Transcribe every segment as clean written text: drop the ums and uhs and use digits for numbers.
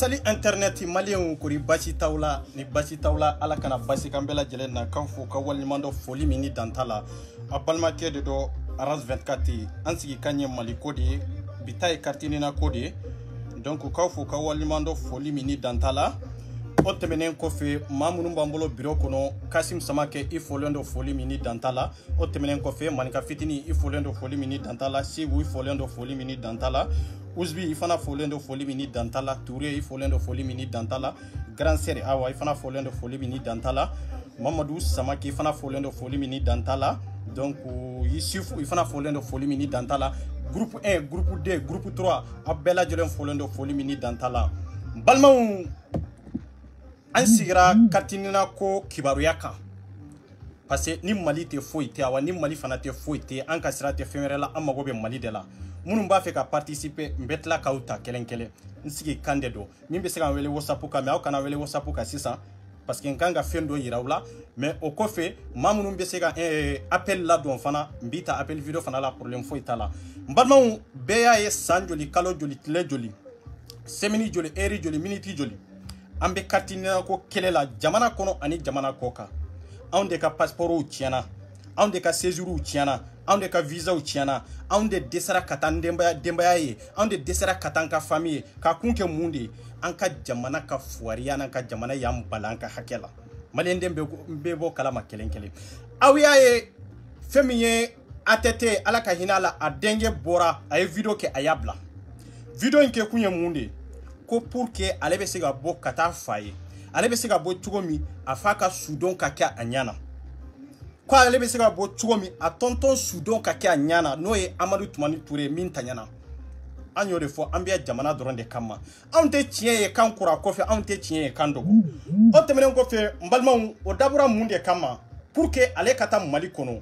Sali internet malien kuri basi tawla ni basi tawla ala kana basi kambela jelen na kanfo ka walimando foli mini dantala abalma kede do aras 24 ansigi kanye maliko de bitay kartini na kode donc kanfo ka walimando foli mini dantala otemenen kofe mamunu bambolo bureau kono Kasim Samake ifolendo foli mini dantala otemenen kofe manika fitini ifolendo foli mini dantala sibu ifolendo foli mini dantala Uzbi ifana folendo foli mini dantala Touré ifolendo foli mini dantala Grand Sere awa ifana folendo foli mini dantala Mamadou Samake ifana folendo foli mini dantala donc Yusuf ifana folendo foli mini dantala groupe 1 groupe 2 groupe 3 abela jelen folendo foli mini dantala balmaw ansigira katinina ko kibaruyaka parce que ni Mali te foite awa ni Mali fana te foite an ka sira te femerela amago be Mali de la munun ba fe ka participer mbetla kauta kelenkele nsigi kande do min be se kan wele WhatsApp ka me aw kana wele WhatsApp ka sisa parce que nkanga fendo yirawla mais au kofe mamunun be se kan appel la don fana mbita appel video fana la problème foita la mbadmaw beya ye sanjoli kalo joli tle joli semini joli eri joli minute joli ambe katinina ko kelela jamana kono ani jamana koka on de ka passeport ou tiana on de ka séjour ou tiana on de ka visa ou tiana on de desara katan dembaya ye on de desara katan ka famille ka kunke mundi an ka jamana ka fuariya nan ka jamana yam balanka hakela malen dembe bo kala makelenkele awiya ye femiye atete ala ka hinala adenge bora ay video ke ayabla video nke kunye mundi ko pour que ale be se ga bo kata faye ale be se ga bo tugomi afaka sudon ka kya anyana ko ale be se ga bo tugomi a tonton sudon ka kya anyana no e Amadou Toumani Touré min tanyana anyo de fo ambia jamana doron de kama onte tiye kan kura ko fe onte tiye kan dogo o temenen ko fe mbalma o dabura munde kama pour que ale kata Mali kono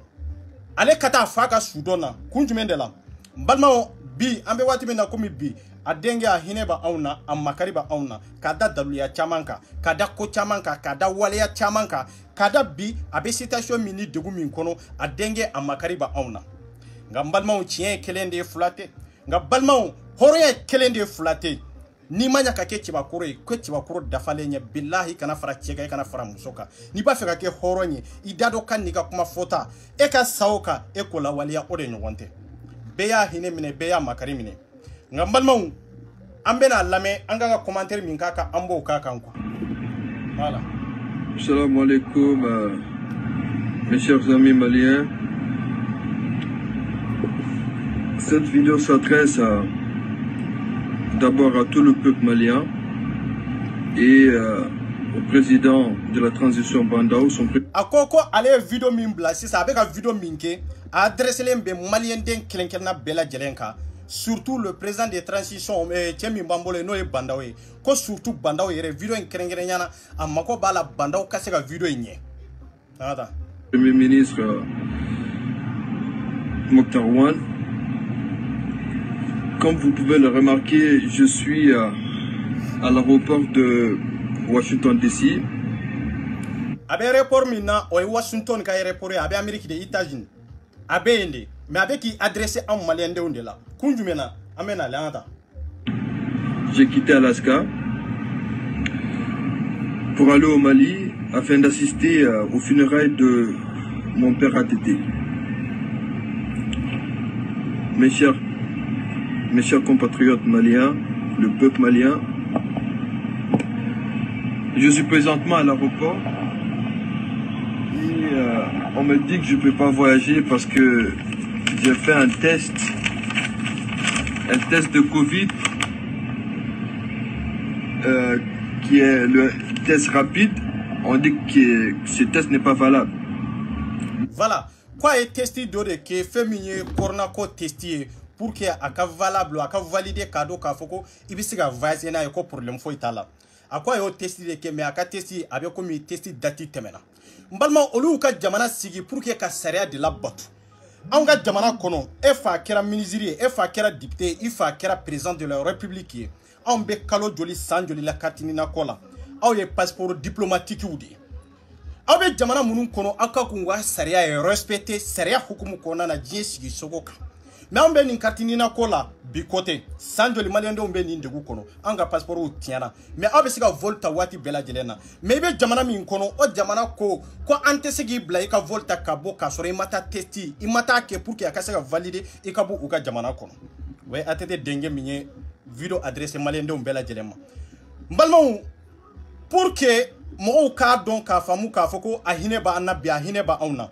ale kata afaka sudona kunjumende la mbalma bi ambe wati be na komi bi adenge a hineba auna amakariba auna kada daluya chamanka kada ko chamanka kada waleya chamanka kada bi abe citation mini degu min kono adenge amakariba auna ngambalma o chien kelende fulate ngambalma o horoya kelende fulate ni manya ka ke chibakuro ko chibakuro dafalenya billahi kana fara chega kana fara musoka ni ba fe ka ke horonye idado kan ni ka kuma fota e ka saoka e ko la waleya ode nyonte beya hine mine beya makari mine ngambalmaw ambena lame anga commentaire min kaka ambo kaka quoi voilà. Assalamu alaikum mes chers amis maliens. Cette vidéo s'adresse d'abord à tout le peuple malien et au président de la transition Bandao son akoko ale video min blasi sa avec video minke adresse lembe malien den kelenkelna bela jelenka surtout le président de transition Tchemi Mbambole no e Bandawe ko surtout Bandawe yere video en kerengere nyana amako bala Bandaw kaseka video nye nada Premier ministre Mokhtar Ouane. Comme vous pouvez le remarquer, je suis à l'aéroport de Washington DC. Abe aéroport mina o Washington ka aéroport abe Amérique des États-Unis abe ende mais avec qui adressé à Malien de ondela kunjumena amena landa. J'ai quitté Alaska pour aller au Mali afin d'assister aux funérailles de mon père ATT. Mes chers compatriotes maliens, le peuple malien, je suis présentement à l'aéroport et on me dit que je ne peux pas voyager parce que j'ai fait un test de Covid qui est le test rapide. On dit que ce test n'est pas valable. Voilà. Quoi est testé de que féminin corona ko testé pour que aka valable aka valider cadeau ka foko ibisiga voyager na ko problème fo itala. A quoi est testé de que mais aka testé avec comme testé dati temena. Mbalma olu ka jamana sigi pour que ka sariya de la batu. Anga jamana kono e fa kera ministre e fa kera député e fa kera président de la république on be kalo joli sanjoli la katinina kola aw ye passeport diplomatique wudi aw be jamana munun kono aka kunwa sariya e respecter sariya hukumu kona na jie sigi sogoka mais on be nin katinina ko la bi côté sanjoli malien do be nin degu kono anga passeport o tiana mais abe se ka volta wati bela jelena mais be jamana min kono o jamana ko ante segi bla ka volta ka bo ka sore mata testi I mata ke pour que akase ka valider I ka bu uka jamana kono we atete denge minye video adresse malien do bela jelema mbalmo pour que mo ka don ka famu ka foko ahine ba anabi ahine ba auna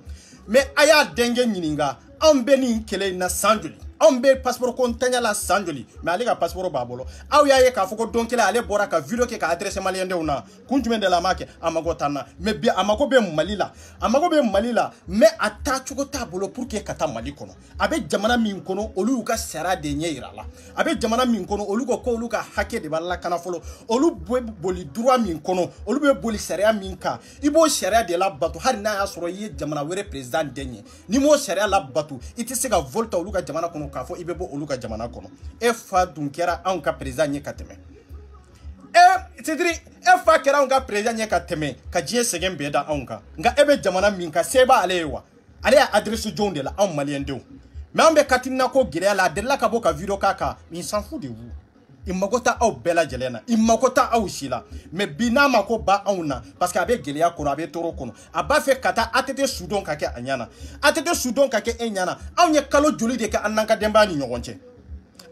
mais aya denge nyininga ambe ni kele na sanjoli ambe passeport ko tanya la sanjoli mais ale ka passeport ba bolo aw ya ye ka foko don kele ale bora ka video ke ka adresse malien de una kunjume de la make amago tana mais bi amago be malila mais ata chugo ta bolo pour que kata mali kono abe jamana min kono olu ka sera de nyira la abe jamana min kono olu ko olu ka hake de balla kana folo olu boli droit min kono olu be boli sera min ka ibo sera de la batu har na ya soro ye jamana were president denye ni mo sera la batu iti se ka volta olu ka jamana kono ka fo ibebo olu ka jamana kono e fa dun kera an ka president nye kateme c'est-à-dire e fa kera an ka president nye kateme ka jie segen beda an ka nga ebe jamana min ka seba alewa ale ya adresse jonde la an malien dew mais an be katina ko gire la de la ka bo ka video kaka il s'en fout de vous imagota au bela jelena imagota au shila mais binama ko ba auna parce que abe gelia ko abe toro kono aba fe kata atete sudon kake anyana atete sudon kake enyana awye kalo joli de ka annanka demba ni nyogonche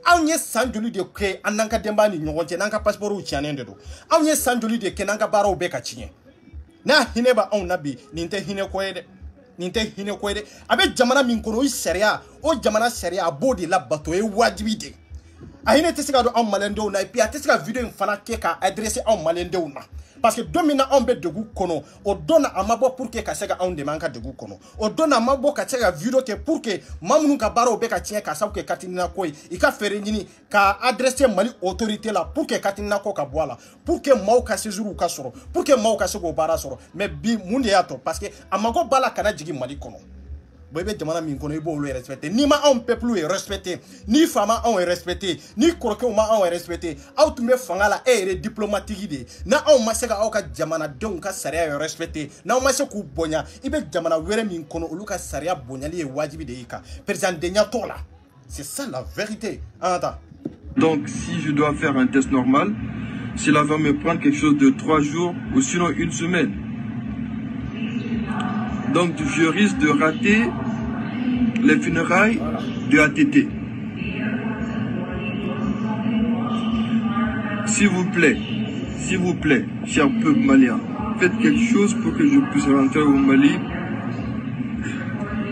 awye sanjoli de ke annanka demba ni nyogonche nanka passeport u chianende do awye sanjoli de ke nanka baro be ka chinye na hineba auna bi ninte hine koede abe jamana min kono sharia o jamana sharia bodi la bato e wajibi de ahine tesika do am malendo na pi atesika video mfana ke ka adresse am malendo na parce que domina on be degu kono o dona amabo pour que ka sega on de manka degu kono o dona amabo ka sega video ke pour que mamunu ka baro be ka tie ka sabu ke katinina koy I ka fere nyini ka adresse mali autorité la pour que katinina ko ka boala pour que maw ka séjour ka soro pour que maw ka sego bara soro mais bi munde yato parce que amago bala kana jigi mali kono Bébé demande min kono ibo le respecter ni ma on peuple est respecté ni fama on est respecté ni korke ma on est respecté out me fangala ere diplomatique de na on ma sega o ka jamana donc ka saria respecté na on ma se ku bonya ibe jamana were min kono oluka saria bonyali e wajibi de ika président de nyatola c'est ça la vérité anta donc si je dois faire un test normal cela va me prendre quelque chose de 3 jours ou sinon une semaine. Donc je risque de rater les funérailles de ATT. S'il vous plaît, cher peuple malien, faites quelque chose pour que je puisse rentrer au Mali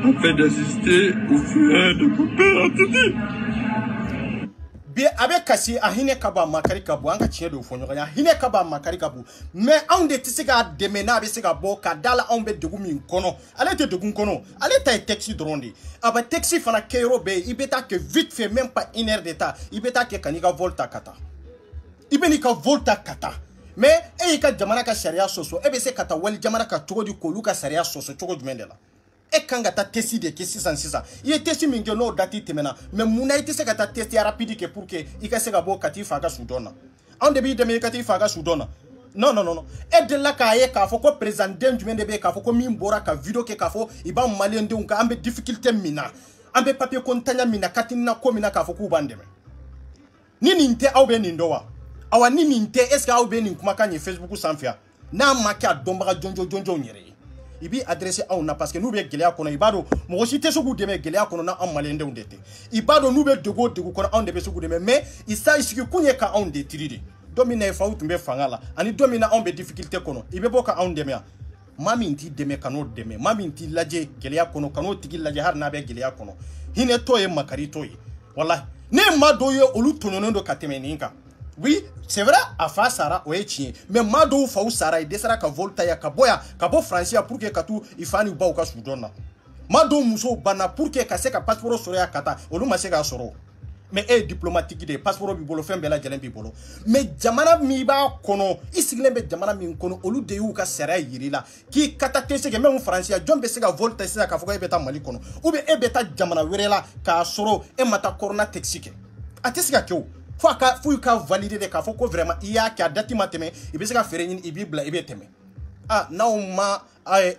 afin d'assister aux funérailles de mon père ATT. Avec kasi ahine kaba makari kabu anga chie do fonyo ya hine kaba makari kabu mais on de tisika demena abe sika bo ka dala on be degu min kono ale te degu kono ale ta taxi drondi aba taxi fana keiro be ibeta que vite fait même pas 1 heure d'état ibeta que kanika volta kata ibeni ka volta kata mais e ka jamana ka sharia soso ebe se kata wali jamana ka togodi ko luka sharia soso togodi mendela e kanga ta testi de ke 606 il testi minge no dati temena mais muna ite se kata testi rapide ke pour que ika se gabo kati faga sudona on debi de me kati faga sudona non e de la ka ye ka fo ko président du mende be ka fo ko min bora ka video ke ka fo iba malien de unka ambe difficulté mina ambe papier kontanya mina katina ko mina ka fo ku bandeme ni ninte awbe ni ndowa awa ni ninte est ce que awbe ni kuma kanye Facebook sanfia na maka domba jonjo nyere ibi adressé a on parce que nous be gelea kono ibado mo aussi te sogu deme gelea kono na am malende undete ibado nous be dego kono on de be sogu deme mais isa isiki kunye ka on de tiride domina fa utumbe fangala ani domina on be difficulté kono ibe boka on deme mami nti deme kano deme mami nti laje gelea kono kano tigi laje har na be gelea kono hine toye makari toye wallahi ne madoye olu tonono kateme ninka. Oui, c'est vrai, à face Sara, ouais, tient. Mais Mado Faou Sara, il descend à Volta, ya Kaboya, Kabo Francia pour que Katou, il fani ba ou ka Soudona. Mado Mousso Bana pour que Kaseka passeport soria Kata, ou Maseka Soro. Mais diplomatique de passeport bibolo, fin bella jelen bibolo. Mais Jamana Miba Kono, isiglembe Jamana Min Kono, Olu de Uka Sera Yirila, qui Katatese, même Francia, John Besega Volta, c'est à Kafoka Beta Malikono, ou bien Ebeta Jamana Wirela, Ka Soro, et Mata Corona Texike. Atesika Kyo. Faut ka valider de ka foko vraiment iya ka dati mateme ibiseka ferenyin ibibla ibeteme na uma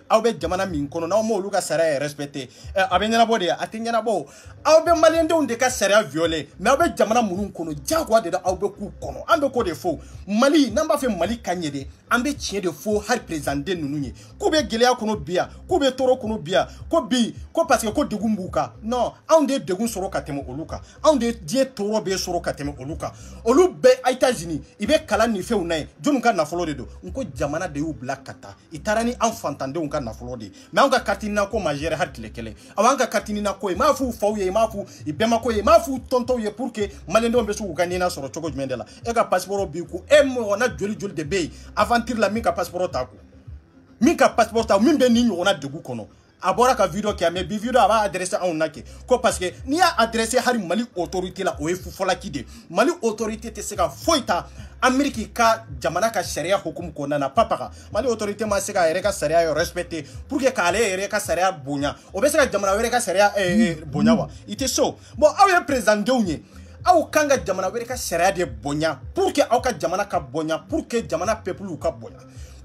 aw be jamana min kono na mo olu ka sariya respecté abe ɲanabɔ de a tɛ ɲanabɔ aw be maliyɛndenw de ka sariya violé mais aw be jamana minnu kono jagoya de aw be k'u kɔnɔ an be ko de fɔ Mali n'an b'a fɛ Mali ka ɲɛ de an be tiɲɛ de fɔ hali président den ninnu ye k'u be gɛlɛya kɔnɔ bi yan k'u be tɔɔrɔ kɔnɔ bi yan ko bi ko parce que ko degun b'u kan non anw de ye degun sɔrɔ ka tɛmɛ olu kan anw de diɲɛ tɔɔrɔ bɛ sɔrɔ ka tɛmɛ olu kan olu bɛɛ États-Unis i be kalan ni fɛnw na ye jɔnniw ka nafolo de don n ko jamana de y'u bila ka taa i taara ni an fantandenw ka nafolo de mais anw ka carte ko ma gérer hali tile kelen aw an ka carte ko ye m'a f'u faw ye m'a f'u i bɛnbako ye m'a f'u tɔntɔw ye pour que maliyɛndenw bɛ se k'u ka nina sɔrɔ cogo jumɛn de la e ka passeport b'i kun e ɲɔgɔnna joli joli de bɛ yen aventure la min ka passeport t'a kun min ka passeport ta min bɛ nin ɲɔgɔnna degun kɔnɔ a bɔra ka video kɛ mais bi video a b'a adressé anw na kɛ ko parce que n'i y'a adressé hali Mali autorité la o ye fufɔlaki de Mali autorité tɛ se ka foyi ta Amérique ka jamana ka sariya hukumu kɔnɔna na papaga Mali autorité ma se ka yɛrɛ ka sariya respecté pour que k'ale yɛrɛ ka sariya bonya o bɛ se ka jamana wɛrɛ ka sariya bonya wa i tɛ so bon aw ye président denw ye aw kan ka jamana wɛrɛ ka sariya de bonya pour que aw ka jamana ka bonya pour que jamana peuple ka bonya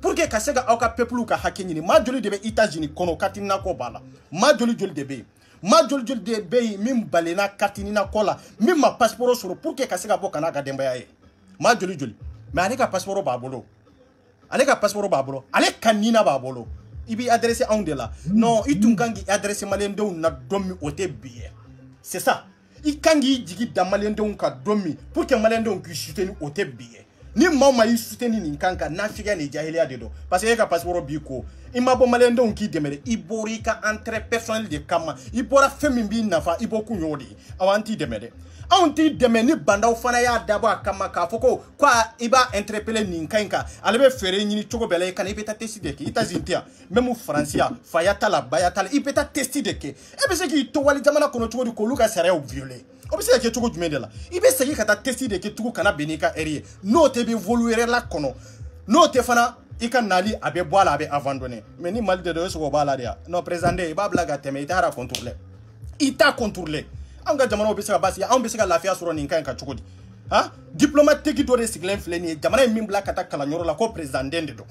pour que ka se ka aw ka peuple ka hakɛ ɲini maa joli de bɛ États-Unis kɔnɔ katinina ko b'a la maa joli joli de bɛ yen maa joli joli de bɛ yen min balenna katinina ko la min ma passeport sɔrɔ pour que ka se ka bɔ ka n'a ka denbaya ye maa joli joli mais ale ka passeport b'a bolo ale ka passeport b'a bolo ale ka nina b'a bolo i b'i adressé anw de la non i tun kan k'i adressé maliyɛndenw na don min o tɛ bi ye c'est ça i kan k'i jigi da maliyɛndenw ka don min pour que maliyɛndenw k'i soutenir o tɛ bi ye ni maa o maa y'i soutenir nin kan ka nafigiya ni jahiliya de don parce que e ka passeport b'i ko i ma bɔ maliyɛndenw k'i dɛmɛ dɛ i bɔra i ka intérêt personnel de kama i bɔra fɛn min b'i nafa i bɔ kun y'o de ye aw an t'i dɛmɛ dɛ anw t'i dɛmɛ ni bandaw fana y'a dabɔ a kama k'a fɔ ko i b'a interpeller nin kan in kan ale bɛ fɛɛrɛ ɲini cogo bɛɛ la i kana i bɛ taa test de kɛ États-Unis tɛ yan même France yan faya t'a la baya t'a la i bɛ taa test de kɛ e bɛ se k'i to wali jamana kɔnɔ cogo di k'olu ka sariyaw violer o bɛ se ka kɛ cogo jumɛn de la i bɛ segin ka taa test de kɛ tugun kana bɛn n'i ka heure ye n'o tɛ bɛ volu wɛrɛ la kɔnɔ n'o tɛ fana i ka nali a bɛ bɔ a la a bɛ abandonner mais ni Mali de don e sogo b'a la de yan non président i b'a bila ka tɛmɛ i t'a contrôler i t'a contrôler an ka jamanaw bɛ se ka basigi anw bɛ se ka lafiya sɔrɔ nin kan ka cogo di diplomatique dɔ de sigilen filɛ nin ye jamana in min bila ka taa kalanyɔrɔ la ko président den de don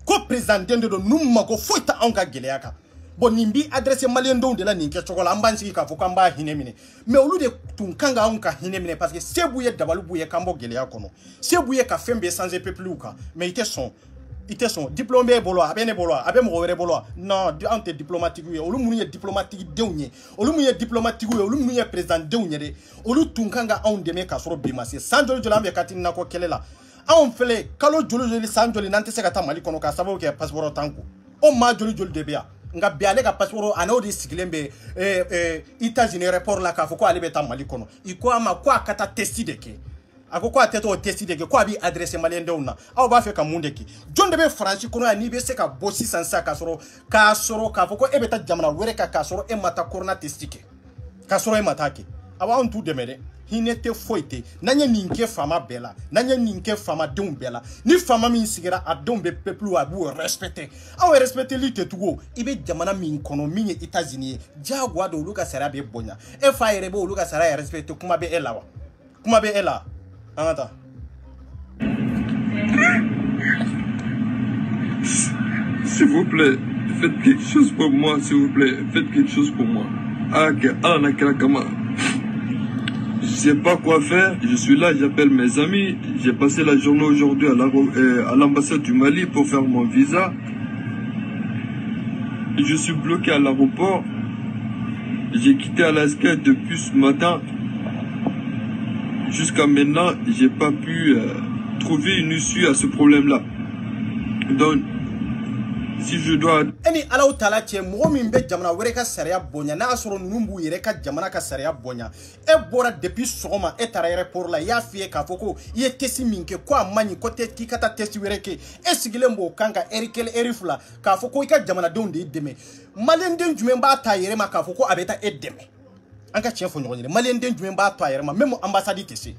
ko président den de don n'u mago foyi tɛ anw ka gɛlɛya kan bon nin bi adressé maliyɛndenw de la nin kɛcogo la an b'an sigi k'a fɔ k'an b'a hinɛ minɛ mais olu de tun kan ka anw ka hinɛ minɛ parce que se b'u ye dabali b'u ye k'an bɔ gɛlɛya kɔnɔ se b'u ye ka fɛn bɛɛ changer peuple kan mais i tɛ sɔn diplôme b'e bolo a bɛ ne bolo a bɛ mɔgɔ wɛrɛ bolo non anw tɛ diplomatique ye olu minnu ye diplomatique denw ye olu minnu ye diplomatique ye olu minnu ye président denw ye dɛ olu tun kan ka anw dɛmɛ k'a sɔrɔ bi ma se san joli joli an bɛ kati nakɔ kɛlɛ la anw filɛ kalo joli joli san joli n'an tɛ se ka taa Mali kɔnɔ k'a sababu kɛ passeport t'an kun o maa joli joli de bɛ yan nka bi ale ka passeport a n'o de sigilen bɛ États-Unis aéroport la k'a fɔ ko ale bɛ taa Mali kɔnɔ i ko a ma ko a ka taa test de kɛ a ko a tɛ t'o test de kɛ ko a b'i adressé maliyɛndenw na aw b'a fɛ ka mun de kɛ jɔn de bɛ Faransi kɔnɔ yan n'i bɛ se ka bɔ sisan k'a sɔrɔ k'a fɔ ko e bɛ taa jamana wɛrɛ kan k'a sɔrɔ e ma taa corona test kɛ k'a sɔrɔ e ma taa kɛ aw anw t'u dɛmɛ dɛ hinɛ tɛ foyi tɛ n'an ye nin kɛ faama bɛɛ la n'an ye nin kɛ faamadenw bɛɛ la ni faama min sigira a denw bɛ peuple a b'u respecté anw respecteli tɛ tugun i bɛ jamana min kɔnɔ min ye États-Unis ye diyagoya de olu ka sariya bɛ bonya e fa yɛrɛ bɛ olu ka sariya respecté kuma bɛ e la wa kuma bɛ e la an ka taa. S'il vous plaît, faites quelque chose pour moi, s'il vous plaît, faites quelque chose pour moi. Je sais pas quoi faire, je suis là, j'appelle mes amis, j'ai passé la journée aujourd'hui à l'ambassade du Mali pour faire mon visa. Je suis bloqué à l'aéroport, j'ai quitté Alaska depuis ce matin. Jusqu'à maintenant, j'ai pas pu trouver une issue à ce problème-là. Donc, si je dois... Eni alaw tala cɛ mɔgɔ min bɛ jamana wɛrɛ ka sariya bonya n'a sɔrɔ ninnu b'u yɛrɛ ka jamana ka sariya bonya e bɔra depuis sɔgɔma e taara aéroport la i y'a f'i ye k'a fɔ ko i ye test min kɛ ko a man ɲi ko k'i ka taa test wɛrɛ kɛ e sigilen b'o kan ka heure kelen heure fila k'a fɔ ko i ka jamanadenw de y'i dɛmɛ maliyɛnden jumɛn b'a ta a yɛrɛ ma k'a fɔ ko a bɛ taa e dɛmɛ an ka tiɲɛ fɔ ɲɔgɔn ye maliyɛnden jumɛn b'a to a yɛrɛ ma même ambassade tɛ se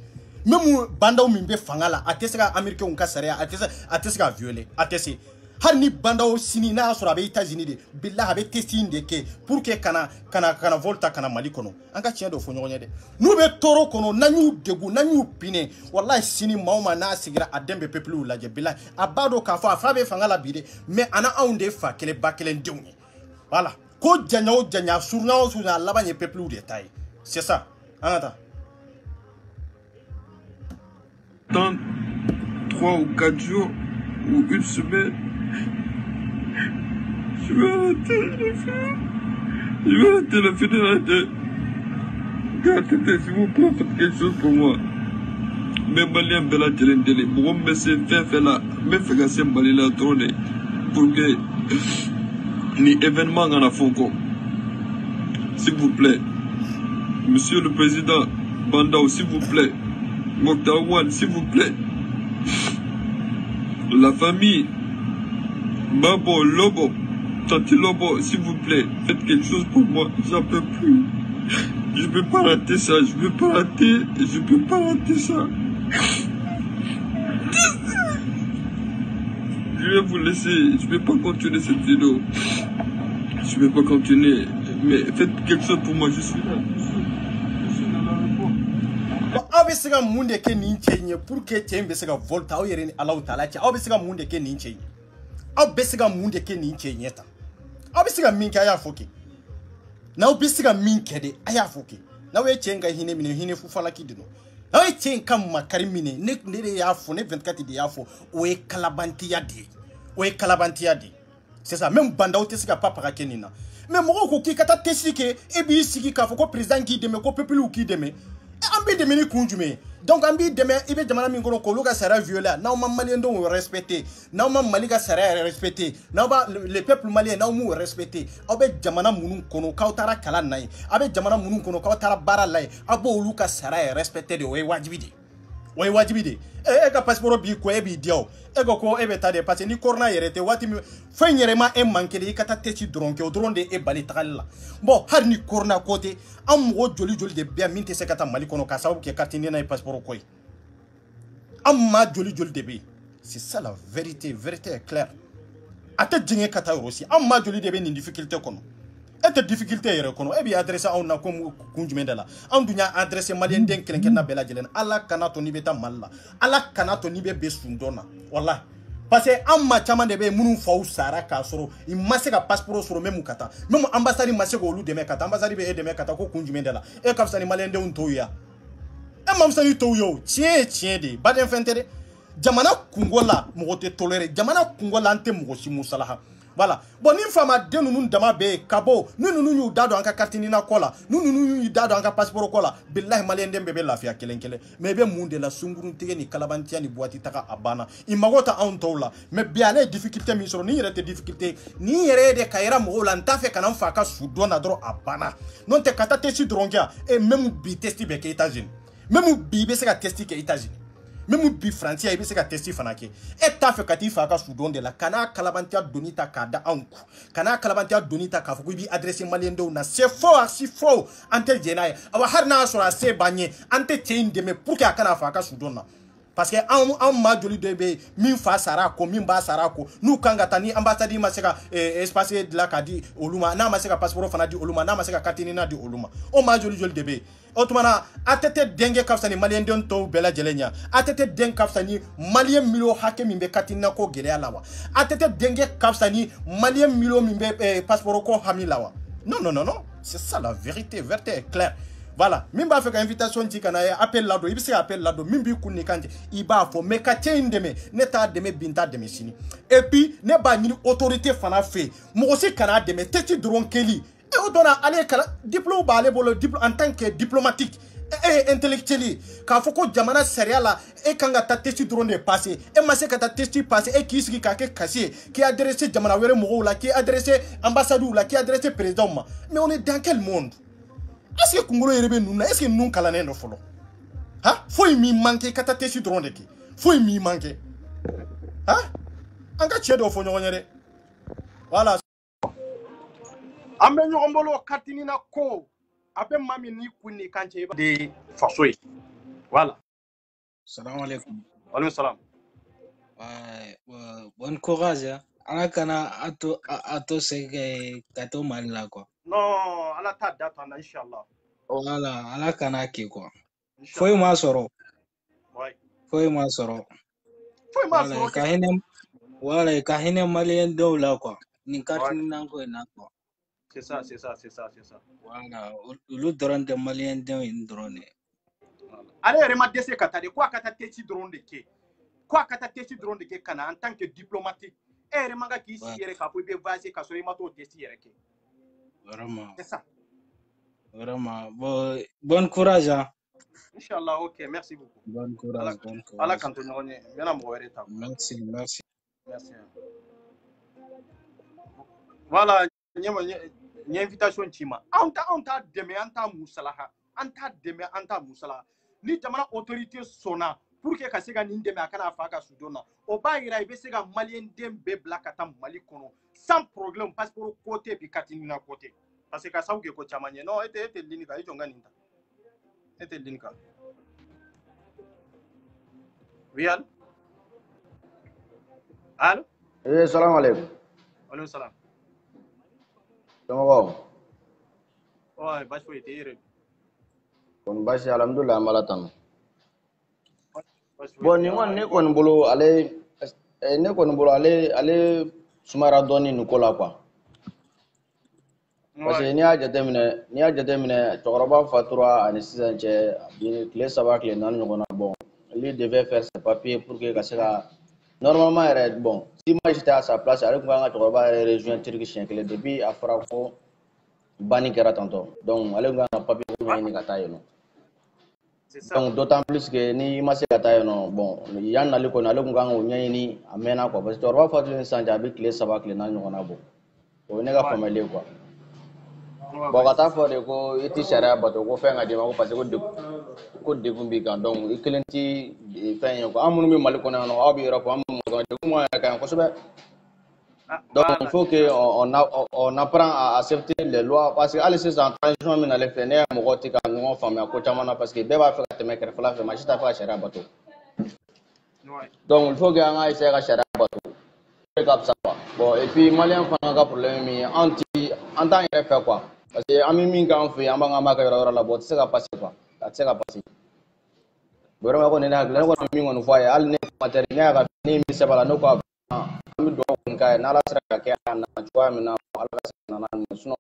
même bandaw min bɛ fanga la a tɛ se ka américains ka sariya a tɛ se ka violer a tɛ se Hani banda o sini na sura be États-Unis de billah be testing de ke pour que kana volta kana mali kono anga tien do fo nyonye de nu be toro kono nanyu degu nanyu pine wallahi sini mauma na sigira adembe peuple la je billah abado ka fa be fangala bide mais ana aunde fa kele bakele ndewni voilà ko janya surna labanye peuple de taille c'est ça anata dans 3 ou 4 jours ou une semaine je vais arrêter le film. Je vais arrêter le film de... Gardez, s'il vous plaît, faites quelque chose pour moi. Mais Malien Bella Djelendele, pour me faire là, me faire gasser Malila tourner pour que ni événement en a fonko. S'il vous plaît, Monsieur le Président Bandao, s'il vous plaît, Mokhtar, s'il vous plaît, la famille Babo Lobo, Tati Lobo, s'il vous plaît, faites quelque chose pour moi, j'en peux plus. Je peux pas rater ça, je peux pas rater ça. Je vais vous laisser, je peux pas continuer cette vidéo. Je peux pas continuer, mais faites quelque chose pour moi, je suis là. Je suis dans l'aéroport. Abesiga munde ke ninche pour que tiembe sega volta o yere Allah taala ci abesiga munde ke ninche abesiga munde ke ninche nyeta abesiga minka ya foki na obesiga minke de aya foki na we chenga hine mine hine fu falaki dino na we chenga makari mine ne ya fo ne 24 de ya fo o e kalabanti ya de c'est ça même banda o tesika papa ka kenina mais mo ko ki kata tesike e bi siki ka fo ko président ki deme ko peuple ou ki deme ambi deme ni kunjume donc ambi deme ibe jamana min kono ko luka sera viola na ma malien don respecter na ma malika sera respecter na ba le peuple malien na mu respecter obe jamana munun kono kautara kala nai abe jamana munun kono kautara bara lai abo luka sera respecter de we wajibide e ka passeport bi ko e bi dio e go ko e beta de parce ni corona yerete wati fenyere ma e manke de kata teti dronke o dronde e bali takalla bon har ni corona côté am go joli de bien minte se kata mali kono ka sabu ke kartini na e passeport ko am ma joli de be c'est ça la vérité est claire ata jinge kata rosi am ma joli de be ni difficulté kono et difficulté yere kono e bi adresse on na ko kunjumendala an dunya adresse malien den kelenken na bela jelen ala kana to ni beta malla ala kana to ni be sundona wallahi parce que amma chama de be munu faw sara ka soro i masse ka passeport soro même kata même ambassade masse ko lu de me kata ambassade be e de me kata ko kunjumendala e ka fsani malien de on toya e mam sani toyo tien de baden fentere jamana kungola mo te toléré jamana kungola ante mo si musalaha. Voilà. Bon, ni fama de nous dama be kabo, nous dado anka kartini na kola, nous dado anka passeport kola, billahi malien dem bebe lafia kelenkele. Mais be monde la sungurun tege ni kalabantia ni boati taka abana. Imagota antola, mais bien les difficultés mi soro ni rete difficulté, ni de kaira mo la ntafe kanam faka sudona dro abana. Non te kata testi drongia et même bi testi be ke États-Unis. Même bi be se ka testi ke États-Unis. Même bi français ibe se ka testi fanake et ta fe kati fa ka sudon de la kana kalabantia donita kada anku kana kalabantia donita ka fuku bi adresse maliendo na c'est faux ante jenaye awa harna sura se banye ante chain de me pour que kana fa ka sudon na parce que en ma joli de be min fa sara ko min ba sara ko nu kanga tani ambassade ma seka espace de la kadi oluma na ma seka passeport fana di oluma na ma seka katini na di oluma o ma joli de be otumana atete denge kafsani malien don to bela jelenya atete denge kafsani malien milo hake mimbe katina ko gele alawa atete denge kafsani malien milo mimbe passeport ko hamilawa non c'est ça la vérité est claire. Voilà, mimba fait invitation dit kana appel lado, ibisi appel lado, mimbi kunni kanje, iba fo me ka ndeme, neta deme binta deme sini. Et puis ne ba ni autorité fana fait, mo aussi kana deme teti dron keli. Et on donne aller kala diplôme ba aller bolo diplôme en tant que diplomatique et intellectuel. Ka foko jamana seria la e kanga ta testi drone de passé e masse ka ta testi passé e ki siki ka ke cassé qui adressé jamana were mo la qui adressé ambassadeur la qui adressé président ma. Mais on est dans quel monde? Est-ce que Kungolo Yerebe nous est-ce que nous kalane no folo? Ha? Faut y mi manquer kata testi drone de ki. Faut y mi manquer. Ha? Anga chedo fo nyonyere. Voilà. Ambe nyombolo katini na ko. Abe mami ni kuni kanche de fasoy. Voilà. Salam alaikum. Wa alaikum salam. Bon courage. Hein? ala kana ato sege kato malila quoi. Non, ala ta date en inchallah. Voilà, ala kana ki quoi. Inchallah. Foi ma soro. Ouais. Foi ma soro. Foi ma soro. Voilà, kahine malien do la quoi. Ni carte ni nango na quoi. C'est ça, c'est ça, c'est ça, c'est ça. Voilà, ulu drone de malien do in drone. Allez, remarquez ce kata de quoi kata teti drone de ke. Quoi kata teti drone de ke kana en tant que diplomatique. Eh, remanga ki si yere ka be vaser ka so imato testi yere ke. Vraiment. C'est ça. Vraiment. Bon courage hein. Inch'Allah, ok, merci beaucoup. Bon courage, bon courage. Allah kanto nyonye, mena mo were ta. Merci, merci. Merci. Voilà, nye invitation chima. Anta deme anta musalaha. Anta deme anta musalaha. Ni jamana autorité sona pour que ka se ka nin deme akana fa ka sudona. O ba ira ibe se ka malien dem be black ata Mali kono sans problème passeport côté puis katinina côté. Parce que ka sawu ke ko chamanye. Non, ete linika ijonga ninta. Ete linika. Oui, allô? Allô? Salam alaikum. Alaikum salam. Sama Ouais, bah je été hier. Kon basi alhamdulillah malatan. Bon ni ngon ne kon bolo ale sumara doni nukola quoi. Parce que ni a jateminɛ cɛkɔrɔba fatura ani sisan cɛ tile 3 tile 4 ɲɔgɔn na bon lui devait faire ses papiers pour que ka se ka normalement yɛrɛ bon si moi j'étais à sa place ale tun kan ka cɛkɔrɔba yɛrɛ rejoindre Turquie siɲɛ kelen depuis a fɔra ko banni kɛra tantôt donc ale tun kan ka papier ko ɲɛɲini ka taa yen nɔ donc d'autant plus que ni ma se ka taa yen nɔ bon yan nali kɔni ale tun kan k'o ɲɛɲini a mɛnna quoi parce que cɛkɔrɔba fatulen sisan cɛ a bɛ tile 3 tile 4 ɲɔgɔn na bɔ o ye ne ka faamuyali ye quoi. Bon ka taa fɔ de ko i ti sariya bato ko fɛn ka d'i ma ko parce que ko degun b'i kan donc i kelen ti fɛn ye quoi an minnu bɛ Mali kɔnɔ yan nɔ aw bɛ yɔrɔ ko an bɛ mɔgɔ degun m'an yɛrɛ kan yan kosɛbɛ donc il faut que on apprend à accepter les lois parce que hali sisan transition min nalen filɛ ne ye mɔgɔw ti ka ɲɔgɔn faamuya ko caman na parce que bɛɛ b'a fɛ ka tɛmɛ kɛrɛfɛla fɛ maa si t'a fɛ ka sariya bato donc il faut que an ka essayer ka sariya bato o de ka fisa quoi bon et puis maliyɛn fana ka problème min ye an t'an yɛrɛ fɛ quoi. Parce que an bɛ min k'an fɛ yen an b'an ka yɔrɔ la bɔ o tɛ se ka passer quoi a tɛ se ka passer vraiment kɔni ne hakili ne kɔni min kɔni fɔ a ye hali ne matɛri ne y'a ka ne min sɛbɛn la ne ko an bɛ dugawu kɔni k'a ye n'ala sera ka kɛ a nana cogoya min na ala ka se ka nana sinon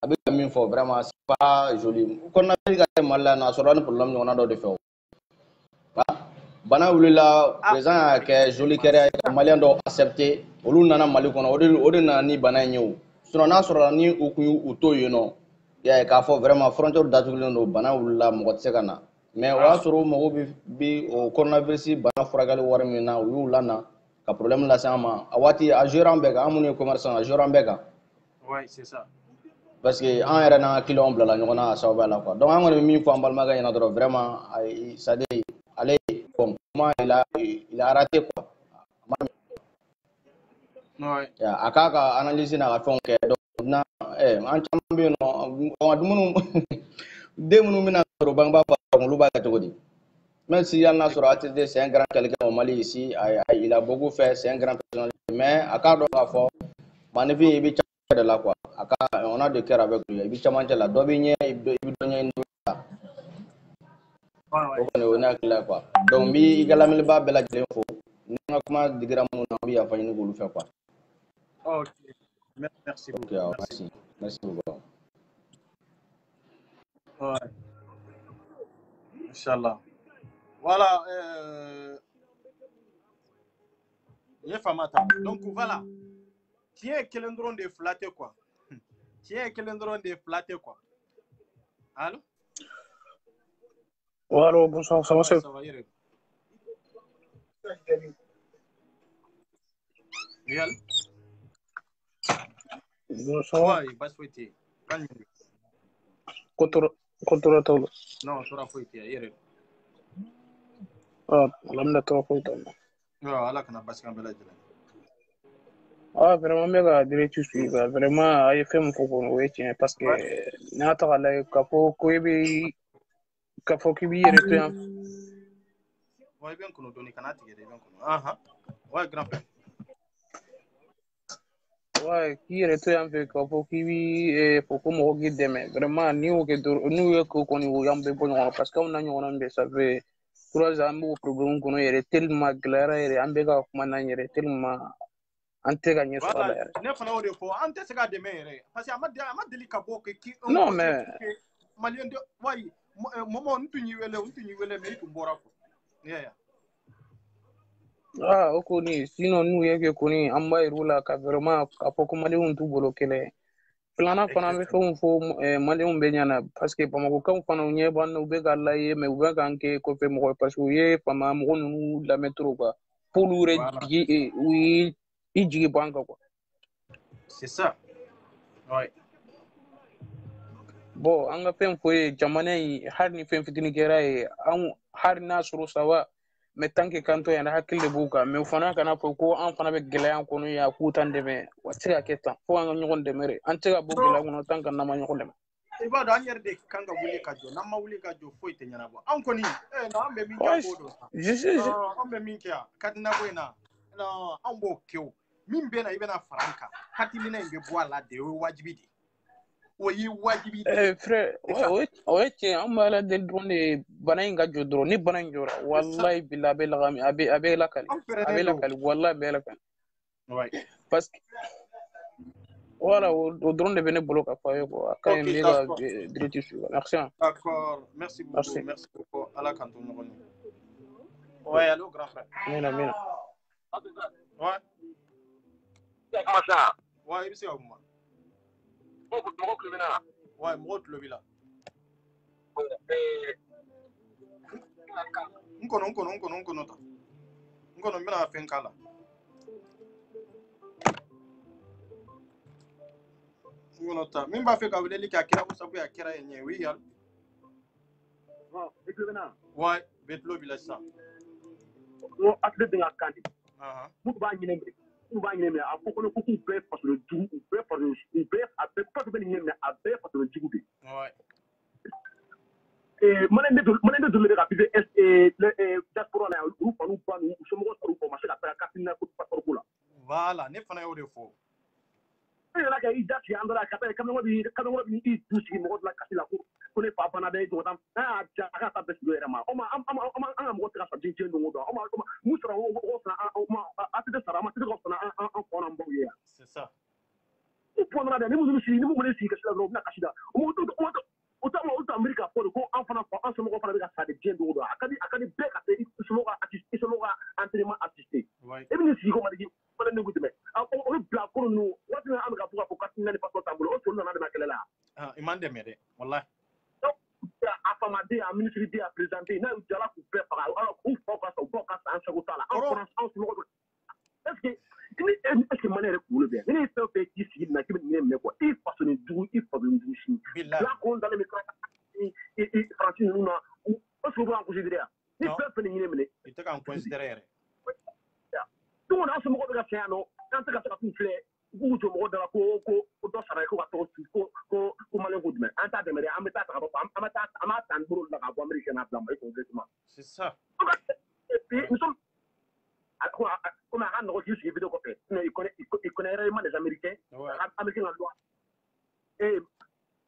a bɛ ka min fɔ vraiment c'est pas joli kɔnɔnafili ka kɛ Mali la yan nɔ a sɔrɔla ni problème ɲɔgɔnna dɔ de fɛ o bana wulila président y'a kɛ joli kɛra ka maliyɛn dɔw accepter olu nana Mali kɔnɔ o de nana ni bana in ye o. Sinon n'a sɔrɔ ni u kun y'u to yen nɔ y'a ye k'a fɔ vraiment frontière datugulen don bana wulila mɔgɔ tɛ se ka na mais o y'a sɔrɔ u mago bi o coronavirus bana furakɛli wari min na u y'u lana ka problème lase an ma a waati a joué an bɛɛ kan an minnu ye commerçant a joué an bɛɛ kan ouais c'est ça parce que an yɛrɛ n'an ka clients bilala ɲɔgɔn na a sababuya la quoi donc an kɔni bɛ min fɔ an balimakɛ ɲɛna dɔrɔn vraiment c'est à dire ale bon comment il a raté quoi a k'a ka analyse n'a ka fɛnw kɛ donc na an caman bɛ yen nɔ dumuni den minnu bɛna sɔrɔ bangebaa fa olu b'a kɛ cogo di même si hali n'a sɔrɔ ATT c'est un grand quelqu'un au Mali ici il a beaucoup fait c'est un grand personnalité mais a k'a dɔn k'a fɔ maanifin i bɛ caman de la quoi a ka on a de cœur avec lui i bɛ camancɛ la dɔ bɛ ɲɛ i bɛ dɔ ɲɛ la o kɔni o ye ne hakili la quoi donc n bɛ i ka lamɛnbaa bɛɛ lajɛlen fo ni n ka kuma digira minnu na an bɛ yafa ɲini k'olu fɛ quoi. Ok, merci beaucoup. Okay, merci beaucoup. Ouais. Inch'Allah. Voilà. Donc voilà. Tiens, quel endroit de flatter quoi. Tiens, quel endroit de flatter quoi. Allô? Allô, bonsoir, ça va, ça va, Yere. Oui, allô? Bonsoir. Ouais, pas souhaité. Contrôle tolo. Non, ça va fouiller, Yere. Ah, l'amna to fouiller. Non, Allah kana pas quand belage. Ah, vraiment mega direct suivre. Vraiment, il fait mon focon oui tiens parce que n'a ta la kapo ko bi kapo ki bi yere to. Ouais, bien qu'on donne kana tigé bien qu'on. Aha. Ouais, grand frère. Ouais, qui est un peu comme pour qui pour qu'on me regarde demain. Vraiment, nous que nous que qu'on y a un peu bon parce qu'on a un ça fait 3 ans au problème qu'on est tellement clair et un peu comme on est tellement antégagne sur Voilà, la. ne fana o de fɔ an tɛ se ka dɛmɛ yɛrɛ parce que a ma deli ka bɔ ki un Non côté mais pour que malien de wayi mɔmɔ n tun y'i wele mais i tun bɔra quoi yeah. ah okoni sinon nous yeke koni an b'a yir'u la ka vraiment k'a fɔ ko maliyɛnw t'u bolo kɛlɛ filanan fana an bɛ fɛnw fɔ maliyɛnw bɛ ɲɛna parce que bamakokaw fana u ɲɛ b'an na u bɛ k'a lajɛ mais u bɛ k'an kɛ kɔfɛ mɔgɔ ye parce que u ye fama mɔgɔ ninnu lamɛn trop quoi f'olu yɛrɛ Voilà. jigi u y'i jigi bɔ an kan quoi. C'est ça. Ouais. Bon an ka fɛn fɔ ye jamana in hali ni fɛn fitinin kɛra ye an hali n'a sɔrɔ ça va mais tant que kan to yan hakili de b'u kan mais u fana kana fɔ ko an fana bɛ gɛlɛya kɔnɔ yan k'u t'an dɛmɛ wa tɛ se ka kɛ tan fo an ka ɲɔgɔn dɛmɛ de an tɛ se ka bɔ gɛlɛya kɔnɔ tant que n'an ma ɲɔgɔn dɛmɛ. I b'a dɔn an yɛrɛ de kan ka wuli ka jɔ n'an ma wuli ka jɔ foyi tɛ ɲɛnabɔ an kɔni an bɛ min kɛ k'o don an bɛ min kɛ yan kadinako in na an b'o kɛ o min bɛ na i bɛna fara an kan hakilina in bɛ bɔ a la de o ye wajibi de o ye wajibi de. Frère o ye tiɲɛ an b'a la deli dɔrɔn de bana in ka jɔ dɔrɔn ni bana in jɔra walayi bila a bɛ lagami a bɛ lakali a bɛ lakali walayi a bɛ lakali parce que voilà o dɔrɔn de bɛ ne bolo ka fɔ a ye quoi a ka ɲi ne ka direct suivre merci. D'accord, merci beaucoup ala k'an to ɲɔgɔn ye. Ouais, allô grand frère. Mina. Ouais. Masa. Ouais, i bɛ se ka kuma. Mɔgɔ tulo bɛ na. Ouais, mɔgɔ tulo b'i la. N kɔnɔ ta. N kɔnɔ n bɛna fɛn k'a la. N kɔnɔ ta. Min b'a fɛ ka weleli kɛ a kɛra ko sabu a kɛra yen ɲɛ o ye yali. I tulo bɛ na. Ouais, bɛ tulo b'i la sisan. Ko hakili bɛ ka kan de. Mun b'a ɲinɛ minɛ. A ko k'u bɛɛ fasolen jugu u bɛɛ a bɛɛ pasi bɛ nin ɲɛ minɛ a bɛɛ fasolen jugu de. Maliyɛn de donni de ka bise diaspora la yan olu fanu ba ninnu u somɔgɔw sɔrɔ u ma se ka taga Katina ko passeport ko la. Voilà, ne fana y'o de fɔ. E yɛrɛ ka i da sigi an dara ka taa kamalen bi i du sigi mɔgɔ dɔ la kasi la ko ne fa bana bɛ jɔta n'a y'a ja a ka taa bɛɛ sigi yɛrɛ ma o ma an ka mɔgɔ tɛ ka sa diɲɛ don o don o ma mun sɔrɔ o fana a tɛ sara a ma tɛ ka fana an kɔnɔ an baw ye yan. C'est ça. O point dɔ la dɛ ni mun sigi kasi la dɔrɔn u bɛna kasi la o t'a ma olu t'a miiri k'a fɔ de ko an somɔgɔw fana bɛ ka sa de diɲɛ don o don a ka di bɛɛ ka se i somɔgɔw ka entraînement assister. E bɛ n'i sigi ko maliki fana ne ko dɛmɛ olu bila ko ninnu waati min an bɛ ka fɔ k'a fɔ Katina ni passeport t'an bolo o tolu nana dɛmɛ kɛlɛ la. I man dɛmɛ dɛ walahi. A famaden a ministre den a président n'a y'u jala k'u bɛɛ faga alors k'u faw ka sa u baw ka sa an sago t'a la an kɔrɔ an somɔgɔw est-ce que maliyɛn yɛrɛ kunkolo bɛ yan ni ne ye fɛn o fɛn k'i sigi na k'i bɛ nin minɛ quoi i fasolen jugu si bila kun dalen bɛ faransi ninnu na o sogo b'an considérer yan ni fɛn fɛn nin ɲinɛ minɛ. I tɛ k'an considérer yɛrɛ. don o don an somɔgɔw bɛ ka fɛn yan nɔ an tɛ ka se ka t'u filɛ u k'u jɔ mɔgɔ da la ko dɔ sara ye ko ka tɔgɔ ci ko maliyɛn ko dɛmɛ an t'a dɛmɛ dɛ an bɛ taa ta ka bɔ an b'a ta ni bolo la ka bɔ Amérique n'a bila Mali concrètement. C'est ça. Comme un grand registre qui est vidéo côté. Il connaît réellement les Américains. Américains en loi. Et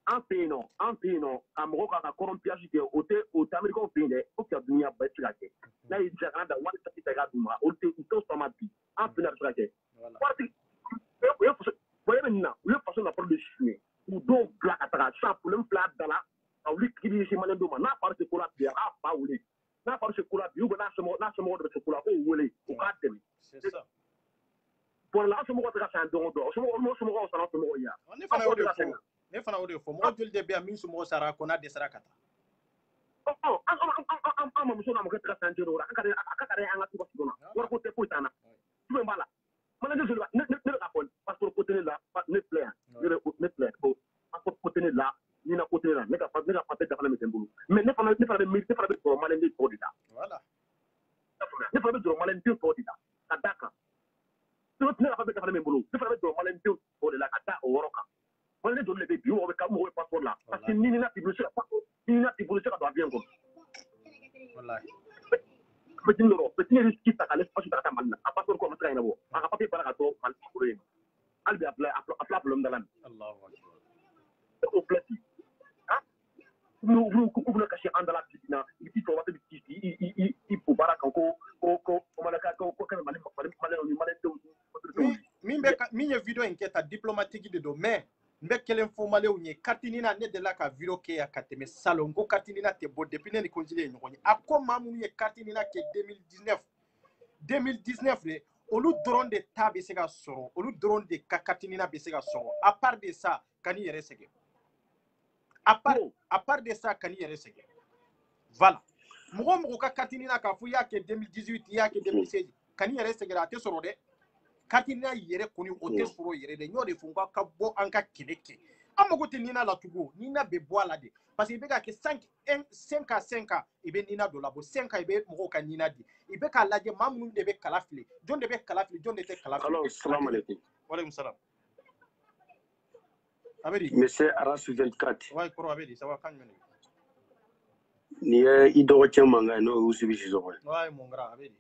en pays non, à Morocco, à corrompiage, au Américain pays, au cas d'où il y a pas de laquelle. Là, il dit à la one qui est à Douma, au thé, il tombe sur ma vie. En plein de laquelle. Voyez maintenant, le façon d'apprendre de chiner. Ou donc, là, à travers ça, pour le plat dans la, au lieu qu'il y ait chez Malin Douma, n'a pas de cola, bien, pas ou les. N'a pas de chocolat, il y a un mot de chocolat, ou les, au cas de. C'est ça. Pour la somɔgɔw tɛ ka san don o don somɔgɔw sara somɔgɔw ye. Ne fana y'o de fɔ mɔgɔ joli de bɛ yan min somɔgɔw sara ko n'a dɛsɛra ka taa. An ma muso n'a mɔkɛ tɛ ka san joli o la a ka an ka tuba sigi na wari ko tɛ foyi t'an na jumɛn b'a la mana ne joli ne bɛ ka fɔ passeport ko tɛ ne la ne filɛ yan ne filɛ ko passeport ko tɛ ne la ni na ko tɛ ne la ne ka papier dafalen bɛ n bolo mais ne fana bɛ jɔrɔ maliyɛn den tɔw de la. Ne fana bɛ jɔrɔ maliyɛn den tɔw de la ka d'a kan. Ne ka papier dafalen bɛ n bolo ne fana bɛ jɔrɔ maliyɛn den tɔw de la ka da o yɔrɔ kan. Maliyɛn joli de bɛ bi mɔgɔ bɛ passeport la parce que ni na t'i bolo se ka don avion kɔnɔ. Petit risque ta k'ale pasi ta ka taa Mali la a passeport ko ma se ka ɲɛnabɔ a ka papier baara ka to Mali bolo yen hali bi a bila min ye video in kɛ ta diplomatique de don mais n bɛ kelen fɔ maliyɛnw ye carte nina ne delila ka video kɛ yan ka tɛmɛ salon ko carte nina tɛ bɔ depuis ne ni Kɔnjile ye ɲɔgɔn ye a ko maa minnu ye carte nina kɛ 2019 de olu dɔrɔn de ta bɛ se ka sɔrɔ olu dɔrɔn de ka carte nina bɛ se ka sɔrɔ à part de ça ka n'i yɛrɛ sɛgɛn à part de ça ka n'i yɛrɛ sɛgɛn voilà mɔgɔ mɔgɔ ka carte nina k'a fɔ i y'a kɛ 2018 i y'a kɛ 2016 ka n'i yɛrɛ sɛgɛn a tɛ sɔrɔ dɛ carte nina yɛrɛ kɔni o tɛ sɔrɔ yɛrɛ de n y'o de fɔ n ka bɔ an ka kɛlɛ kɛ an mago tɛ nina la tugun nina bɛ bɔ a la de parce que i bɛ ka kɛ 5 à 5 ans i bɛ nina dɔ labɔ 5 ans i bɛ mɔgɔw ka nina di i bɛ k'a lajɛ maa minnu de bɛ kala fili jɔn de bɛ kala fili jɔn de tɛ kala fili. Alors, salam alaikum. Waleykum salam. Abedi. Monsieur Arasu 24. Ouais, kɔrɔ Abedi, ça va kan jumɛn de? Ni ye i dɔgɔcɛ mankan n'o ye Usubi Sisɔkɔ ye. Ouais, mon grand Abedi.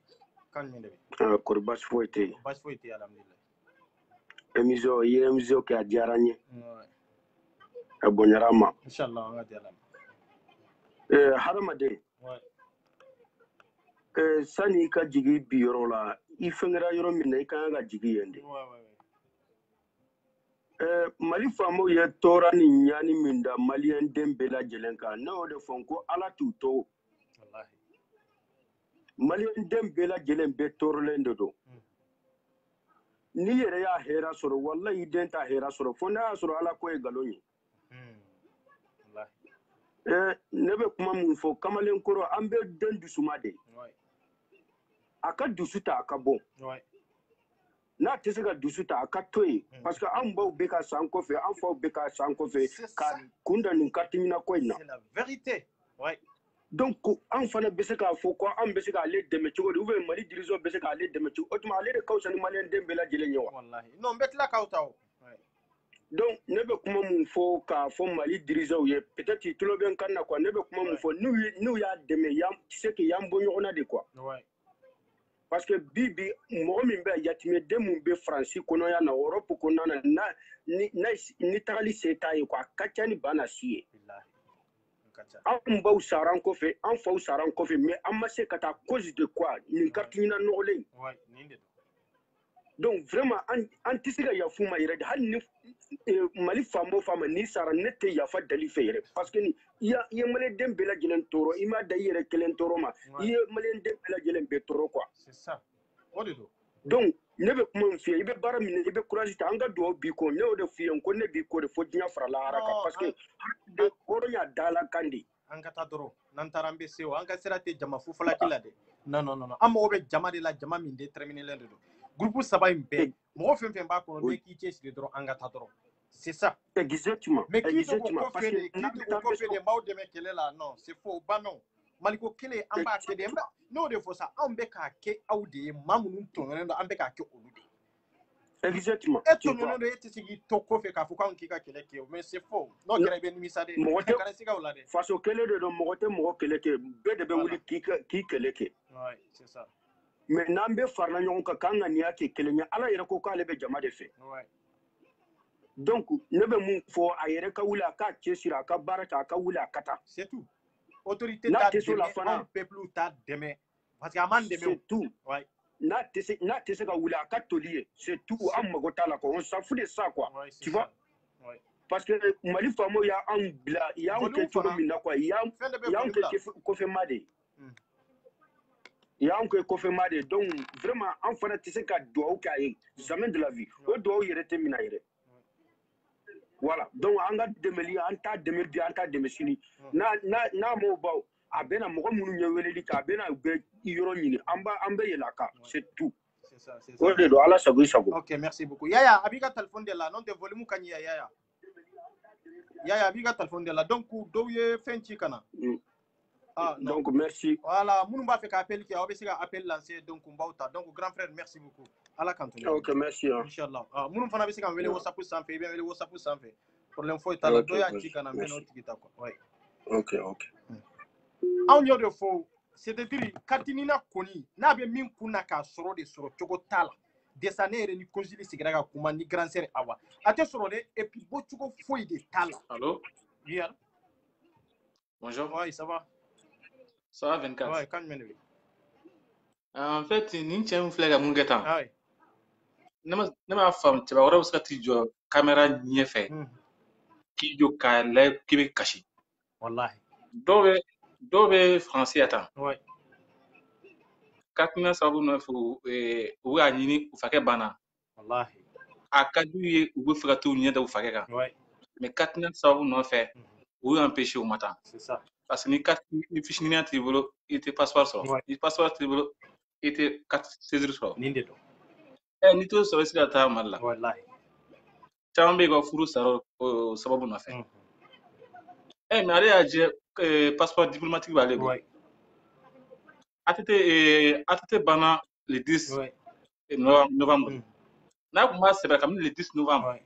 Kan jumɛn de bɛ? Kɔri baasi foyi tɛ yen. Baasi foyi tɛ yen alhamdulilayi. Émission i ye émission kɛ a diyara n ye. Ouais. A bonyara n ma. Inchallah an ka di Ala ma. Hadamaden. Ouais. Sani i ka jigin bi yɔrɔ la i fɛngɛra yɔrɔ min na i ka kan ka jigin yen de. Ouais. Mali faamaw ye tɔɔrɔ ni ɲani min da maliyɛn den bɛɛ lajɛlen kan ne y'o de fɔ ko ala t'u to. Wallahi. Maliyɛn den bɛɛ lajɛlen bɛɛ tɔɔrɔlen de don. N'i yɛrɛ y'a hɛrɛ sɔrɔ wallahi i den t'a hɛrɛ sɔrɔ fo n'a y'a sɔrɔ ala ko ye nkalon ye. Ne bɛ kuma mun fɔ kamalen kɔrɔ an bɛ den dusuma de. A ka dusu ta a ka bɔ. N'a tɛ se ka dusu ta a ka to yen parce que an baw bɛ ka san kɔfɛ an faw bɛ ka san kɔfɛ ka kunda nin carte nina ko in na. C'est la vérité. Ouais. Donc an fana bɛ se k'a fɔ ko an bɛ se k'ale dɛmɛ cogo di ou bien Mali dirigeant bɛ se k'ale dɛmɛ cogo o tuma ale de ka fisa ni maliyɛn den bɛɛ lajɛlen ye wa. Wallahi. Non n bɛ tila k'aw ta o. Donc ne bɛ kuma mun fɔ k'a fɔ Mali dirigeant ye peut-être i tulo bɛ n kan na quoi ne bɛ kuma mun fɔ n'u y'a dɛmɛ tu sais que y'an bɔ ɲɔgɔn na de quoi. Parce que bi mɔgɔ min bɛ yatimɛden mun bɛ Faransi kɔnɔya na Europe kɔnɔna na ni tagali se t'a ye quoi a ka ca ni ba na si ye. An baw sara an kɔfɛ an faw sara an kɔfɛ mais an ma se ka taa cause de quoi nin carte ɲina nɔgɔlen. Donc vraiment an tɛ se ka yafu ma yɛrɛ de hali ni Mali faama o faama n'i sara ne tɛ yafa dali fɛ yɛrɛ parce que i ye maliyɛn den bɛɛ lajɛlen tɔɔrɔ i m'a da i yɛrɛ kelen tɔɔrɔ ma i ye maliyɛn den bɛɛ lajɛlen bɛɛ tɔɔrɔ quoi. C'est ça. O de don. Donc ne bɛ kuma min f'i ye i bɛ baara min na i bɛ courage ta an ka dugawu b'i kɔ ne y'o de f'i ye ko ne b'i kɔ de fo diɲɛ farala hara kan parce que hɔrɔn y'a dala kan de. An ka taa dɔrɔn n'an taara an bɛ se o an ka sira tɛ jama fufalaki la dɛ. Non an mago bɛ jama de la jama min déterminé de don. Groupe 3 in bɛɛ mɔgɔ fɛn fɛn b'a kɔnɔ ne k'i cɛsiri dɔrɔn an ka taa dɔrɔn. C'est ça. Exactement. Mais k'i to ko kɔfɛ de m'aw dɛmɛ kɛlɛ la non c'est faux ba non. Maliko kelen an b'a kɛ de n'o de fɔ sa anw bɛ k'a kɛ aw de ye maa minnu tɔɲɔnen don an bɛ k'a kɛ olu de ye. Exactement. E tɔɲɔnen don e tɛ se k'i to kɔfɛ k'a fɔ k'anw k'i ka kɛlɛ kɛ mais c'est faux n'o kɛra i bɛ nimisa de kana siga o la dɛ. Faso kelen de don mɔgɔ tɛ mɔgɔ kɛlɛ kɛ bɛɛ de bɛ wuli k'i kɛlɛ kɛ. Ouais c'est ça. Mais n'an bɛ farala ɲɔgɔn kan k'an ka nin y'a kɛ kelen ye ala yɛrɛ ko k'ale bɛ jama de fɛ. Donc ne bɛ mun fɔ a yɛrɛ ka wuli a k'a cɛsiri a ka baara kɛ a ka wuli a ka taa. C'est tout. Autorité t'a dɛmɛ anw peuple t'a dɛmɛ parce que a m'an dɛmɛ. C'est tout. N'a tɛ se ka wuli a ka toli ye c'est tout an mago t'a la quoi on s'en fout de ça quoi. Tu vois. Parce que Mali faamaw y'an bila y'an kɛ cogo min na quoi y'an kɛ kɔfɛma de ye. Y'an kɛ kɔfɛma de ye donc vraiment an fana tɛ se ka dugawu kɛ a ye jamais de la vie o dugawu yɛrɛ tɛ minɛ yɛrɛ. Voilà donc an ka dɛmɛli an t'a dɛmɛ bi an t'a dɛmɛ sini n'a m'o baw a bɛna mɔgɔ minnu ɲɛ weleli kɛ a bɛna bɛ yɔrɔ ɲini an bɛ yɛlɛ a kan c'est tout. O de don ala sago i sago. Ok merci beaucoup. Yaya a b'i ka téléphone de la n'o tɛ volume ka ɲi Yaya. Yaya a b'i ka téléphone de la donc dɔw ye fɛn ci ka na. Donc merci. Voilà minnu b'a fɛ ka appel kɛ aw bɛ se ka appel lancer donc n b'aw ta donc grand frère merci beaucoup. Ala kan to. Ok merci. Inchallah. Minnu fana bɛ se ka n wele WhatsApp sanfɛ i bɛ n wele WhatsApp sanfɛ. Problème foyi t'a la dɔ y'a ci ka na n bɛ n'o tigi ta quoi. Ok. Anw y'o de fɔ c'est-à-dire carte nina kɔni n'a bɛ min kun na k'a sɔrɔ de sɔrɔ cogo t'a la. Desa ne yɛrɛ ni Kɔnjili sigira ka kuma ni grand sœur Awa a tɛ sɔrɔ dɛ et puis bɔcogo foyi de t'a la. Allô? Oui. Bonjour. Oui ça va. Ça va 24. Ouais kan jumɛn de bɛ. En fait nin cɛ min filɛ ka mun kɛ tan. ne m'a faamu cɛba wɛrɛ bɛ se ka t'i jɔ caméra ɲɛfɛ k'i jɔ k'a layɛ k'i bɛ kasi wallahi dɔw bɛ faransi ya tan ouais katina sababu nɔfɛ u bɛ a ɲini u fakɛ banna wallahi a ka d'u ye u bɛ fɛ ka t'u ɲɛ da u fakɛ kan ouais mais katina sababu nɔfɛ u y'u empêcher u ma tan c'est ça parce que ni fitinin t'i bolo i tɛ passeport sɔrɔ ouais ni passeport t'i bolo i tɛ carte séjour sɔrɔ nin de don ni t'o sɔrɔ i se ka taa Mali la wallahi caman bɛ yen ka furu sara o sababu nɔfɛ mais ale y'a jɛ passeport diplomatique b'ale bolo ouais ATT banna le 10 ouais novembre n'a tun b'a sɛbɛn kabini le 10 novembre ouais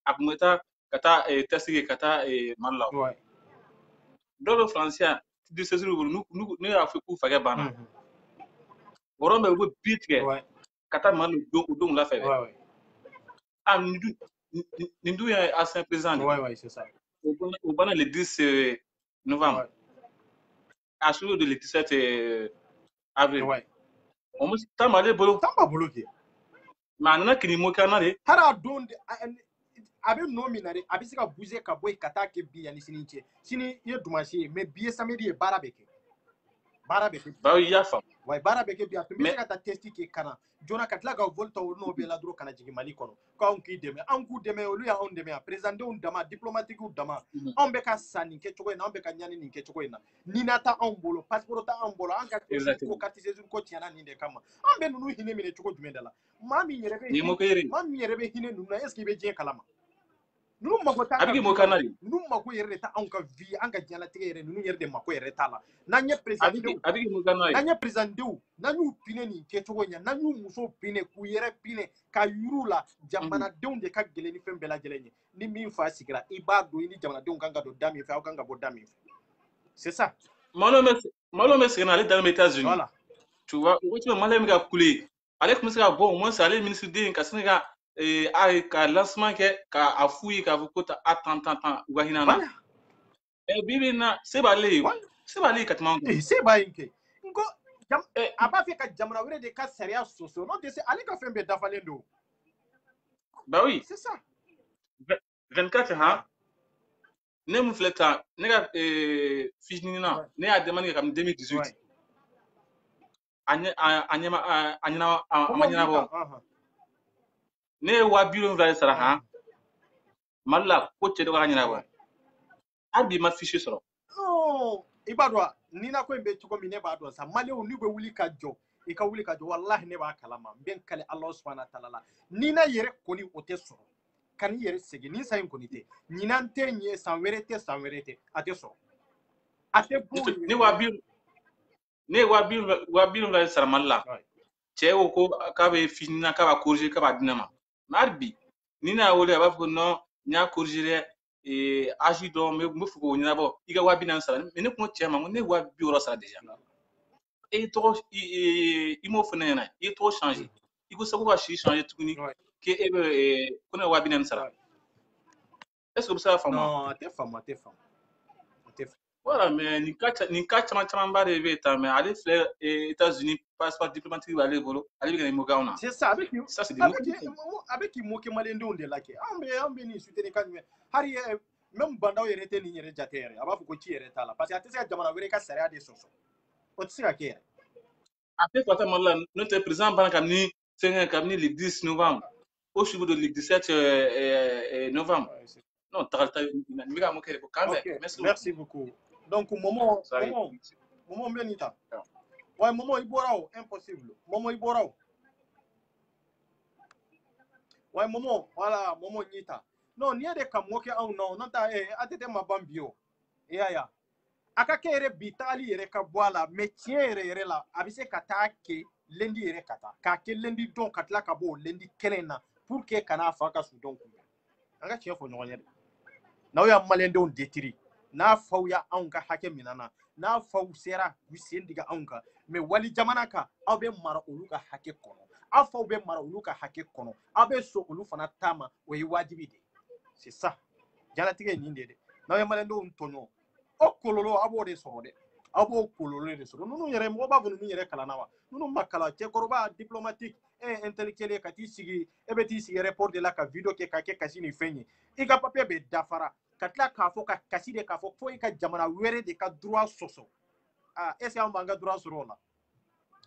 a tun bɛ taa ka taa test kɛ ka taa Mali la ouais dɔw bɛ faransi yan titre de séjour bolo n'u y'a fɔ k'u fakɛ banna o yɔrɔ bɛɛ u bɛ bi tigɛ ouais ka taa Mali o don wula fɛ dɛ ouais nin dun ye ancien président de ouais ouais c'est ça o banna le 10 novembre ouais a suivi de le 17 avril ouais o mu taa Mali bolo tamba bolo kɛ mais a nana kini Mokana de hali a don a bɛ nɔ min na de a bɛ se ka bouger ka bɔ yen ka taa kɛ bi yanni sini cɛ sini i ye dimanche ye mais bi ye samedi ye baara bɛ kɛ bawo i y'a faamu wa baara bɛ kɛ bi a tun bɛ se ka taa test kɛ ka na joona ka tila ka vol ta o n'o bɛɛ la dɔrɔn ka na jigin Mali kɔnɔ k'anw k'i dɛmɛ an k'u dɛmɛ olu y'anw dɛmɛ yan présidentdenw dama diplomatiques dama anw bɛ ka sa nin kɛcogo in na anw bɛ ka ɲani nin kɛcogo in na ni na ta anw bolo passeport ta anw bolo an ka ko carte séjour ko tiɲɛna nin de kama an bɛ ninnu hinɛ minɛ cogo jumɛn de la maa min yɛrɛ bɛ hinɛ ninnu na est ce que i bɛ diɲɛ kalama ninnu mako t'a la ninnu mako yɛrɛ de ta anw ka vie an ka diɲɛlatigɛ yɛrɛ ninnu yɛrɛ de mako yɛrɛ t'a la n'an ye présidentdenw n'an y'u pinɛ nin kɛcogo in na n'an y'u muso pinɛ k'u yɛrɛ pinɛ ka yuru la jamanadenw de ka gɛlɛn ni fɛn bɛɛ lajɛlen ye ni min fa sigira i b'a dɔn i ni jamanadenw kan ka don da min fɛ aw kan ka bɔ da min fɛ c'est ça Malo bɛ segin ale dalen bɛ États-Unis voilà tu vois o waati Malien bɛ ka kule ale tun bɛ se ka bɔ au moins ale ministre den ka se ka ka lancement kɛ k'a f'u ye k'a fɔ ko tan u ka hinɛ na bi bi in na se b'ale ye ka tɛmɛ anw kan se b'a ye kɛ n ko a b'a fɛ ka jamana wɛrɛ de ka sariya sɔsɔ n'o tɛ se ale ka fɛn bɛɛ dafalen don bah oui c'est ça 24 han ne mun filɛ tan ne ka fitinin na ne y'a demande kɛ kabini 2018 a ma ɲɛnabɔ ne ye 70,000 de sara han Mali la ko cɛ dɔ ka ɲɛnabɔ hali bi ma fichier sɔrɔ i b'a dɔn ni na ko in bɛ cogo min ne b'a dɔn sa maliyɛnw n'u bɛ wuli ka jɔ i ka wuli ka jɔ walahi ne b'a kalama n bɛ n kale Alahu subahana taala la ni na yɛrɛ kɔni o tɛ sɔrɔ ka n'i yɛrɛ segin ni sa in kɔni tɛ ɲinan tɛ ɲɛ san wɛrɛ tɛ a tɛ sɔrɔ a tɛ bɔ ne ye 70,000 sara Mali la cɛ ko ko k'a bɛ fitinin na k'a b'a corriger k'a b'a di ne ma mais hali bi ni ne y'a wele a b'a fɔ ko non n y'a corriger dɛ âge dɔ n bɛ fɛ k'o ɲɛnabɔ i ka 70,000 sara mais ne ko cɛ ma ko ne ye 70,000 sara déjà i m'o fɔ ne ɲɛna i ye tɔgɔ changer i ko sago ka si changer tuguni k'e bɛ ko ne ye 70,000 sara est-ce que o bɛ se ka faamu non a tɛ faamu voilà mais nin cas caman-camanba de bɛ tan mais ale filɛ États-Unis passeport diplomatique b'ale bolo ale bɛ ka nin moquer anw na c'est ça a bɛ k'i moquer maliyɛndenw de la kɛ anw bɛ nin soutenir ka jumɛn hali même bandaw yɛrɛ tɛ nin yɛrɛ jate yɛrɛ a b'a fɔ ko ci yɛrɛ t'a la parce que a tɛ se ka jamana wɛrɛ ka sariya de sɔsɔ o tɛ se ka kɛ yɛrɛ a tɛ fata Mali la n'o tɛ président banna kabini fɛnkɛ kabini le 10 novembre au suivi de le 17 novembre non tagalita nin bɛ ka moquer de ko kan bɛ merci beaucoup donc Momo bɛ nin ta wa Momo i bɔra o impossible Momo i bɔra o wa Momo voilà Momo ɲi ta non ni ye de ka moquer anw na n'o tɛ a tɛ ma ban bi o i y'a ye a ka kɛ yɛrɛ bi tagali yɛrɛ ka bɔ a la mais tiɲɛ yɛrɛ la a bɛ se ka taa kɛ lundi yɛrɛ ka taa k'a kɛ lundi don ka tila ka bɔ o lundi kɛnɛ in na pour que kana fa ka su dɔn kunbɛn an ka tiɲɛ fɔ ɲɔgɔn ye dɛ n'aw y'a maliyɛndenw détruire n'a faw ya anw ka hakɛ minɛ na n'a faw sera k'u sen diga anw kan mais wali jamana kan aw bɛ mara olu ka hakɛ kɔnɔ aw faw bɛ mara olu ka hakɛ kɔnɔ aw bɛ so olu fana ta ma o ye wajibi de c'est ça diɲɛlatigɛ ye nin de ye dɛ n'aw ye maliyɛndenw tɔɲɔ o kɔlɔlɔ a b'o de sɔrɔ dɛ abo kolole de soro nunu yere mo ba bunu yere kala nawa nunu makala che koroba diplomatique et intellectuel kati sigi ebeti sigi report de la ka video ke ka ke kasini fenyi iga papier be dafara katla ka fo ka kaside ka fo fo ka jamana were de ka droit soso ese am banga droit soro la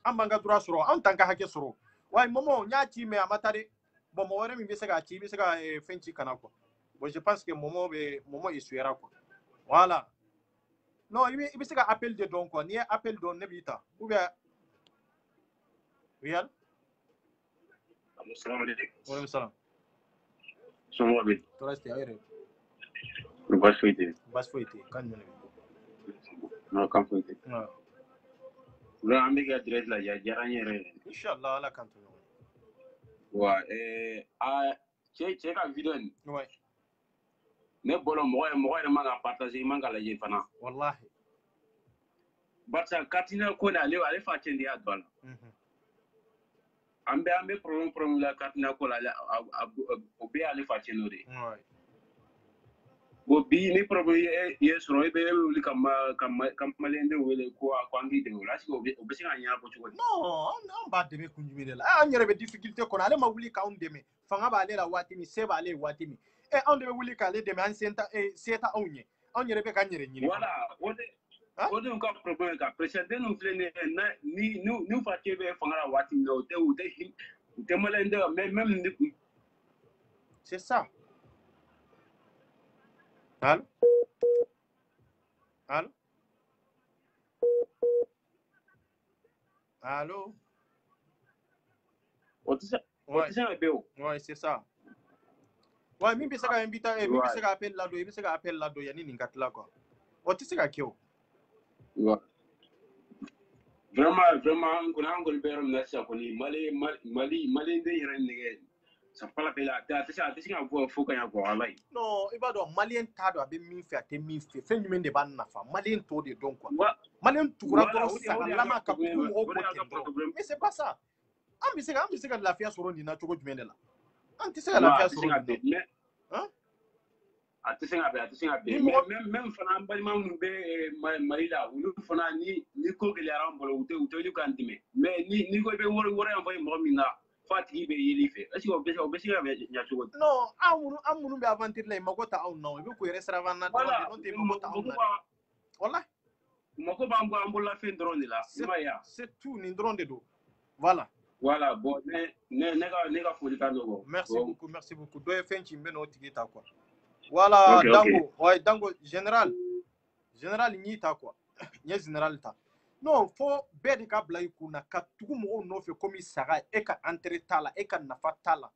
am banga droit soro am tanka hake soro wai momo nya ti me amatare bon mo were mi be se ga ti be se ga fenchi kana ko bon je pense que momo isuera quoi voilà non il se ga appel de don quoi ni appel don ne bita ou bien real Assalamu alaikum. Wa alaikum salam Somo abi. to reste ayre Bas foite. kan ne No kan foite. no Ula amiga direct la ya jaranye re. inshallah ala kan to Wa che ka video ni. ouais Ne bolo mo e manga partager manga la je fana. wallahi Barsa katina ko na ale fa chendi ya dola. Ambe problem la katina ko la obe ale fa chenori. ouais Bo bi ni problem yes ro be li kam malende wele ko akwangi de wala si obe singa nya ko chugo. non on ba deme kunjumi de la an yere be difficulté ko ale ma wuli ka on deme fanga ba ale la watimi se ba ale watimi on deme wuli ka ale deme an senta seta onye on yere be kan yere nyini Voilà, on est encore problème ka précédent nous ni fa kebe fanga wati no te malende même ni c'est ça allô allô allô ouais c'est ça ouais mi bisa ka invita mi bisa ka appel là do mi bisa ka appel là do yani ningatla quoi otise ka kio vraiment ko na ngol berom na sa ko ni mali de yere nige sa pala pela ta singa vo fo kan ya ko alai non ibado malien tado abe mi fi ate mi fi fe nyume de ban nafa malien to de donc quoi malien tukura do sa lama ka ko mais c'est pas ça am bisa ka la fia soro ni na chogo jumende la am tise ka la fia soro ni hein atisinga be même fana balima mun be marila ulu fana ni ko gele aram bolo ute lu kan dime mais ni ko be woro en fay mo mina fati be yeli fe est-ce que obesi be nya chugo non amunu be aventure lay magota aw non be ko restaurant na non te magota aw na wallahi mako ba ambo la fin drone la c'est tout ni drone de do voilà bon ne ga foli kan go merci beaucoup do fenchi mbeno tigita quoi voilà dango ouais dango général ni ta quoi ni général ta non faut be de ka blay kuna ka tugu mo no fe komi saga e ka entre tala e ka nafa tala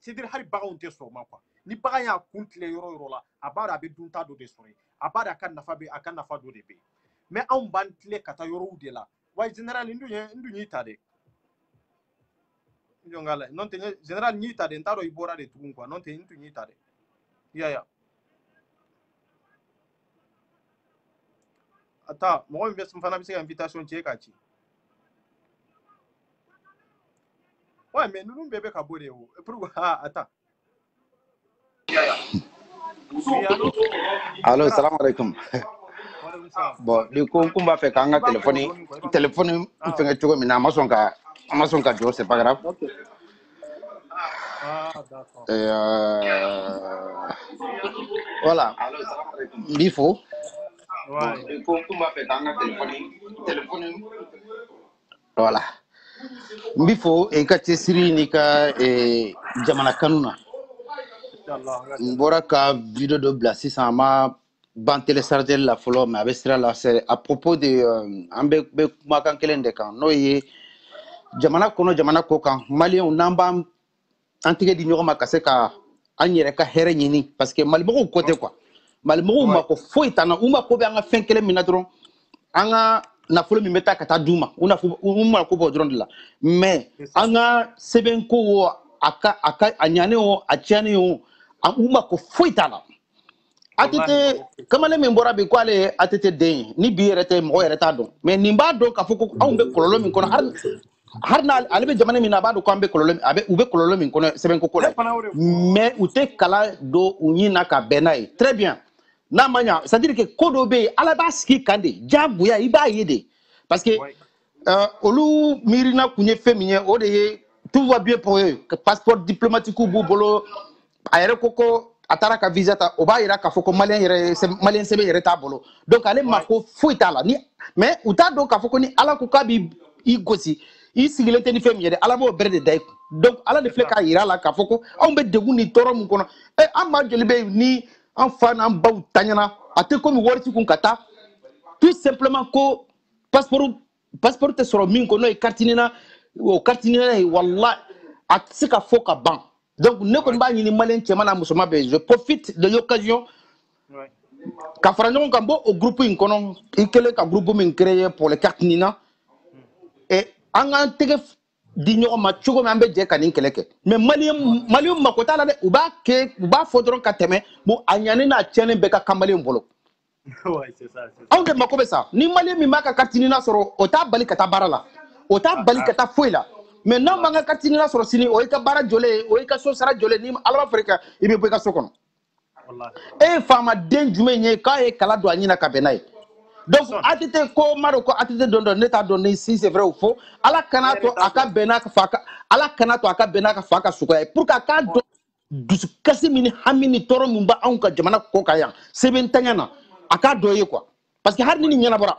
c'est dire hari baga onte so ma quoi ni baga ya kuntle yoro la abara be dunta do de sori abara kan nafa do de be mais on bantle kata yoro de la ouais général ndu ni ta de ngala non te général ni ta de ntaro ibora de tugu quoi non te ndu ni ta de ya ata mo ngi bes mfana bisi invitation ci ka ci ouais mais nous bébé ka bore o pourquoi ata allo salam alaikum bon du coup on va faire quand on téléphone fait nga chogo mina mason ka jo c'est pas grave d'accord voilà il faut ouais du coup on va faire quand on téléphone voilà il faut en ka siri ni ka jamana kanuna mbora ka vidéo de blasi sama ban télécharger la follow mais avec cela là c'est à propos de ambe kuma kan kelen de kan no ye jamana kono jamana ko kan malien namba antige di ñoko makase ka anyere ka here ñini parce que malmo ko côté quoi malmo ma ko foitana uma ko be anga fenkele minadron anga na folo mi meta kata duma una ko bo dron la mais anga seben ko aka anyane o achiane o uma ko foitana atete kamale mi mbora be kwale atete den ni bi rete mo reta don mais ni mba don ka foko on be kololo mi kono harna albe jamane mi na ba do ko ambe kololo abe ube kololo mi kono seben ko kola mais ute kala do unyi na ka benai très bien n'a manya c'est-à-dire que kodobe ala ba ski kande jabuya iba yede parce que olu mirina kunye féminin o de tout va bien pour eux que passeport diplomatique ou bolo ayere koko atara ka visa ta oba ira ka foko malien sebe yere ta bolo donc ale mako fuita la ni mais uta do ka foko ni ala ko ka bi i gosi i sigile te ni féminin ala bo berde day donc ala de fleka ira la ka foko on be degu ni toro mun kono e amma jelibe ni en fan en baw tanyana ate comme worti kun kata tout simplement ko passeport te soro min ko no e cartinina o cartinina wallahi atsika foka ban donc ne ko ba ni malien chemana musoma be je profite de l'occasion ka franjon kambo au groupe in kono ikele ka groupe min créé pour les cartinina et anga tege di ñoo ma chugo mambe je kanin keleke mais malien makota la de uba fodron ka teme mo anyane na chene be ka kamale mbolo ouais c'est ça on de makobe ça ni malien mi maka cartinina soro ota bali kata barala ota bali kata foila mais non manga cartinina soro sini o ka bara jole o ka so sara jole ni alba afrika ibe be ka sokono wallahi e fama den jume nye ka e kala do anyina ka benay donc atete ko maroko atete dondo neta donné si c'est vrai ou faux ala kanato aka benaka faka ala kanato aka benaka faka sukoy pour ka ka do dus kasimini hamini toro mumba anka jamana ko kaya seben tanyana aka doye quoi parce que har ni nyana bora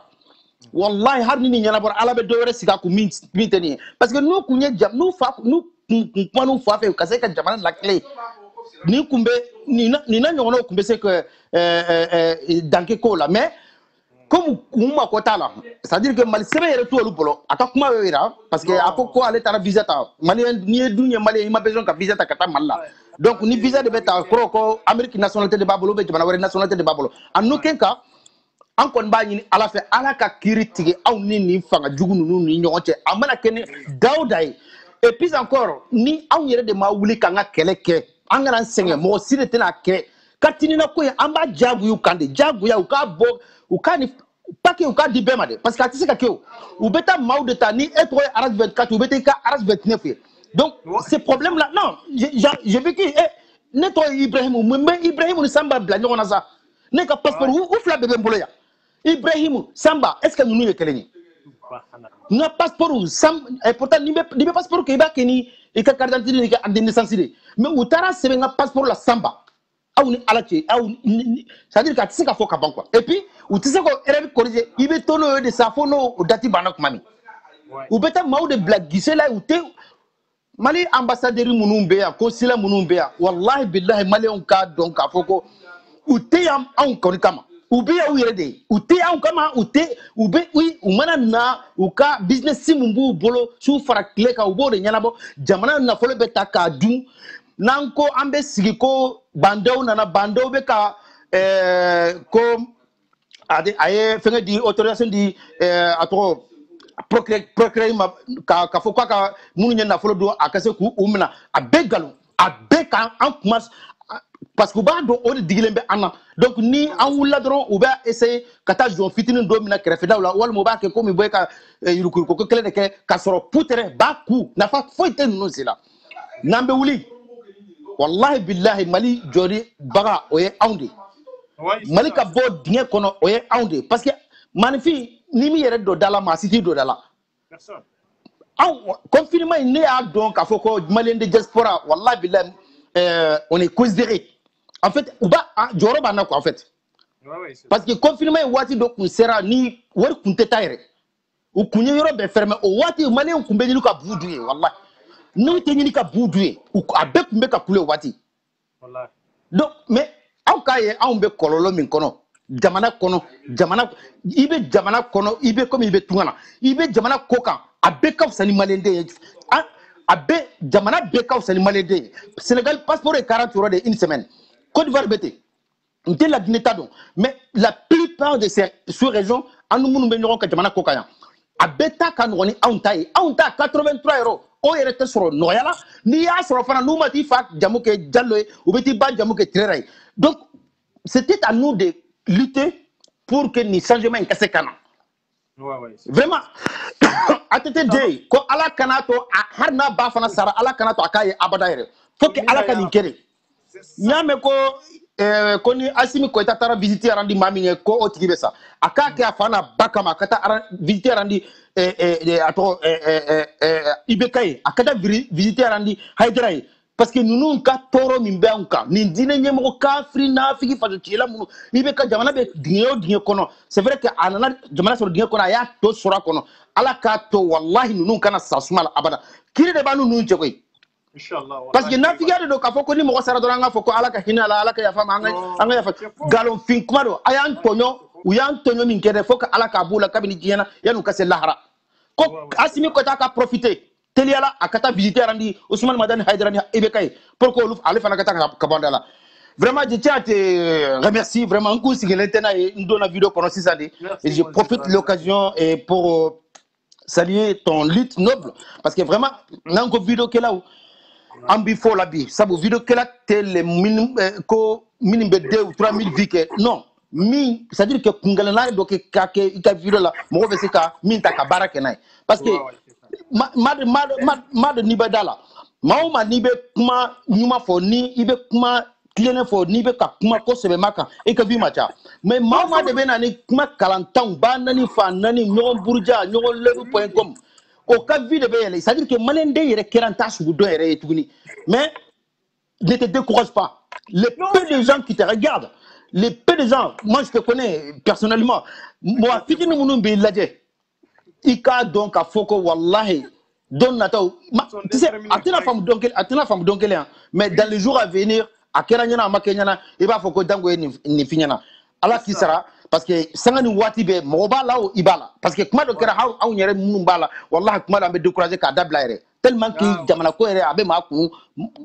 wallahi har ni nyana bora ala be doyere sika ku miteni parce que nous kunye jam nous fa nous panu fa fe ka ka jamana la clé ni kumbe ni na nyono kumbe c'est que danke ko la mais comme kuma kota la c'est-à-dire que mal sebe yere to lu bolo aka kuma wera parce que akoko ale tara visa ta mali ni dunya mali ma besoin ka visa ta kata malla donc ni visa de beta ko Amérique nationalité de babolo be jamana wari nationalité de babolo en aucun cas an kon ba ni ala fe ala ka critique aw ni fanga jugu nu ni ñoxote amana ken dawday et puis encore ni aw yere de ma wuli kanga keleke angana senge mo sire tena ke katini na ko amba jabu yu kande jabu ya uka bo ukani pake uka di bema de parce que atise ka keo ou beta maou de ta ni etro aras 24 ou beta ka aras 29 donc ces problèmes là non j'ai vécu neto Ibrahim Ibrahim ni samba blagno on a ça ne ka passeport ou fla bébé mbolo ya Ibrahim samba est-ce que nous yekeleni na passeport sam et pourtant ni be passeport ke ba keni e ka carte d'identité ni ka de naissance mais utara sebe nga passeport la samba aw ni alache aw c'est-à-dire que tu sais faut ka ban quoi et puis ou tu sais ko erreur corriger ibe tono de sa fono dati bana kuma mi ou beta maou de blague gissé là ou te mali ambassadeur munumbe ya consulat munumbe ya wallahi billahi mali on ka donc afoko ou te am on ko kama ou be ya wirede ou te am kama ou te ou be oui ou mana na ou ka business simumbu bolo su farakle ka ou bo de nyana bo jamana na folo beta ka dun nanko ambe sigi ko bandew nana bandew be ka ko ade aye fenge di autorisation di atro procréer ma ka fo ka munu nyana folo do akase ku umna abegalu abeka en commence parce que ba do o digilembe ana donc ni an wula dron ou ba essayer kata jo fitinin do mina krefe dawla wal mo ba ke ko mi boy ka yurukur ko kele de ke ka soro poutere ba ku na fa foite no sila nambe wuli wallahi billahi mali jori baga oye aundi mali ka bo dinge kono oye aundi parce que manifi ni mi yere do dala ma city do dala personne confinement ne a donc a foko malien de diaspora wallahi billahi on est considéré en fait uba joro bana ko en fait parce que confinement wati do kun sera ni wor kun tetaire ou kunye yoro be fermé o wati malien kun be ni ka buduye wallahi nous tenons ka boudoué ou avec mbeka kule wati wallahi donc mais aw kaye aw be kololo min kono jamana ibe comme ibe tungana ibe jamana koka abeka usani malende abe jamana beka usani malende Sénégal passeport est 40 € de une semaine Côte d'Ivoire bete nte la Guinée tadon mais la plupart de ces sous-régions anu munu be ñoro ka jamana koka ya abeta kanoni aunta 83 € o yere te soro noyala ni ya soro fana nous mati fa jamuke jallo ou beti ba jamuke treray donc c'était à nous de lutter pour que ni changement en kana vraiment atete day ko ala kanato harna ba fana sara ala kanato akaye abada yere faut que ala kani kere nyame ko koni Assimi Koïta tara visiter randi mamine ko otibe ça aka ke afana bakama kata visiter randi Ibekaye akata visiter randi Haidrai parce que nous ka toro mimbe anka ni dine nyemo ka free na figi fa tila munu Ibeka jamana be dinyo kono c'est vrai que anana jamana sur dinyo kono ya to sura kono ala ka to wallahi nous kana sasuma abada kire de banu nu chekoy inshallah parce que na figi do ka foko ni mo sara do nga foko ala ka hinala ala ka ya fama anga ya fa galon fin kuma do ayan tonyo u yan tonyo min kede foko ala ka bula kabini jena yanu ka se lahara ko Assimi Koïta ka profiter Teliala akata visiter randi Ousmane Madani Haïdara Ibekaye pour que l'ouf allez faire la kabandala. Vraiment je tiens à te remercier vraiment un coup si l'intena et nous donne la vidéo pendant 6 années et je profite de l'occasion et pour saluer ton lutte noble parce que vraiment n'a encore vidéo qu'elle a où ambifo la bi ça vous vidéo qu'elle a tel minimum ko minimum 2 ou 3000 vues non mi c'est à dire que kungalana donc ka vidéo là mo vese ka min ta ka baraka nay parce que mad nibadala mauma nibe kuma nyuma fo ni ibe kuma klene fo nibe ka kuma ko sebe maka e ka bi macha mais mauma de bena ni kuma kalantan banani fa nani nyon burja nyon lebu.com o ka vi de bele c'est à dire que malende yere keranta su do yere tuguni mais ne te décourage pas les peu de gens qui te regardent les peu de gens moi je te connais personnellement moi fitini munu be ladje Ika donc a foko wallahi don nataw tu sais atina femme donc mais dans les jours à venir a keranyana makenyana il va foko dango ni finyana ala qui sera parce que sangani wati be moba lawo ibala parce que kuma do kera haw nyere mun bala wallahi kuma da be décourager ka dablaire tellement que jamana ko ere abe ma ku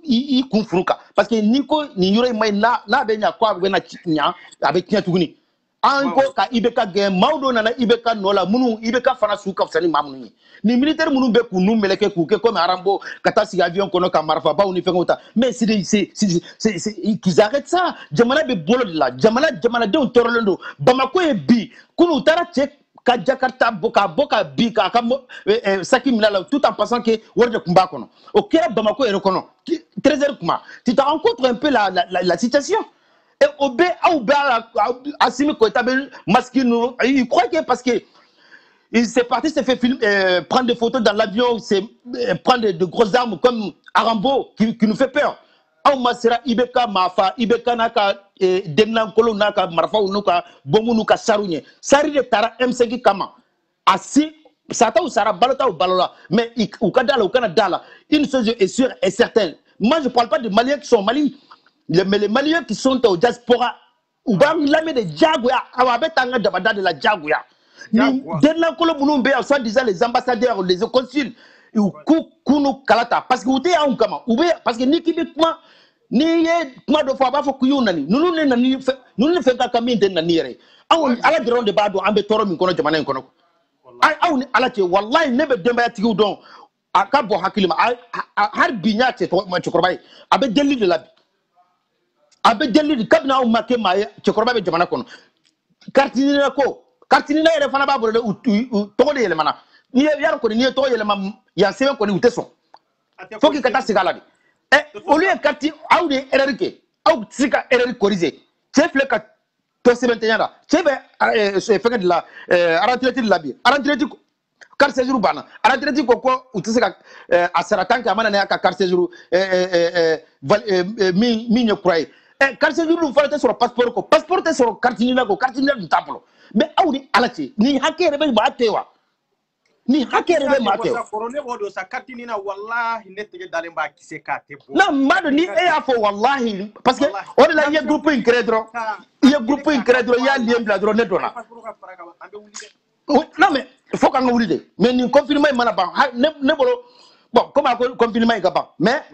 I kun furuka parce que ni ko ni yure mai na be nya ko abe na nya abe nya tuguni anko ka Ibeka gen maudo nana Ibeka nola munu Ibeka fana suka fsani mamunu ni militaire munu be ku nu meleke ku ke comme arambo kata si avion kono ka marfa ba uni fengota mais c'est qu'ils arrêtent ça jamana be bolo de la jamana de torolendo bamako e bi kunu tara check ka Jakarta boka bi ka saki minala tout en passant que worde kumba kono o kera bamako e rekono 13h kuma tu te rencontres un peu la situation. Et Obé Assimi Koïta masquine, il croit que parce que il s'est parti, s'est fait prendre des photos dans l'avion, c'est prendre de grosses armes comme Arambo qui nous fait peur. Au Masera Ibeka Mafa, Ibeka Naka Demna Kolo Naka Marfa Unuka Bomu Nuka Sarounye. Sari de Tara M5 Kama. Assi Sata ou Sara Balota ou Balola. Mais au Canada, une chose est sûre et certaine. Moi je ne parle pas de Maliens qui sont au Mali. Mais les Maliens qui sont au diaspora, ou bien l'ami de Djagouya, Awabetanga Dabada de la Djagouya. Denla Kolo Boulombe, soit disant les ambassadeurs, les consuls, ou Kounou Kalata, parce que vous êtes en Kama, ou bien parce que Nikibikma, ni kuma do fa ba fo kuyu nani nunu ne fe ka kamin den nani yere ala dron de bado ambe toro min kono jamana en kono aw ni ala te wallahi ne be demba tigu don aka bo hakilima har binya te to ma chokorbay abe deli de la abe deli de kabna o make maye chokorbay be jamana kono kartinina yere fana ba bo de to de yele mana ni yar ko ni to yele ma ya seven ko ni uteso faut que kata sigala di au lieu kati aw de erreur aw sika erreur corriger chef le ka to 71 là chef fait de la retraite de la bi retraite carte séjour bana retraite ko utisika asaratan ka mana ne aka carte séjour mi nyokrai carte séjour lu fallait sur passeport ko passeport sur carte ni ko carte ni du tableau mais aw di alati ni hakere be ba tewa ni hakere be mate korone bodo sa kartini na wallahi nette dalen ba kise kate bo na mado ni e afo wallahi parce que on la ye groupe incredro ya lien bla dro netona non mais il faut qu'on oublie mais ni confinement mana ba ne bolo bon comme confinement ka ba mais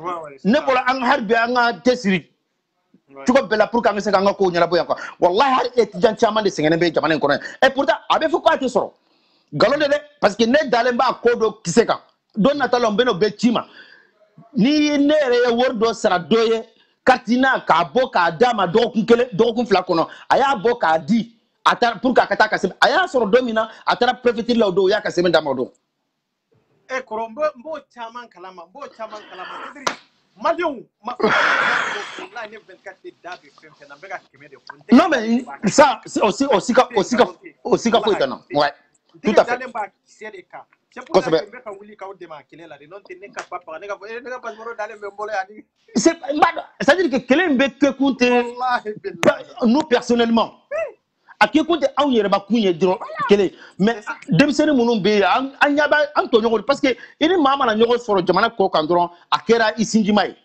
ne bolo an harbi an tesiri tu ko bela pour qu'on se kan ko nyala boyan ko wallahi har étudiant chaman de sengene be jamane ko et pourtant abe faut quoi te soro galonde de parce que ne dalemba kodo kiseka don natalon beno betima ni nere wordo sara doye katina ka boka dama dokun flakono aya boka di ata pour ka kata kasem aya soro domina atara préfecture la do ya kasem dama do e korombo mbo chaman kalama Non, mais ça, c'est aussi faut étonnant. Ouais, tout à fait. C'est-à-dire que quel est que compte nous personnellement. A qui compte en yerba kunye dro kele mais demisene munun be anyaba antonyo parce que ini mama na nyogo soro jamana ko kandron akera isinji mai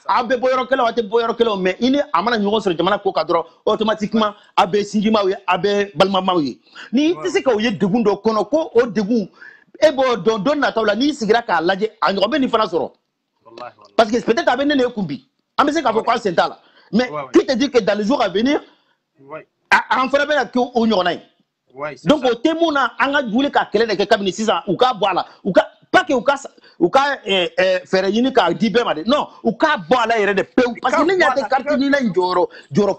abe boyoro kele wate boyoro kele mais ini amana nyogo soro jamana ko kandron automatiquement abe sinji mai abe balma mai ni tise ka oye degundo kono ko o degun ebo don na tawla ni sigira ka laje anyo be ni fana soro parce que peut-être abe ne kumbi amese ka ko sentala mais qui te dit que dans les jours à venir en fera bien que on y en a. Donc au témoin on a voulu qu'à quel est le cabinet 6 ans ou qu'à voilà ou pas que ou qu'à faire une carte d'ibé non ou qu'à boire là de peu parce que n'y a des cartes ni là joro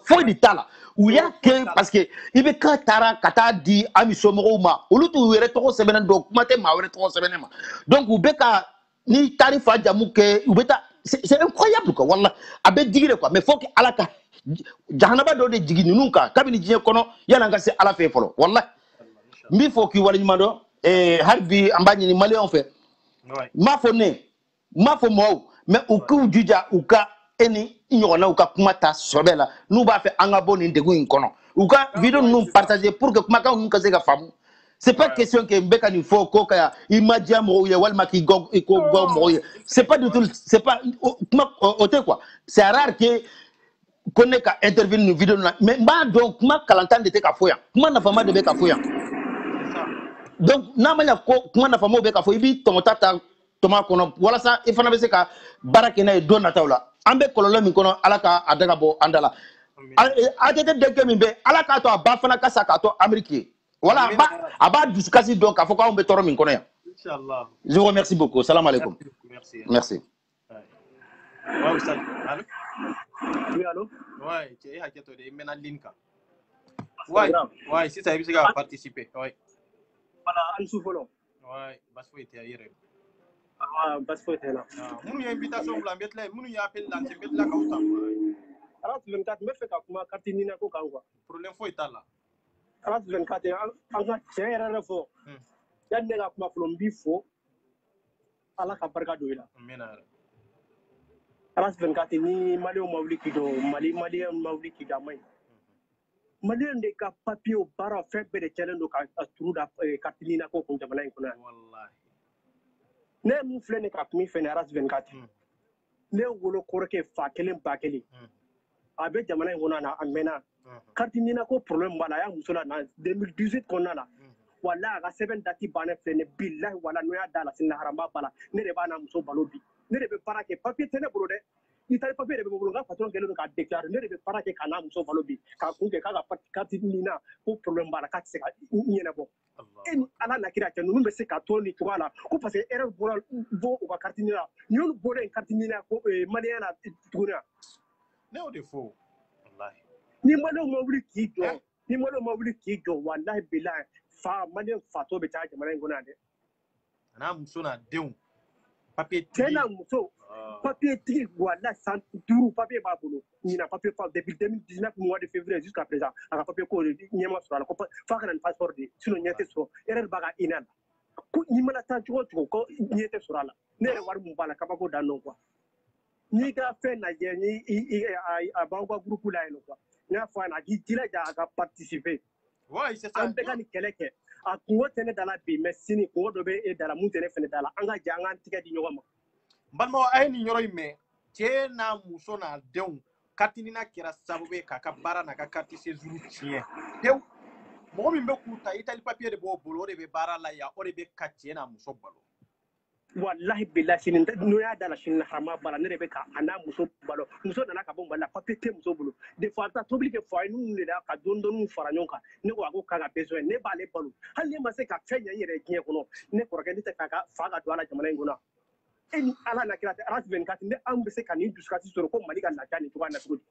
foi de tala ou y a que parce que il veut que tara kata di ami somoro ma ou l'autre ou est trop semaine donc matin ma ou est trop semaine ma donc ou beka ni tarif à jamu que ou beta c'est incroyable quoi wallah abe digire quoi mais faut que alaka jahanaba do de jigi nunka kabini jiye kono yana nga se ala fe folo wallahi mi fo ki wala nyuma do harbi ambani ni mali on fait ma fo mo mais o ku juja o ka eni nyona o ka kuma ta sobela nu ba fe anga boni ndegu in kono o ka video nu partager pour que kuma ka nu ka se ga famu c'est pas question que mbeka ni fo ko ka imadia mo ye wal maki go go mo ye c'est pas du tout c'est pas quoi c'est rare que qu'on est qu'à intervenir une vidéo mais donc comment kalantane de ka foya comment na fama de ka foya donc na manya ko comment na fama be ka foya bi tomata toma kono wala sa e fana be se ka barake na do na tawla ambe kololo min kono alaka adaga bo andala a tete de ke min be alaka to ba fana ka saka to américain voilà aba duskasi donc a foka on be toro min kono ya inchallah je vous remercie beaucoup salam alaikum merci waaw salam allo oui allô ouais tu es haketo de mena linka ouais si ça veut dire participer ouais voilà en soufolo ouais bas faut être ailleurs bas faut être là munu invitation bla betle munu ya appel là c'est betle ka uta alors 24 me fait ka kuma kartini na ko kan quoi problème faut être là alors 24 en ga tiere refo yan ne ga kuma flombi fo ala ka barka do ila amena Aras 24 ni mali o mawli kido mali mawli kido mai mali de ka papier o bara febe de chelendo ka turu da katilina ko ko jamana ko na wallahi ne mu flene ka mi fene Aras 24 ne wolo korke fa kelen ba kelen abe jamana ko na amena katilina ko problème bala ya musula na 2018 ko na la wala ga 7 dati bana flene billahi wala no ya dala sin haramba bala ne de bana muso balobi ne de be para ke papier tene bolo de itali papier de be bolo ga patron gelo ka déclarer ne de be para ke kana muso balobi ka kunke ka ga parti nina ko problème bala ka se ka nyene bo en ala na kira ke nunu be se ka toni to ala ko parce que erreur bola bo o ka carte nina nyol bo de carte nina ko maliana tuna ne o de fo wallahi ni malo mawli ki do wallahi billahi fa malian fato be ta jamana ngona de ana muso na deun papier tena muso papier tigi wala san duru papier ba bolo ni na papier fa depuis 2019 mois de février jusqu'à présent aka papier ko nyema sur la ko fa kana passeport de sino nyete so erreur baga inal ko ni mana ta ko nyete sur la ne war mu bala ka ba ko dan non quoi ni ga fe na je ni a bangwa groupe la eno quoi na fa na gi tila ja aka participer ouais c'est ça an be kan keleke a kungo tene dala bi mais sini kungo do be e dala mun tene fene dala an ga janga tiga di nyoma balmo ay ni nyoro me te na muso na deun katini na kira sabube ka bara na ka kati se zuru tie dew mo mi be kuta itali papier de bo bolo de be bara la ya o de be katie na muso balo wallahi billahi sinin no ya dala shin harama bala ne be ka ana muso balo muso dana ka bon bala papier te muso bolo des fois ta t'oblige que fois nous ne da ka don faranyon ka ne ko ko ka besoin ne ba le balo hal ne ma se ka fenya yere kin ko ne ko ga ni ta ka fa ga do ala jamana ngona en ala na kira Aras 24 ne an be se ka ni duskati soro ko mali ga la jani to na tugudi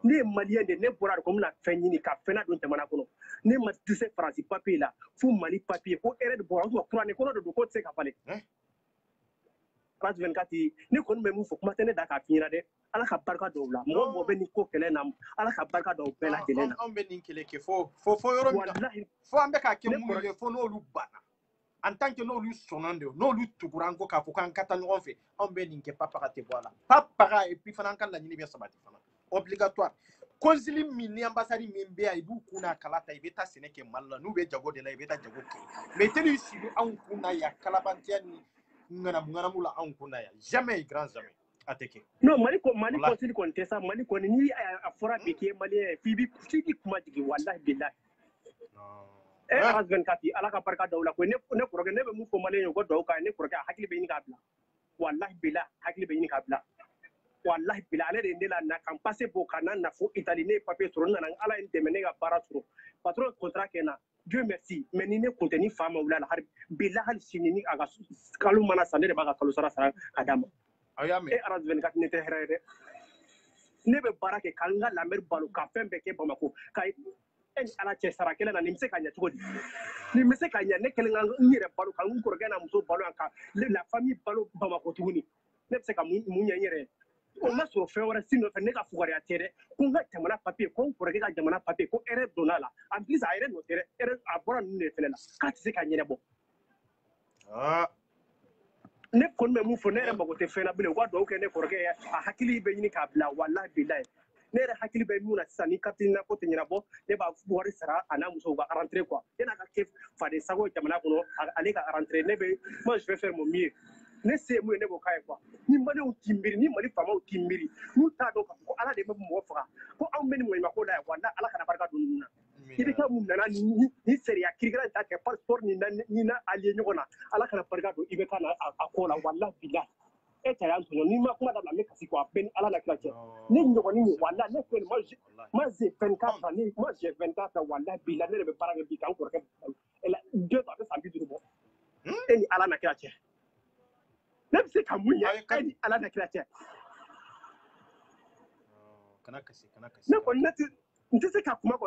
ne malien de ne bora ko na fenyi ni ka fena don jamana kono ne ma tuse France papier la fu mali papier ko ere de bora ko kurane ko do ko se ka fale Ras 24 ni kon me mu fo kuma tane da ka fira de ala ka barka do la mo be ni ko kele na ala ka barka do be la kele na on be ni kele ke fo yoro wallahi fo ambe ka ke mu le fo no lu bana en tant que no lu sonande no lu tukurango ka fo kan kata no fe on be ni ke papa ka te voilà papa et puis fana kan la ni be sabati fana obligatoire konsili mini ambassade mimbe ay bu kuna kalata ibeta seneke malla nu be jago de la ibeta jago ke mais telu si an kuna ya kalabantiani ngana mula an kuna ya jamais grand jamais ateke no mali ko sili kon tesa mali ko ni afora beke mali fibi kuma digi wallahi billahi Ras 24 ala ka barka dawla ko ne program ne be mu ko mali yo go do ka ne program hakili be ni ka bla wallahi billahi hakili be ni ka bla wallahi bila ale de ndela na kan passer bo kana na fo Italie ne papier sur na ala indemne ga baratro patron contrat kena Dieu merci mais ni ne contenu femme wala har bila hal sinini aga kalu mana sande de baga kalu sara sara adama ayame e Ras 24 ne te herere ne be barake kanga la mer balu ka fembe ke bamako kai en ala che sara kela na nimse kanya tugodi nimse kanya ne kelenga ngire balu kan ko gana muso balu anka la famille balu bamako tuguni ne se ka munya nyere on ma so fe wara sino fe ne ka fugari atere ko nga jamana papier ko ko ga jamana papier ko ere donala en plus a ere no tere ere abora ne felela ka ti se ka nyere bo ne kon me mu fo ne ba ko te fe na bile wa do ke ne ko ga a hakili be ni ka bla wallahi billahi ne re hakili be mu na sani kaptin na ko te nyina bo ne ba wari sara ana muso ga rentrer quoi ina ka ke fa de sago jamana ko ale ka rentrer ne be moi je vais faire mon mieux ne se mu ne bo kai quoi ni mali o timbiri ni mali fama o timbiri mu ta do ko ala de mo faga ko am ben mo ma ko la wala ala kana barka dun na ibi ka mu na ni seria kirgira ta ke passport ni na ali nyona ala kana barka do ibe kana akola wala bila e ta yan ni ma kuma da la me kasi ko ben ala na klache ni nyoko ni wala ne ko ma je 24 ni ma je 24 wala bila ne be para bi kan ko ke ela deux ta sa bi du bo ni ala na klache nem se kamunya kai ala na klache kana kasi ne ko nati ntese ka kuma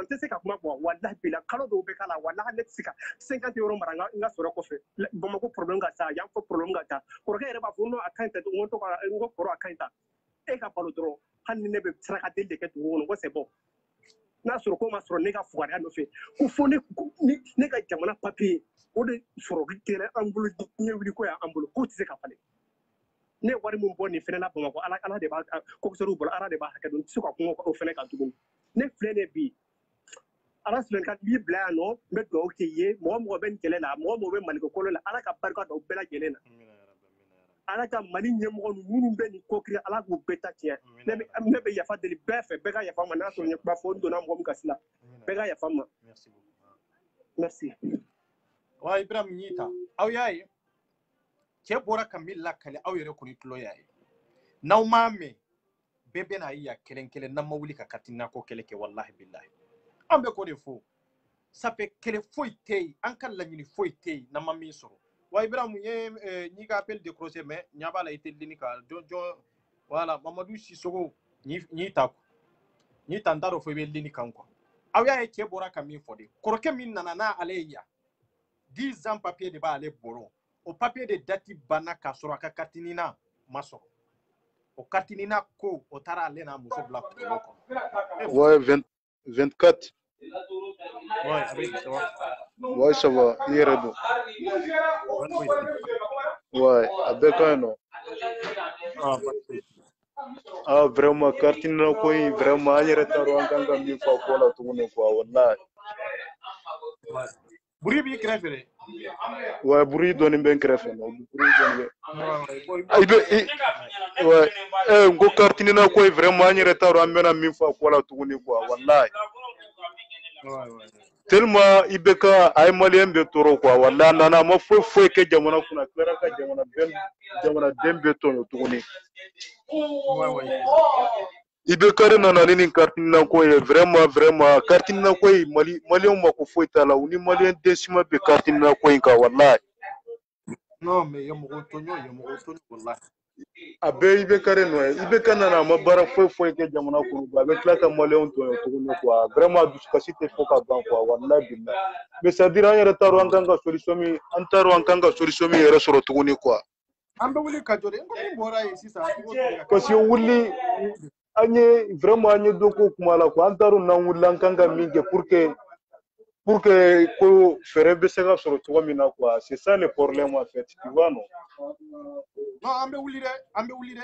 ko wallahi bila kalo do be kala wallahi net sika 50 € maranga nga soro ko fe bamako problem ga sa yan ko problem ga ta ko ga reba fo no account to ngonto ko ngo ko account e ka palo dro hanni ne be traka delde ke to wono ko c'est bon na soro ko ma soro ne ga fugari no fe ko fo ne ga jamana papier o de soro gitele ambulo nyewri ko ya ambulo ko ti se ka fale ne wari mun bonni fene la bamako ala de ba ko so rubol ara de ba ka don suka ko ko fene ka tugun ne flene bi Ras 24 bi bla no me do ke ye mo ben kele la mo be maliko kolo la ala ka barka do bela kele na ala ka mali nyemo nunu be ni ko kri ala go beta tie ne be ya fa deli befe be ga ya fa na so nyekba fo ndo na mo mu kasila be ga ya fa ma merci wa Ibrahim Nyita aw yayi ke bora kamilla kale aw yere ko ni tulo yayi naw mame bebe na iya kelen na mawuli ka katina ko kele ke wallahi billahi ambe ko de fo ça fait kele foité an kan la ni foité na mami soro wa Ibrahim ni ka appel décroché mais nyaba la été linika jojo voilà Mamadou Sissoko ni tako ni tandaro fo be linika ko aw ya ke bora kami fo de koroke min na aleya 10 ans papier de ba ale boro au papier de dati bana ka soro ka katinina masoro o katinina ko o tara ale na muso black loko ouais 24 ouais avec ça ouais ça va iredo ouais avec un vraiment katinina ko vraiment ayere taro anganga mi fa ko la tugune ko wallahi buri bi krefere ouais buri doni ben krefe no buri doni ouais ngo katinina ko vraiment ayere taro amena mi fa ko la tugune ko wallahi tellement ibeka ay malien be toro ko wallahi nana ma fo ke jamana kuna klara ka jamana dembe to tugune ibeka nana ni katinina ko vraiment katinina ko malien ma ko fo tala uni malien desima be katinina ko ka wallahi non mais yamo tonyo wallahi abe ibeka nana ma bara fo ke jamana kuna ba be klaka malien to tugune ko vraiment du kasite fo ka ban ko wallahi billah mais ça dire en retard en kanga solution mi yere soro tugune ko ambe wuli ka jode ko min bora yi sisa parce que wuli anye vraiment anye doko kuma la ko antaru na wulan kanga minge pour que ko fere be se ka soro to mina quoi c'est ça le problème en fait tu vois non ambe wuli de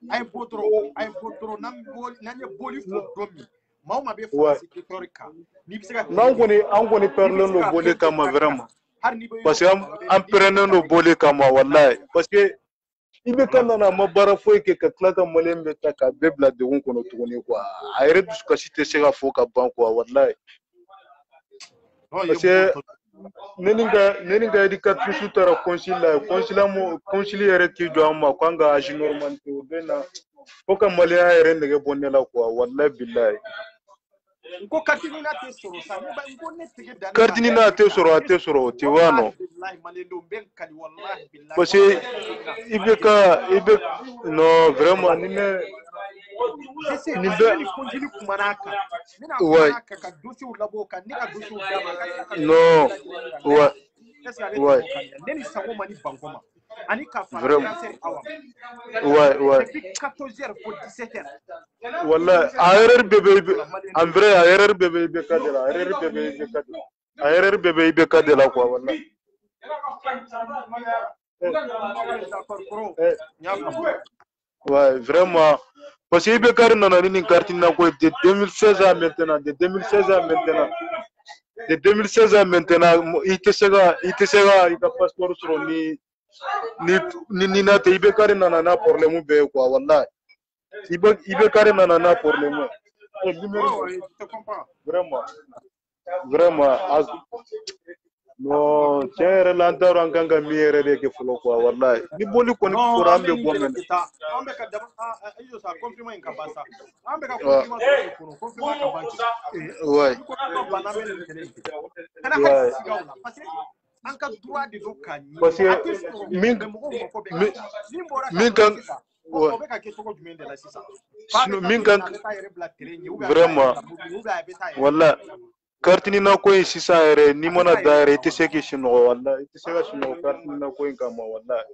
ay botro nan boli fo domi mauma be fa sectorica ni bisega nan koni perle no boli kama vraiment parce que am prenne no boli kama wallahi parce que ibe kana na mabara foi ke ka klaka malembe ta ka bebla de won kono tugoni quoi ayre dus ka cité sega fo ka ban quoi wallahi parce que neninga edikatu sutara conciliere ki do amma kwanga aji normal to bena foka malia ayre ndege bonnela quoi wallahi billahi ko kartini na te soro sa ba ko ne tege dana kartini na te soro ti wano billahi malendo ben kali wallahi billahi parce que ibe no vraiment ni ne ni be konjili kumanaka mina kumanaka ka dosi ulabo ka ni ka dosi ulabo no ouais neni sango mani bangoma ani ka fa cancer awam ouais depuis 14h pour 17h wallahi ayrer bebe en vrai ayrer bebe be kadela ayrer bebe be kadela quoi wallahi ouais vraiment parce que ibe kar nana ni carte na ko de 2016 à maintenant de 2016 à maintenant itesega ika passeport sur ni na te ibe kar nana na problème be quoi wallahi ibe kar nana na problème vraiment no chere lantaro anganga miere de ke fulo quoi wallahi ni boli ko ni ko rambe bomene ambe ka dama ayo sa confirmer in kabasa ambe ka confirmer ko confirmer ka banki ouais ko baname ni kele kana ha sigaula parce que an ka droit de do kanyi parce que min kan o be ka ke soko jumende la sisa min kan vraiment wallahi kartini na ko sisa ere ni mona daire te seki shino wallahi te seka shino kartini na ko kama wallahi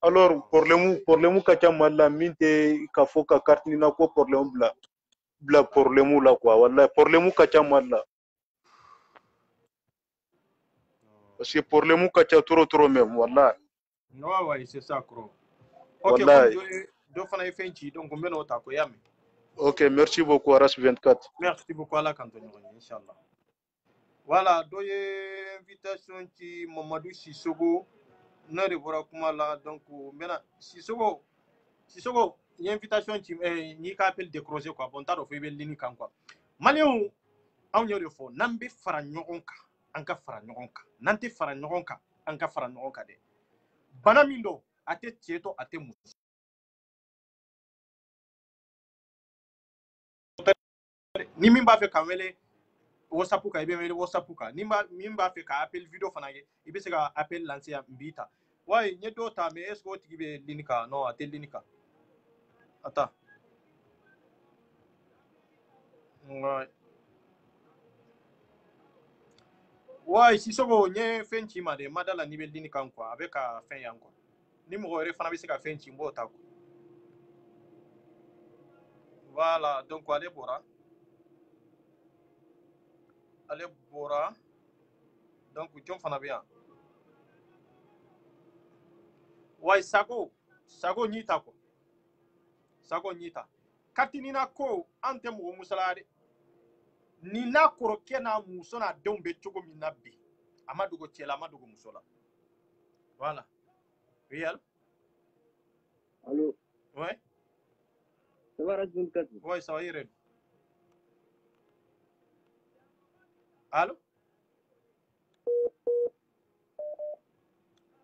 alors problème ka chamalla minte ka foka kartini na ko problème bla problème la quoi wallahi problème ka chamalla parce que problème ka cha trop même wallahi no ouais c'est ça cro wallahi do fana fenchi donc mbeno ta ko yami OK merci beaucoup Aras 24 merci beaucoup ala kanto inchallah. Voilà, doye invitation qui Mamadou Sissoko ne devra kuma la donc maintenant Sissoko y invitation qui ni ka appel décrocher quoi bon ta do fe bel ni kan quoi Malion on yo fo nambe fara nyogonka anka fara nyogonka nante fara nyogonka anka fara nyogonka de bana mindo ate tieto ate mu ni mimba fe kamele WhatsApp ka ibe mele WhatsApp ka nimba fe ka appel video fana ge ibe se ka appel lancer ya mbita wai nye do ta me est-ce que tigibe linika non atel linika ata wai Sissoko nye fenchi ma de madala nibe linika quoi avec a fin yan quoi ni mo re fana be se ka fenchi mbo ta ko voilà donc allez bora donc jom fana bien wai sago nyita ko sago nyita katini na ko ante mo musalade ni na koro kena muso na dombe chogo minabi amadugo chela amadugo musola voilà réel allô ouais ça va Radio 24 ouais ça va yere allô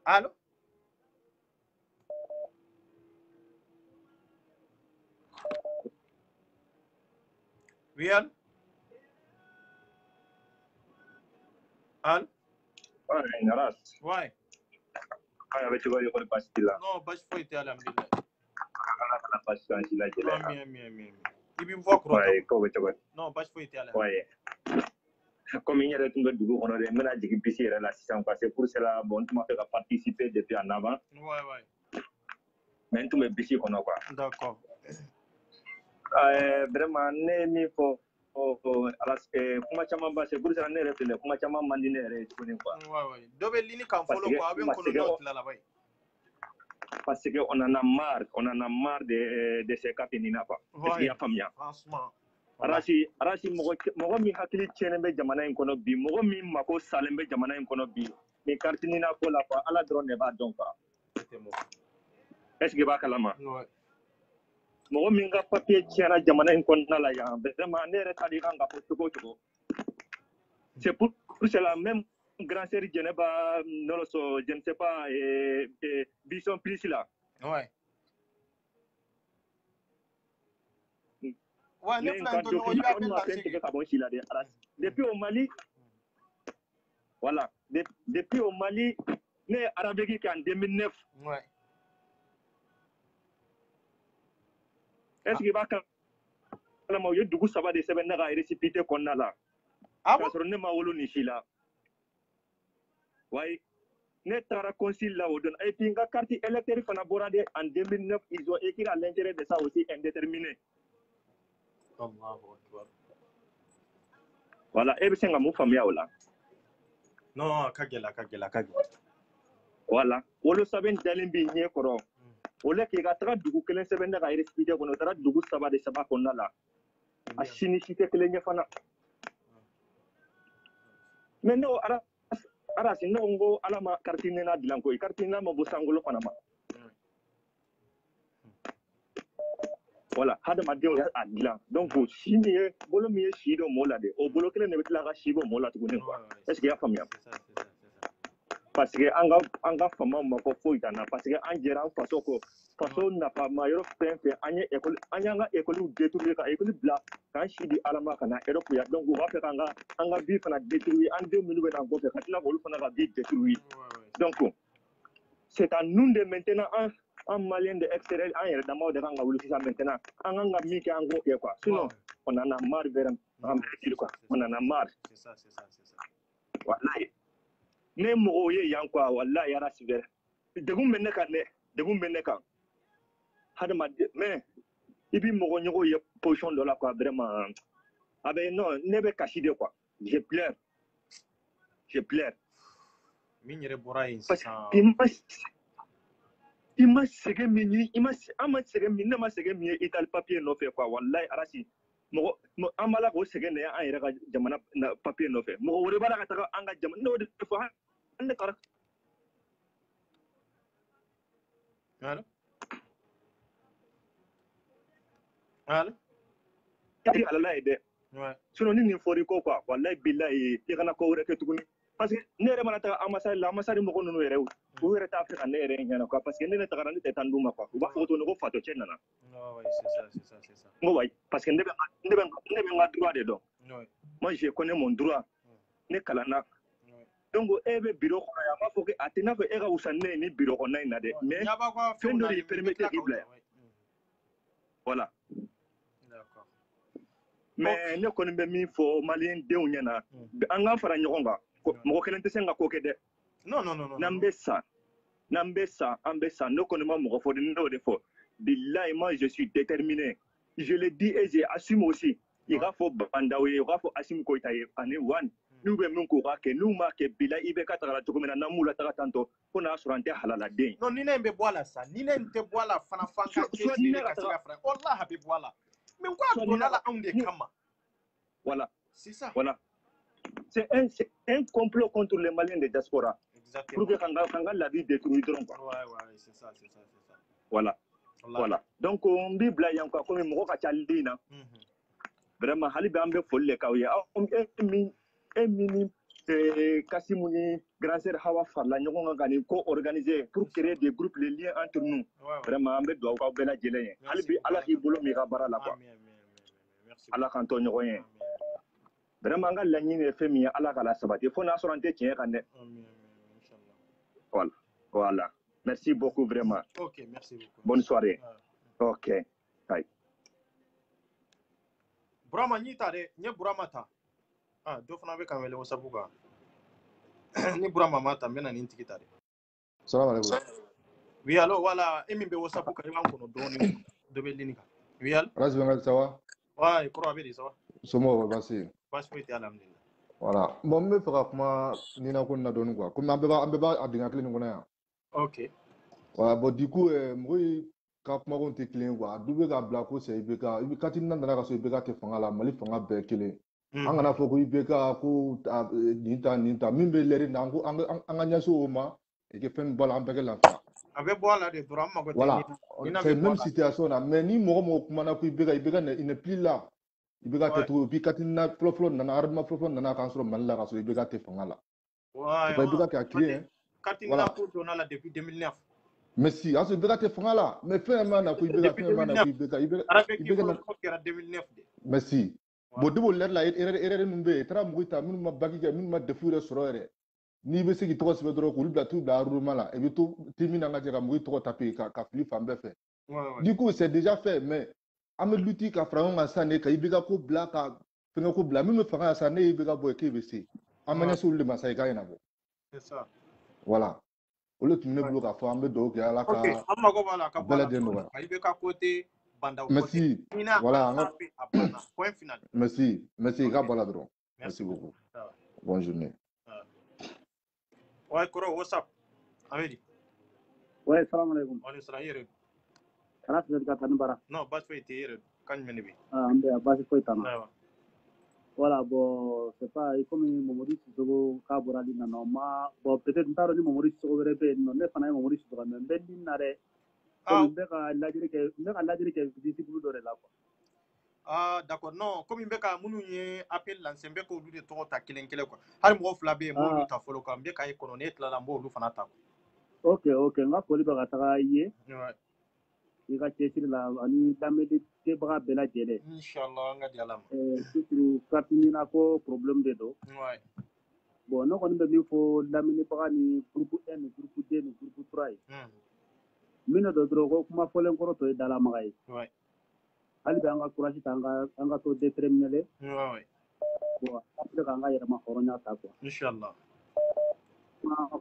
allô oui allô allô ouais Naras ouais avec tu vas y passer là non pas faut être alhamdulillah la passion si la télé mi ibi voix croto ouais ko beto non pas faut être alhamdulillah ouais comme il y a des trucs du on a mené à jigi pisser la 600 parce que pour cela bon tu m'as fait participer depuis en avant ouais mais n tun bɛ bisi kɔnɔ quoi. D'accord. Vraiment ne ye min fɔ kuma caman ba c'est pour ça ne yɛrɛ filɛ kuma caman man di ne yɛrɛ ye tuguni quoi. Dɔ bɛ lini kan fɔlɔ quoi a bɛ n kɔnɔ n'o tilala ba ye. Parce que on en a marre de ces cas là quoi. Est-ce qu'il y a faamuya? Franchement. Arasi mɔgɔ min hakili tiɲɛnen bɛ jamana in kɔnɔ bi mɔgɔ min mako salen bɛ jamana in kɔnɔ bi ni carte nina ko la quoi ala dɔrɔn de b'a dɔn quoi. Est-ce que b'a kalama? Mɔgɔ min ka papier tiɲɛna jamana in kɔnɔna la yan vraiment ne yɛrɛ t'a dɔn i kan ka fɔ cogo o cogo. C'est pour cela même grand sœur Djeneba Noloso je ne sais pas Bison Plus là. Ouais. Depuis au Mali, voilà, depuis au Mali, né Arabie en 2009. Ouais. Est-ce qu'il va quand il y a du ça va de semaines à récipiter qu'on a là. Ah bon? Parce que ne m'a voulu ni chila. Ouais. Ne tara concile là au don. Et puis la carte électorale fana borade en 2009 ils ont écrit à l'intérieur de ça aussi indéterminé. Voilà, et bien c'est famille là. Non, kagela. Voilà, on le savait d'aller bien koro. On l'a qui a tra dugu kelen seben da iris video kono tra dugu saba de saba konna la. A chini chite kelen ya fana. Mais no ara sinno ngo ala ma kartine na dilanko kartine ma busangolo fana ma. Voilà, hada ma dio a dilan. Donc chini bolo mi chido mola de. O bolo kelen ne betla ga chibo mola tugune quoi. Est-ce qu'il y a famille? Parce que anga fama mako foyi dana parce que an jera an faso nafa ma yɔrɔ fɛn fɛn an ye an ka école détruire ka école bila k'an si di alama ka na Europe ya donc u b'a fɛ k'an ka vie fana détruire an denw minnu bɛ na kɔfɛ ka tila k'olu fana ka vie détruire donc c'est à nous de maintenant en malien de extérieur an yɛrɛ damaw de kan ka wuli sisan maintenant an kan ka min kɛ an k'o kɛ quoi sinon on en a marre vraiment quoi on en a marre c'est ça wallahi ne mɔgɔw ye yan quoi wallahi yara sibɛrɛ degun bɛ ne kan hadamaden mais i bi mɔgɔ ɲɔgɔn ye position dɔ la quoi vraiment a bɛ non ne bɛ kasi de quoi je pleure min yɛrɛ bɔra yen sisan i ma sɛgɛn min ɲini an ma sɛgɛn min ne ma sɛgɛn min ye Italie papier nɔfɛ quoi wallahi arasi mɔgɔ an b'a la k'o sɛgɛn de ye an yɛrɛ ka jamana papier nɔfɛ mɔgɔ wɛrɛ b'a la ka taga an ka jamana n'o de fɔ ne kara Allô kati alala ye dɛ sinon ni nin fɔri ko quoi wallahi billahi i kana ko wɛrɛ kɛ tuguni parce que ne yɛrɛ mana taga ambassade la ambassade mɔgɔ ninnu yɛrɛ u yɛrɛ t'a fɛ ka ne yɛrɛ ɲɛna quoi parce que ne tagara ne tɛ taa n d'u ma quoi u b'a fɔ ko fato cɛ nana n ko wayi parce que ne bɛ n ka droit de dɔn moi je connais mon droit ne kalanna donc e bɛ bureau kɔnɔ yan a b'a fɔ ko a tɛ n'a fɔ e ka wusa ne ye ni bureau kɔnɔna in na dɛ mais fɛn dɔ de y'i permettre k'i bila yan voilà mais ne kɔni bɛ min fɔ maliyɛn denw ɲɛna an k'an fara ɲɔgɔn kan mɔgɔ kelen tɛ se ka ko kɛ dɛ n'an bɛ sa an bɛ sa ne kɔni ma mɔgɔ fɔ ne y'o de fɔ billahi moi je suis déterminé je le dis et j'assume aussi i k'a fɔ Bandaw ye u k'a fɔ Assimi Goïta ye ani Wane n'u bɛ min k'u k'a kɛ n'u m'a kɛ billahi IBK tagara cogo min na n'an m'u lataga tantɔ fo n'a sɔrɔ an tɛ halaladen non ni ne in bɛ bɔ a la sa ni ne in tɛ bɔ a la fana f'an ka cɛsiri de ka se ka fara wallahi a bɛ bɔ a la mais ko a donna la anw de kama. Voilà. C'est ça. Voilà. C'est un complot contre les Maliens de diaspora. Exactement. Pour que quand la vie détruite. Ouais, c'est ça. Voilà. Voilà. Donc, on dit blague encore comme un ka chalina. Vraiment, hali be ambe folle kawye. Mini Kasimouni, grand sœur Hawa Farla, nous avons co-organisé pour créer des groupes, les liens entre nous. Vraiment, on doit avoir bella gelée. Hali Allah qui boulot mira bara la quoi. Allah kanto nyoyen. Vraiment nga la nyine femi Allah kala sabati fo na sorante tien kande. Voilà. Merci beaucoup vraiment. OK, merci beaucoup. Bonne soirée. OK. Bye. Brahma nyita de, nye Brahma ta. Ah, do fana be kamele wasabuga. Ni Brahma mata mena ni ntikita de. Salam alaikum. Oui, alors voilà, et même WhatsApp pour que on donne de Bellinica. Oui, alors. Rasbengal, ça va? Ouais, il croit bien ça va. Somo, merci. Pas de souci, alhamdulillah. Voilà. Bon, me fera comment Nina qu'on a donné quoi. Comme on peut pas adhérer clé nous Ok. Voilà, bon du coup, moi quand on te clé quoi, double ka blacko c'est ibeka, ibeka tin nan dana ka so ibeka te fanga la mali fanga be kele. Angana foko ibeka ko ninta mimbe leri nango anga nyaso oma et que fen bol ambeke la fa. Avec boire là de drame ma côté. Voilà. C'est même situation là, mais ni mo kumana ko ibeka il n'est plus là. Ibeka te trouver puis katina floflo nana arma floflo nana kan so man la ka so ibeka te fanga la. Ouais. Pas ibeka ka créer. Katina ko dona depuis 2009. Mais si, à ce béga te fanga là, mais fais un man à couille béga, fais un man à couille béga, mais si, bon de l'air là, erreur numbe, tra mouita, minuma bagiga, minuma defure sorore. Ni be se ki trop se vedro ko libla tout la rouma là, et tout timina nga jega mouit trop tapé ka flip fambe fait. Du coup, c'est déjà fait, mais amed luti ka fraon nga sané ka ibega ko bla ka fenga ko bla, même fanga sané ibega boy ke besi. Amanya sur le masai ka ina bo. C'est ça. Voilà. Ole tumne blo ka fo ambe do ke ala ka OK amma ko bala ka bala ibe ka côté banda merci voilà point final merci ka bala dron merci beaucoup bonne journée ouais koro whatsapp amedi ouais salam alaikum on sera hier kana se ka tan bara non bas fait hier kan menibi ambe bas fait tan voilà bon c'est pas comme Momodi Sissoko ka borali na normal bon peut-être ntaro ni Momodi Sissoko rebe non ne fana Momodi Sissoko mais ben din na re comme be ka lajiri ke disciple do la quoi d'accord non comme be ka munu ye appel lancé be ko lu de to ta kelen quoi har mo fla be mo lu ta folo ko be ka e kono net la mbo lu fana ta ok nga ko li ba ka ta ye i ka cɛsiri la ani lamɛnni kɛbaga bɛɛ lajɛlen inshallah an ka di ala ma surtout carte ɲina ko problème de don bon ne kɔni bɛ min fɔ lamɛnnibaga ni groupe 1 ni groupe 2 ni groupe 3 ye minnu dɔ dɔrɔn ko kuma fɔlen kɔrɔ tɔ ye dalamaga ye hali bɛ an ka courage ta an ka to déterminé bon an bɛ k'an ka yɛrɛma hɔrɔnya ta quoi inshallah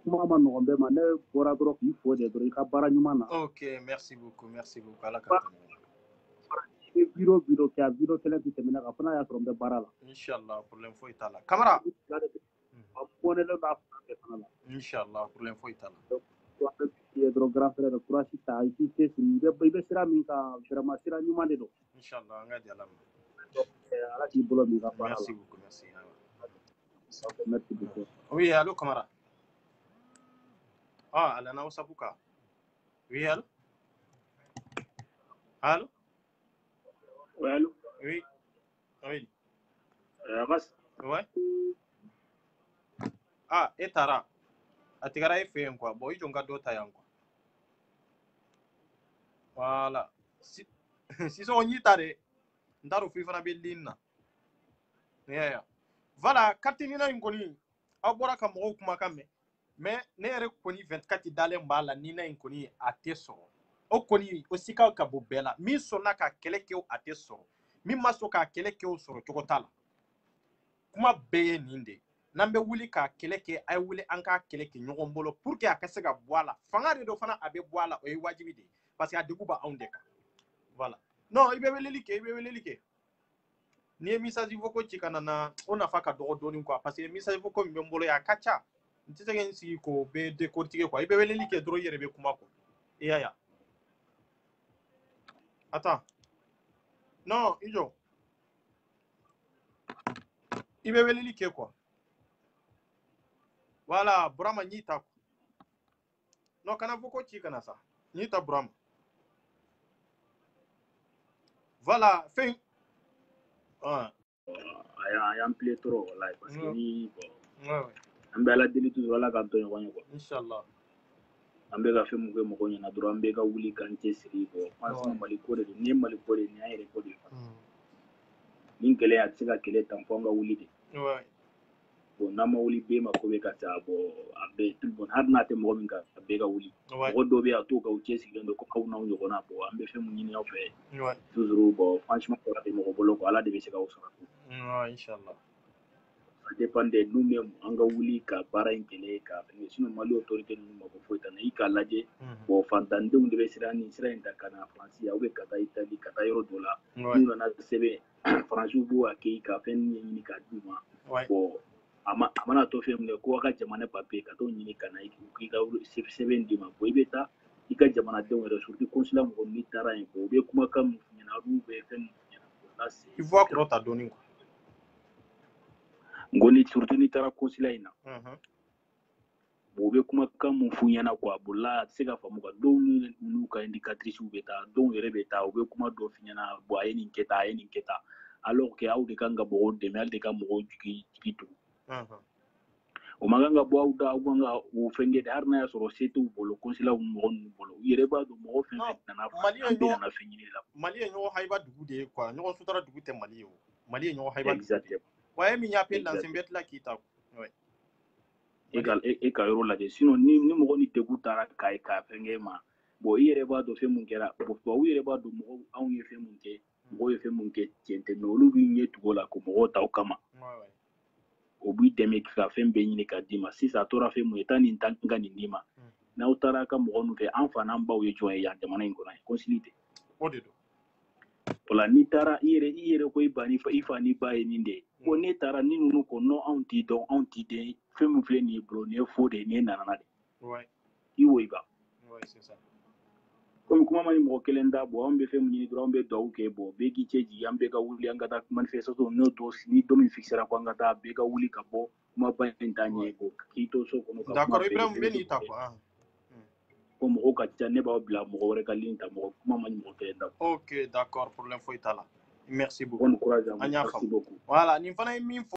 kuma ma nɔgɔn bɛɛ ma ne bɔra dɔrɔn k'i fo de dɔrɔn i ka baara ɲuman na ok merci beaucoup ala ka i bɛ video kɛ a video kelen tɛ tɛmɛ ka fana y'a sɔrɔ n bɛ baara la inshallah problème foyi t'a la camara a bɔnɛlen b'a fana bɛɛ fana la inshallah problème foyi t'a la i ye dɔrɔn grand frère de courage ta i k'i cɛsiri i bɛ sira min kan vraiment sira ɲuman de don inshallah an ka di ala ma ala k'i bolo min ka baara la merci beaucoup merci beaucoup oui allô camara ala na WhatsApp ka oui allô allô oui allô oui Abbas ouais etara atigara e fe quoi bon ijo nga dota yan quoi voilà si so on yitare ndaro fi fana be linna yeah voilà katinina ngoni abora ka mo kuma kame mais ne yɛrɛ kɔni 24 dalen b'a la ni na in kɔni a tɛ sɔrɔ o kɔni o sika ka bɔ bɛɛ la min sɔnna ka kɛlɛ kɛ a tɛ sɔrɔ min ma sɔn ka kɛlɛ kɛ o sɔrɔ cogo t'a la kuma bɛɛ ye nin de n'an bɛ wuli ka kɛlɛ kɛ a ye wuli an ka kɛlɛ kɛ ɲɔgɔn bolo pour que a ka se ka bɔ a la fanga de dɔ fana a bɛ bɔ a la o ye wajibi de ye parce que a degun b'a anw de kan voilà non i bɛ weleli kɛ n'i ye message vocaux ci ka na o nafa ka dɔgɔ dɔɔni quoi parce que message vocaux min bɛ n bolo a ka ca n tɛ se ka n sigi k'o bɛɛ décortiquer quoi i bɛ weleli kɛ dɔrɔn i yɛrɛ bɛ kuma quoi i y'a ye attends non i jɔ i bɛ weleli kɛ quoi voilà Burama n y'i ta quoi non kana vocaux ci kana sa n y'i ta Burama voilà fɛn a y'an pile trop wallahi parce que ni bon an bɛ ala deli toujours ala k'an to ɲɔgɔn ye quoi inshallah an bɛ ka fɛn mun kɛ mɔgɔw ɲɛna dɔrɔn an bɛ ka wuli k'an cɛsiri bon franchement Mali ko de don ni ye Mali ko de ye nin y'an yɛrɛ ko de ye ni kɛlɛ a tɛ se ka kɛlɛ tan fo an ka wuli de bon n'an ma wuli bɛɛ ma ko bɛ ka ca bon a bɛɛ tout bon hali n'a tɛ mɔgɔ min kan a bɛɛ ka wuli mɔgɔ dɔw bɛ yen a t'o ka u cɛsirilen don ko aw n'aw ɲɔgɔnna bon an bɛ fɛn mun ɲini aw fɛ toujours bon franchement ko tɛ mɔgɔ bolo quoi ala de bɛ se k'aw sɔrɔ inshallah ça dépend de nous-mêmes an ka wuli ka baara in kɛlɛ ka fɛngɛ sinon Mali autorité ninnu mako foyi t'an na i k'a lajɛ bon fantandenw de bɛ sira in ta ka na Faransi yan ka taa Itali ka taa yɔrɔ dɔ la n'u nana sɛbɛn Faransiw b'o kɛ ka fɛn ɲɛɲini k'a d'u ma bon a mana to fɛn min kɛ ko a ka jamana papier ka t'o ɲini ka na i ka sɛbɛn d'i ma bon i bɛ taa i ka jamanadenw yɛrɛ surtout consulat mɔgɔ n'i taara yen bon u bɛ kumakan min f'i ɲɛna olu bɛ fɛn min f'i ɲɛna là c'est il faut kɔrɔ ta dɔɔni quoi ngoni surtout n'i taara consulat in na bon u bɛ kumakan min f'u ɲɛna quoi bon là a tɛ se ka faamu quoi dɔw n'u ka indicatrice bɛ taa dɔw yɛrɛ bɛ taa u bɛ kuma dɔ f'i ɲɛna bon a ye nin kɛ tan a ye nin kɛ tan alors que aw de kan ka mɔgɔw dɛmɛ hali de ka mɔgɔw jigi tugu o man kan ka bɔ aw da aw kan ka o fɛn kɛ de hali n'a y'a sɔrɔ se t'u bolo consulat mɔgɔ ninnu bolo u yɛrɛ b'a dɔn mɔgɔ fɛn fɛn nana fɛn ɲini la Mali ye ɲɔgɔn hayba dugu de ye quoi ɲɔgɔn sutura dugu tɛ Mali ye o Mali ye ɲɔgɔn hayba dugu wa min y'a appelé l'ancien bête là qui t'a e ka yɔrɔ lajɛ sinon ni mɔgɔ ni degun taara k'a fɛn kɛ ma bon i yɛrɛ b'a dɔn fɛn mun kɛra bon u yɛrɛ b'a dɔn mɔgɔw anw ye fɛn mun kɛ mɔgɔw ye fɛn mun kɛ tiɲɛ tɛ mais olu b'i ɲɛ tugu o la ko mɔgɔw ta o kama o b'i dɛmɛ ka fɛn bɛɛ ɲini ka d'i ma sisan a tora fɛn mun ye taa nin ta n ka nin d'i ma n'aw taara ka mɔgɔ ninnu fɛ an fa n'an baw ye jɔn ye yan jamana in kɔnɔ concile tɛ o de don o la n'i taara i yɛrɛ ko i fa n'i ba ye nin de ye bon n'e taara ni ninnu ko non anw t'i dɔn anw t'i den fɛn min filɛ nin ye bolo nin ye faux de ye nin ye nana de i wo i ba komi kuma ma ni mɔgɔ kelen da bon anw bɛ fɛn min ɲini dɔrɔn anw bɛ dugawu kɛ bon bɛɛ k'i cɛ jigi an bɛɛ ka wuli an ka taa manifestation ni don min fixera ko an ka taa bɛɛ ka wuli ka bɔ kumaba in t'a ɲɛ ko k'i to so kɔnɔ ka kuma bɛɛ ko mɔgɔw ka ca ne b'aw bila mɔgɔ wɛrɛ ka ligne ta mɔgɔ kuma ma ni mɔgɔ kelen da ok d'accord problème foyi t'a la merci beaucoup bon courage à vous an y'a faamu voilà nin fana ye min fɔ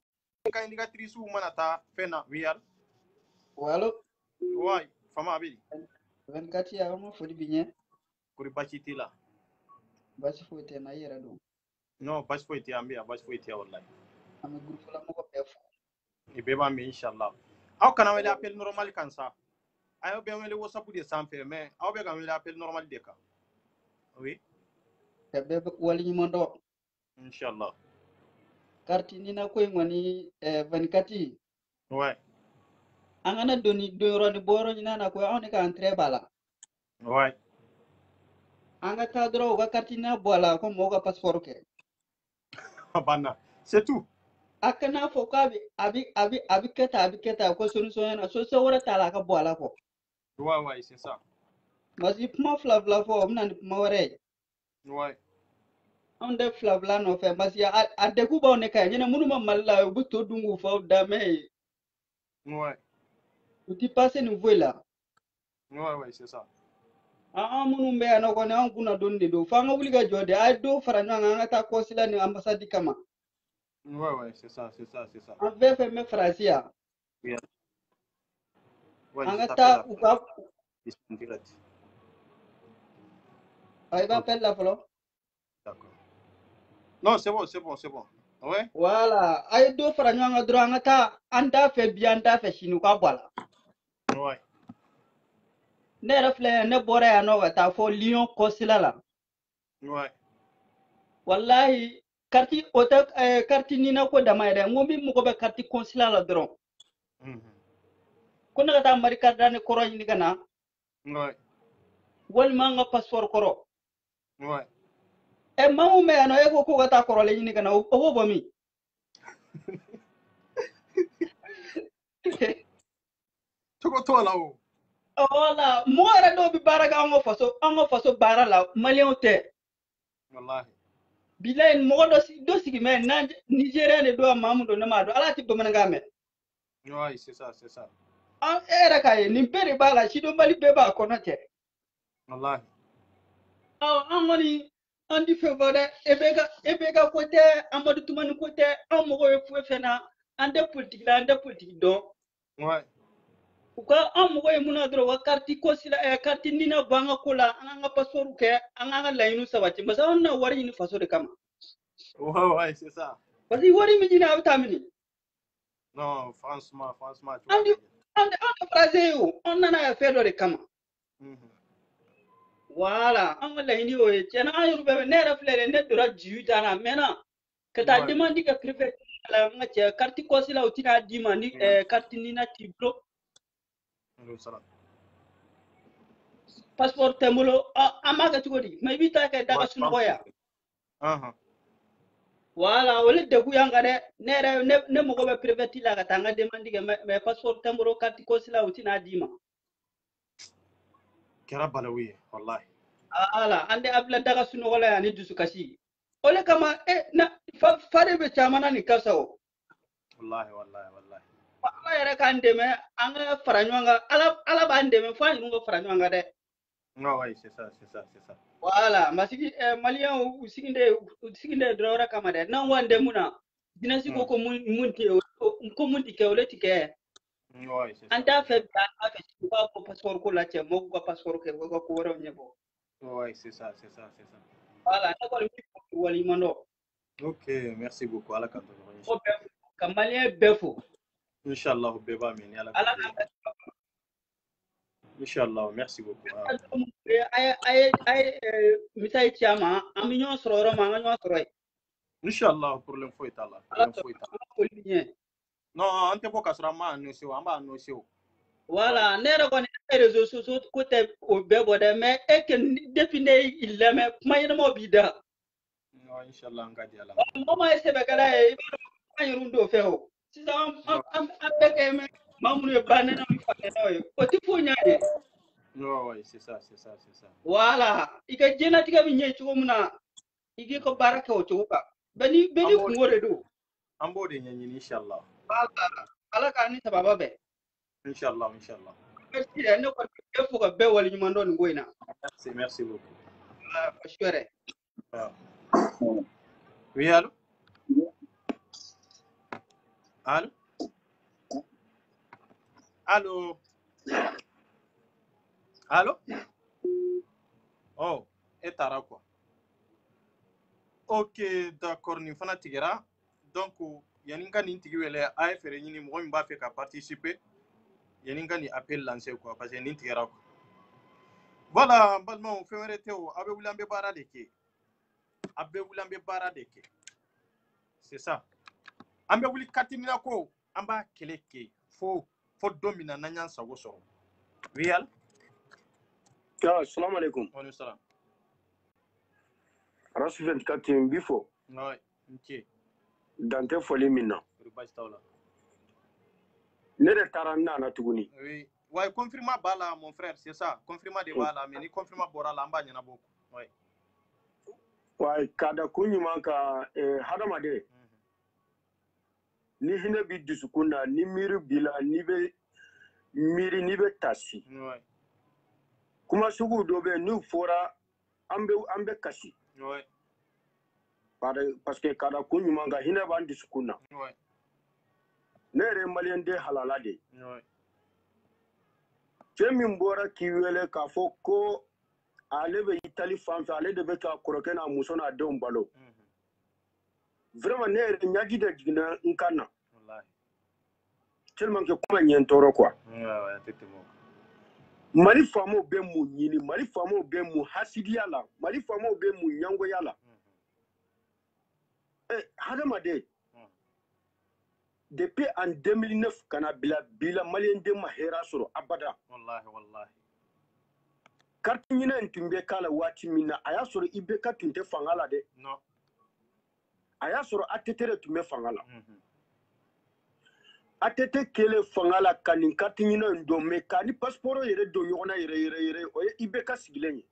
ka indicatrice mana taa fɛn na wiyar allo ouais fama abi 24 ya ma foli bi ɲɛ kuri basi t'i la basi foyi tɛ na i yɛrɛ don non basi foyi tɛ an bɛ yan basi foyi tɛ wallahi an bɛ groupe la mɔgɔ bɛɛ fo ni bɛɛ b'a mɛn inchallah aw kana wele appel normal kan sa ayo bɛ wele whatsapp de sanfɛ mais aw bɛ ka wele appel normal de kan oui ka bɛɛ bɛ wali ɲuman dɔn inchallah carte ni na ko in kɔni 24 ouais an kana don yɔrɔ ni bɔ yɔrɔ ɲin'a na ko anw de ka entrée b'a la ouais an ka taa dɔrɔn u ka carte na bɔ a la ko mɔgɔw ka passeport kɛ banna c'est tout a kana fɔ ko a bɛ kɛ tan ko solution ɲɛna solution wɛrɛ t'a la a ka bɔ a la kɔ ouais c'est ça parce que kuma fila fɔ o bɛ na ni kuma wɛrɛ ye ouais anw tɛ fila nɔfɛ parce que a degun b'anw de kan ɲinɛ minnu ma Mali la u bɛ to dun k'u faw da mais ouais u ti passé nin foyi la ouais c'est ça an minnu bɛ yan nɔ kɔni an kunna donni de don fo an ka wuli ka jɔ de a ye dɔ fara ɲɔgɔn kan an ka taa consulat ni ambassade kama ouais c'est ça an fɛn fɛn bɛ Faransi yan an ka taa u ka i b'appel la fɔlɔ d'accord non c'est bon ouais voilà a ye dɔ fara ɲɔgɔn kan dɔrɔn an ka taa an t'a fɛ bi an t'a fɛ sini u ka bɔ a la ouais ne yɛrɛ filɛ yan ne bɔra yan nɔ ka taa fɔ Lyon consulat la ouais wallahi carte o tɛ carte ni na ko dama yɛrɛ n ko min mɔgɔ bɛ carte consulat la dɔrɔn ko ne ka taa mari carte d'identité kɔrɔ ɲini ka na ouais walima an ka passeport kɔrɔ ouais maa mun bɛ yan nɔ e ko k'o ka taa kɔrɔlen ɲini ka na o b'o bɔ min cogo t'o la o voilà mɔgɔ yɛrɛ dɔw bɛ baara kɛ an ka faso baara la maliyɛnw tɛ wallahi bilayi mɔgɔ dɔ sigi mɛ Nigérien de don maa mun don ne m'a dɔn ala tɛ bamanankan mɛn ouais c'est ça e yɛrɛ k'a ye nin bɛɛ de b'a la sidɔnbali bɛɛ b'a kɔnɔ cɛ wallahi an kɔni an ti fɛn fɔ dɛ e bɛ ka ko tɛ Amadu Tumani ko tɛ an mɔgɔw ye foyi fɛn na an tɛ politique la an tɛ politique dɔn ouais u ka an mɔgɔ ye mun na dɔrɔn u ka carte consulat carte nina bɔ an ka ko la an ka passeport kɛ an k'an ka laɲiniw sabati parce que an na wari ɲini faso de kama ouais c'est ça parce que wari min ɲini a bɛ taa mini non franchement an tɛ français ye o an nana yan fɛn dɔ de kama voilà an ka laɲini y'o ye tiɲɛna an yɛrɛ bɛɛ ne yɛrɛ filɛ dɛ ne donna 18 ans na a mɛnna ka taa demande kɛ préfecture la ngache carte kosila utina dima ni carte nina tibro passeport temulo amaga chugodi maybe ta ka daga sunoya wala wala de ku yanga de ne mo ko be private la ka tanga demandi ke me passeport temulo carte kosila utina dima kera balawi wallahi ala ande abla daga sunola ya ni dusu kashi ole kama na fare be chamana ni kasao wallahi ala yɛrɛ k'an dɛmɛ an ka fara ɲɔgɔn kan ala b'an dɛmɛ fo an yɛrɛ ka fara ɲɔgɔn kan dɛ. Oui, c'est ça. Voilà, masigi maliyɛn u sigilen dɔrɔn wɛrɛ kama dɛ n'an k'an dɛmɛ mun na dinasi ko mun ti kɛ o le ti kɛ. An t'a fɛ bi an t'a fɛ u b'a fɔ passeport ko la cɛ mɔgɔw ka passeport kɛ u ka ko wɛrɛw ɲɛbɔ. Oui, c'est ça. Voilà, ne kɔni bɛ waliɲuman dɔn. Ok, merci beaucoup. Ala k'an to ɲɔgɔn ye. Ka maliyɛn bɛɛ fo. Inch'Allah, bɛɛ b'a mɛn ni Ala Ala ka kɛ. Inch'Allah, merci beaucoup. Ay misai chama ami ɲɔgɔn sɔrɔ yɔrɔ ma an ka ɲɔgɔn sɔrɔ yen. Inch'Allah, problème foyi t'a la. Non, an tɛ bɔ ka sɔrɔ an m'a annoncé o, an b'a annoncé o. Voilà, ne yɛrɛ kɔni réseaux sociaux ko tɛ o bɛɛ bɔ dɛ mais depuis ne y'i lamɛn kuma ɲɛnamaw b'i da. Inch'Allah, an ka di Ala. Mɔgɔ ma ye sɛbɛkɛla ye i b'a dɔn an yɛrɛ t'o fɛ o. Sisan an bɛɛ kɛ maa minnu ye banɛnaw ni fanɛnaw ye o tɛ foyi ɲɛ ye. Oui, c'est ça. Voilà, i ka diɲɛlatigɛ bɛ ɲɛ cogo min na i k'i ka baara kɛ o cogo kan. Bɛɛ ni kungo de don. An b'o de ɲɛɲini Inch'Allah. Ala k'an ni sababa bɛn. Inch'Allah. Merci dɛ ne kɔni bɛ fo ka bɛɛ waliɲuman dɔn nin ko in na. Merci beaucoup. Parce que yɛrɛ. Oui, allô? Allô? Oh, et taara quoi? Ok, d'accord, nin fana tigɛra. Donc, yani n ka nin tigi wele a ye fɛɛrɛ ɲini mɔgɔ min b'a fɛ ka participer. Yani n ka nin appel lancer quoi, parce que nin tigɛra quoi. Voilà, n balimaw fɛn wɛrɛ tɛ o, a bɛ wuli an bɛ baara de kɛ. C'est ça. An bɛ wuli katimina ko an b'a kɛlɛ kɛ fo don min na n'an y'an sago sɔrɔ. Oui, allô? Assalamu alaikum. Wa alaikum salam. Rasu 24 n b'i fɔ. Oui, n ce. Dan tɛ fɔli min na. Baasi t'aw la. Ne de taara n nana tuguni. Oui. Ouais, confirma b'a la mon frère, c'est ça. Confirma de b'a la, mais ni confirma bɔra la an b'a ɲɛnabɔ. Oui. Ouais, k'a da kun ɲuman ka hadamaden. Ni hinɛ b'i dusukun na, ni miiri b'i la, n'i bɛ miiri, n'i bɛ tasi. Ouais. Kuma sugu dɔ bɛ yen n'u fɔra an bɛ kasi. Ouais. Parce que k'a da kun ɲuman kan hinɛ b'an dusukun na. Ouais. Ne yɛrɛ ye maliyɛn den halala de ye. Ouais. Cɛ min bɔra k'i wele k'a fɔ ko ale bɛ Itali fan fɛ, ale de bɛ ka kɔrɔkɛ n'a muso n'a denw balo. Vraiment ne yɛrɛ ɲaji de jiginna n kan na. Tellement que kuma ɲɛ n tɔɔrɔ quoi. Mali faamaw bɛ mun ɲini, Mali faamaw bɛ mun hasidiya la, Mali faamaw bɛ mun ɲangoya la. Hadamaden, depuis en 2009 kana bila maliyɛn den ma hɛrɛ sɔrɔ abada. Wallahi. Carte ɲinɛ in tun bɛ k'a la waati min na, a y'a sɔrɔ IBK tun tɛ fanga la dɛ. Non. A y'a sɔrɔ ATT de tun bɛ fanga la. ATT kɛlen fanga la ka nin carte ɲinɛ in don, mais ka ni passeport yɛrɛ don ɲɔgɔn na yɛrɛ o ye IBK sigilen ye.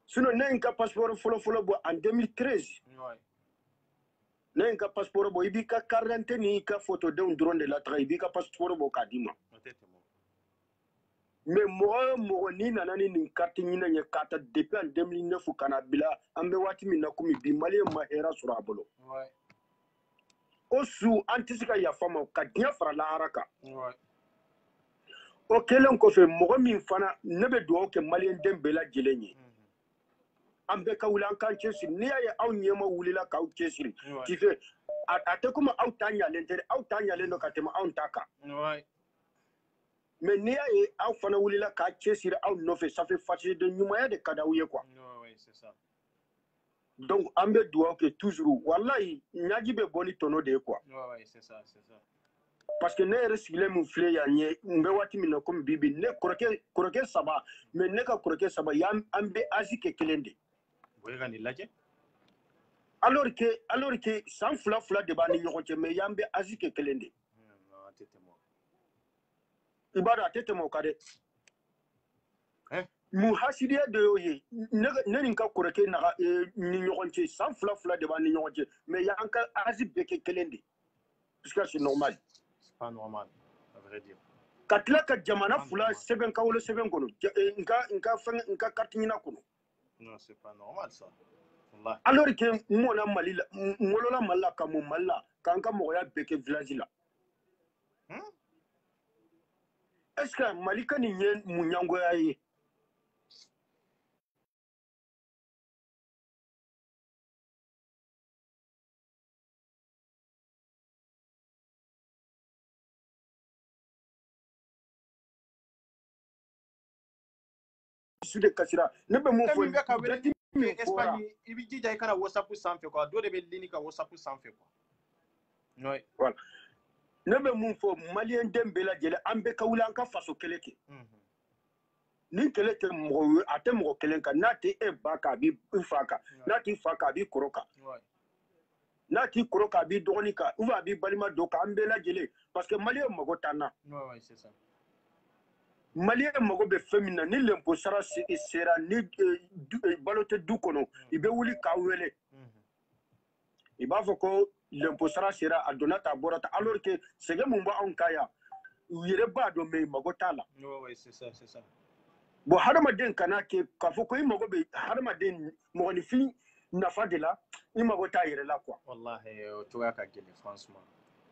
Sinon ne ye n ka passeport fɔlɔ bɔ en 2013. Ne ye n ka passeport bɔ, i b'i ka carte d'identité ni i ka photodenw dɔrɔn de lataga, i b'i ka passeport bɔ k'a d'i ma. Mais mɔgɔ o mɔgɔ n'i nana ni nin carte ɲinɛ ye k'a ta depuis en 2009 ka na bila an bɛ waati min na komi bi maliyɛn ma hɛrɛ sɔrɔ a bolo. O su an tɛ se ka yafa ma ka diɲɛ fara lahara kan. O kɛlen kɔfɛ mɔgɔ min fana ne bɛ dugawu kɛ maliyɛn den bɛɛ lajɛlen ye. An bɛɛ ka wuli an k'an cɛsiri, n'i y'a ye aw ɲɛma wulila k'aw cɛsiri, tu sais a tɛ komi aw ta ɲalen tɛ dɛ, aw ta ɲalen don ka tɛmɛ anw ta kan. Mais n'i y'a ye aw fana wulila k'a cɛsiri aw nɔfɛ, ça fait facile de ɲumanya de ka d'aw ye quoi. Donc an bɛ dugawu kɛ toujours wallahi ɲaji bɛ bɔ ni tɔnɔ de ye quoi. Ouais, c'est ça. Parce que ne yɛrɛ sigilen min filɛ yan ɲɛ n bɛ waati min na comme bibi ne kɔrɔkɛ saba mais ne ka kɔrɔkɛ saba an bɛ âge kɛ kelen de. Boye ka nin lajɛ. Alors que san fila de b'a ni ɲɔgɔn cɛ mais y'an bɛ âge kɛ kelen de. Non, a tɛ tɛmɛ o. I b'a dɔn a tɛ tɛmɛ o kan dɛ. Mun hasidiya de y'o ye ne ni ka kɔrɔkɛ ni ɲɔgɔn cɛ san fila de b'a ni ɲɔgɔn cɛ mais y'an ka âge bɛɛ kɛ kelen de. Puisque c'est normal. C'est pas normal, à vrai dire. Ka tila ka jamana fila sɛbɛn ka wolo sɛbɛn kɔnɔ n ka carte ɲina kɔnɔ. Non, c'est pas normal ça. Wallahi. Alors que n mɔna Mali la n wolola Mali la ka mɔ Mali la k'an ka mɔgɔya bɛɛ kɛ village la. Est-ce que Mali ka nin ye mun ɲangoya ye? De kasira ne bɛ mun fɔ Espagne i b'i jija i kana WhatsApp sanfɛ quoi dɔ de bɛ lini ka WhatsApp sanfɛ quoi. Ouais. Voilà. Ne bɛ mun fɔ maliyɛn den bɛɛ lajɛlen an bɛɛ ka wuli an ka faso kɛlɛ kɛ. Ni kɛlɛ tɛ mɔgɔ ye a tɛ mɔgɔ kelen kan n'a tɛ e ba kan a b'i fa kan n'a t'i fa kan a b'i kɔrɔ kan n'a t'i kɔrɔ kan a b'i dɔgɔnin kan ou bien a b'i balima dɔ kan an bɛɛ lajɛlen parce que maliyɛn mago t'an na. Ouais, c'est ça. Maliyɛn mago bɛ fɛn min na ni l'impôt sara sera ni balo tɛ du kɔnɔ i bɛ wuli k'a wele i b'a fɔ ko l'impôt sara sera a donna ta a bɔra ta alors que sɛgɛn mun b'anw kan yan u yɛrɛ b'a dɔn mais mago t'a la. Ouais, c'est ça. Bon hadamaden kana kɛ k'a fɔ ko i mago bɛ hadamaden mɔgɔninfin nafa de la i mago t'a yɛrɛ la quoi. Wallahi o cogoya ka gɛlɛn franchement.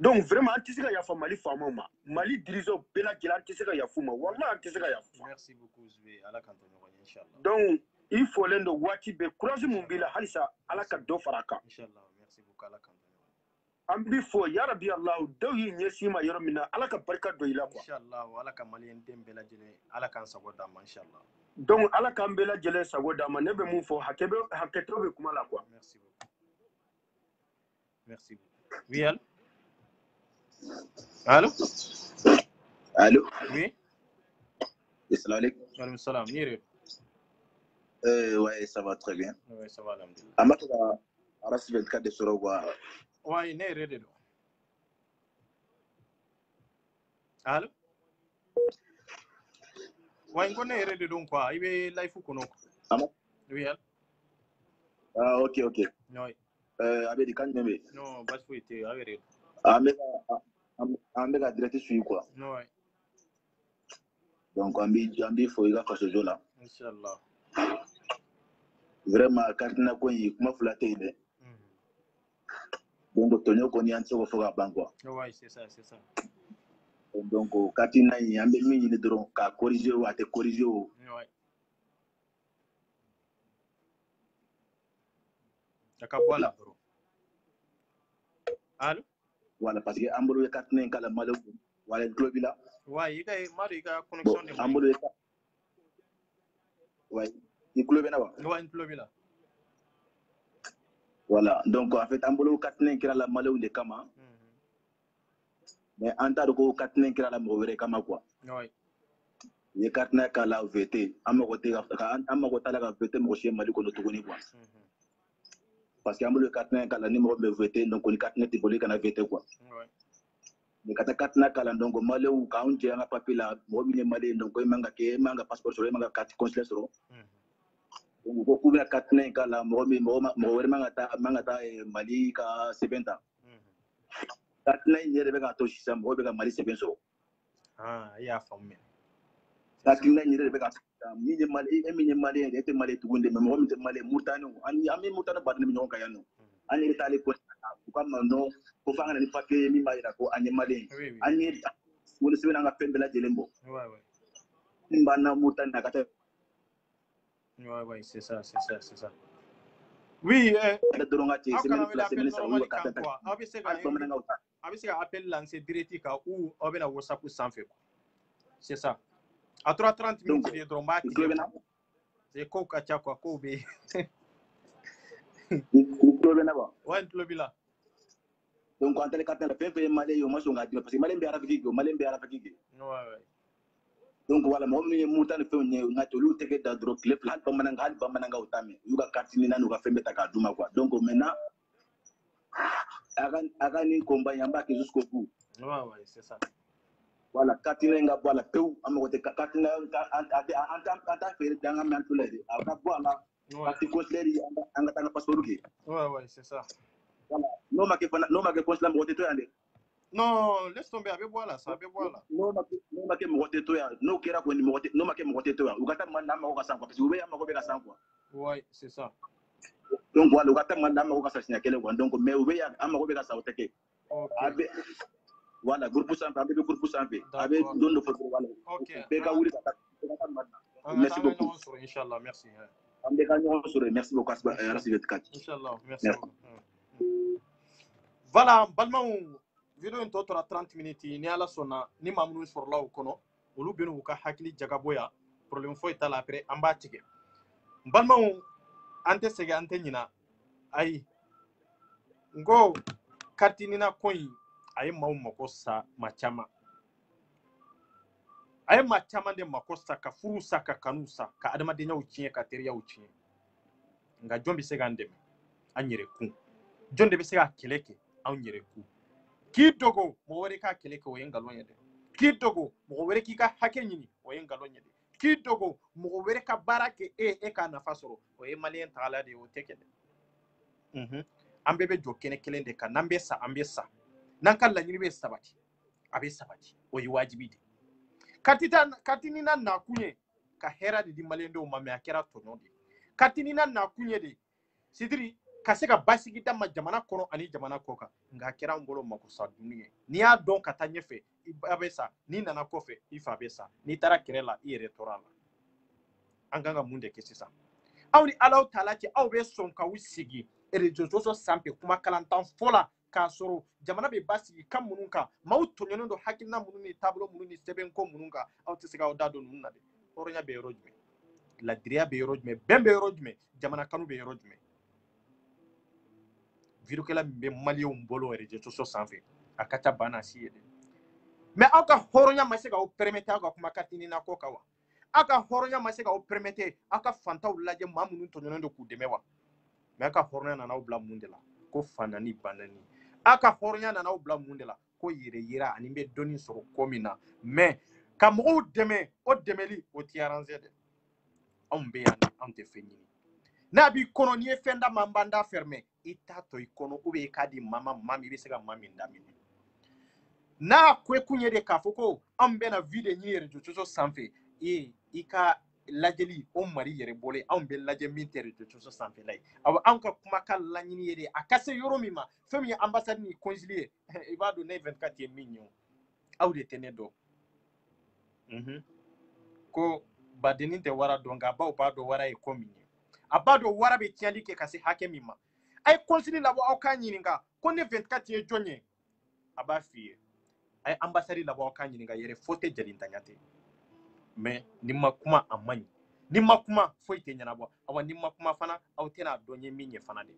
Donc vraiment an tɛ se ka yafa Mali faamaw ma Mali dirigeants bɛɛ lajɛlen an tɛ se ka yafa u ma wallahi an tɛ se ka yafa. Merci beaucoup Zoué Ala k'an to ɲɔgɔn ye inchallah. Donc il fɔlen don waati bɛɛ courage mun b'i la halisa Ala ka dɔ fara a kan. Inchallah merci beaucoup Ala k'an to ɲɔgɔn ye. An b'i fɔ yarabi Alahu dɔw y'i ɲɛsin ma yɔrɔ min na Ala ka barika don i la quoi. Inchallah Ala ka maliyɛn den bɛɛ lajɛlen Ala k'an sago d'a ma inchallah. Donc Ala k'an bɛɛ lajɛlen sago d'a ma ne bɛ mun fɔ hakɛto bɛ kuma la quoi. Merci beaucoup. Oui allô? Allô? Oui? Salam alaikum. Salam salam. Nire? Ouais, ça va très bien. Ouais, ça va alhamdulillah. Amaka arasi 24 de Sorogwa. Ouais, nire de. Allô? Ouais, on est de donc quoi? Il est live ou kono? Oui allô? Ah OK. Oui. Abedi kan meme. Non, bas faut été arrêté. Ameka direct suivi quoi. Ouais. Donc ambi faut il a fait ce jeu là. Inchallah. Vraiment kartina ko yi kuma fulate ide. Donc tonyo ko ni anso ko foga bangwa. Ouais, c'est ça. Donc katina yi ambe mi ni dron ka corriger ou ate corriger ou. Ouais. Akabwala bro. Allô? Voilà parce que ambolo katina kala malo wala globila. Ouais, il y a connexion de ambolo ouais, il globina ba. Ouais, globila. Voilà, donc en fait ambolo katina kala la malo de kama. Mais anta ko katina kala la mo were kama quoi. Ouais. Ni katina kala VT amako tala ka VT mo chez Mali ko no tuguni quoi. Parce que ambolo katina kala ni mo be VT donc ni katina ti boli kana VT quoi. Ouais. Ni kata katina kala donc Mali ou ka on je nga papier la mo bi Mali donc manga passeport sur manga carte consulaire sur. Donc ko kubla katina kala mo were manga ta Mali ka 70 ans. Katina yere be ka to shisa mo be ka Mali 70 so. Ah, ya famu. Katina yere be ka mi Mali ete Mali tugunde me mo mi Mali mutano ami mutano badne mi nyonka yano. Ani tali ko comme non ko fanga ni papier mi mayira ko ani Mali. Ani woni sibena nga pembe la jelembo. Ouais. Mbana mutana kata. Ouais, c'est ça. Oui, appel lancé direct ou on WhatsApp sans fait. C'est ça. À 3:30 minutes de dromba. C'est quoi kacha quoi ko be. Ouais, Tlobila. Donc, quand elle est fait, malais, au moins, on a dit, parce que malais, donc, voilà, moi, je suis mouton, je suis tout le temps dans le club, là, Bamananga, Otame, il y a Katina, nous avons fait mettre à Duma, quoi. Donc, maintenant, Agani combat Yamba qui jusqu'au bout. Ouais, c'est ça. Voilà, Katina, nga voilà, peu, amoureux, Katina, en tant que dans un man to lady, à voilà, parce que considéré, en tant que passeport. Ouais, c'est ça. Voilà, non, ma que considéré, moi, tu es non, laisse tomber, avec voilà, ça, avec voilà. Non, ma que moi, tu es non, qui a connu, non, ma que moi, tu es ou gata mandama au Gassan, parce que vous voyez, ma copie Gassan, quoi. Ouais, c'est ça. Donc, voilà, gata mandama au Gassan, quel est donc, mais vous voyez, à ma copie Gassan, au Teke. Voilà, groupe Sampe, avec le groupe Sampe, avec don de football. Voilà. Ok. Merci beaucoup. Inch'Allah, merci. Merci beaucoup. Inch'Allah, merci beaucoup. Voilà, Balmaou, vidéo in totora 30 minutes, ni ala sonna, ni mamnu sur la kono, olu benu ka hakili jagaboya, problème fo etala après amba tige. Balmaou, ante sege ante nyina, ay, ngo, katinina koyi, ay mau makosa machama. Ay machama de makosa ka furusa ka kanusa, ka adama de nyauchie ka teria uchie. Nga jombi sega andeme, anyere ku. Jonde be sega keleke, anyere ku. Ki dogo mo wore ka keleke o yengalo nyede. Ki dogo mo wore ki ka hake nyini o yengalo nyede. Ki dogo mo wore ka barake e ka nafasoro o ye malien taala de o tekede. Ambebe jo kene kelende ka nambesa ambesa. Nankal la nyini be sabati. Abe sabati o yi wajibi de. Katinina na kunye ka hera de di malien do mame akera tonode. Katinina na kunye de sidiri kaseka basigi dama jamana kono ani jamana koka nga kera ngolo makusa duniye ni ya don kata nyefe abesa ni nana kofe ifa besa ni tara kerela ire torala anganga munde kesisa awni alaw talaci aw be son ka wisigi rejojo sampe kuma kalantan fola ka soro jamana be basigi kam mununka maw tonyono do hakina mununi tablo mununi seben ko mununka aw tisiga o dado nunna de oronya be rojme la dria be rojme bembe rojme jamana kanu be rojme vidéo que la malio mbolo et réseaux sociaux sans fait a kata bana si mais aka horonya masega o permettre aka kuma katini na kokawa aka horonya masega o permettre aka fanta ulaje mamunu tonyono ndo ku demewa mais aka horonya na obla mundela ko fanani banani aka horonya na obla mundela ko yira ani be doni soro komina mais kam o deme o demeli o tiaranze de on be yani on te fenini na bi kono ni fenda mambanda fermé ita to ikono ube kadi mami bisega mami ndamini na kwe kunye de kafoko ambe na vide nyere jojo sanfe ika lajeli o mari yere bole ambe laje mintere jojo sanfe lai awa anka kuma kala lanyini yere akase yoromima femi ambassade ni consulier ibado ne 24 minyo awde tenedo ko badeni te wara donga ba do wara e kominye abado wara be tiali ke kasi hake mima ay konsili labo aw kanyininga ko ne 24 ye jonye aba fiye ay ambassade labo aw kanyininga yere fote jali ntanyate mais nimma kuma amani nimma kuma foite nyana bo awa nimma kuma fana aw tena donye minye fana de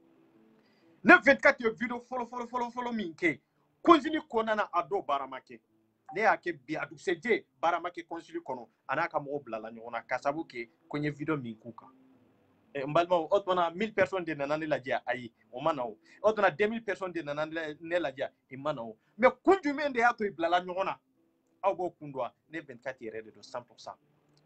ne 24 ye video follow minke konsili konana ado baramake ne yake bi adu seje baramake konsili kono anaka mo blala nyona kasabuke kwenye video minkuka mbalma otona 1000 personnes de nanane la dia ayi o manao otona 2000 personnes de nanane ne la dia imanao mais kunjumende yato iblala nyona aw go kundwa ne 24 yere de 100%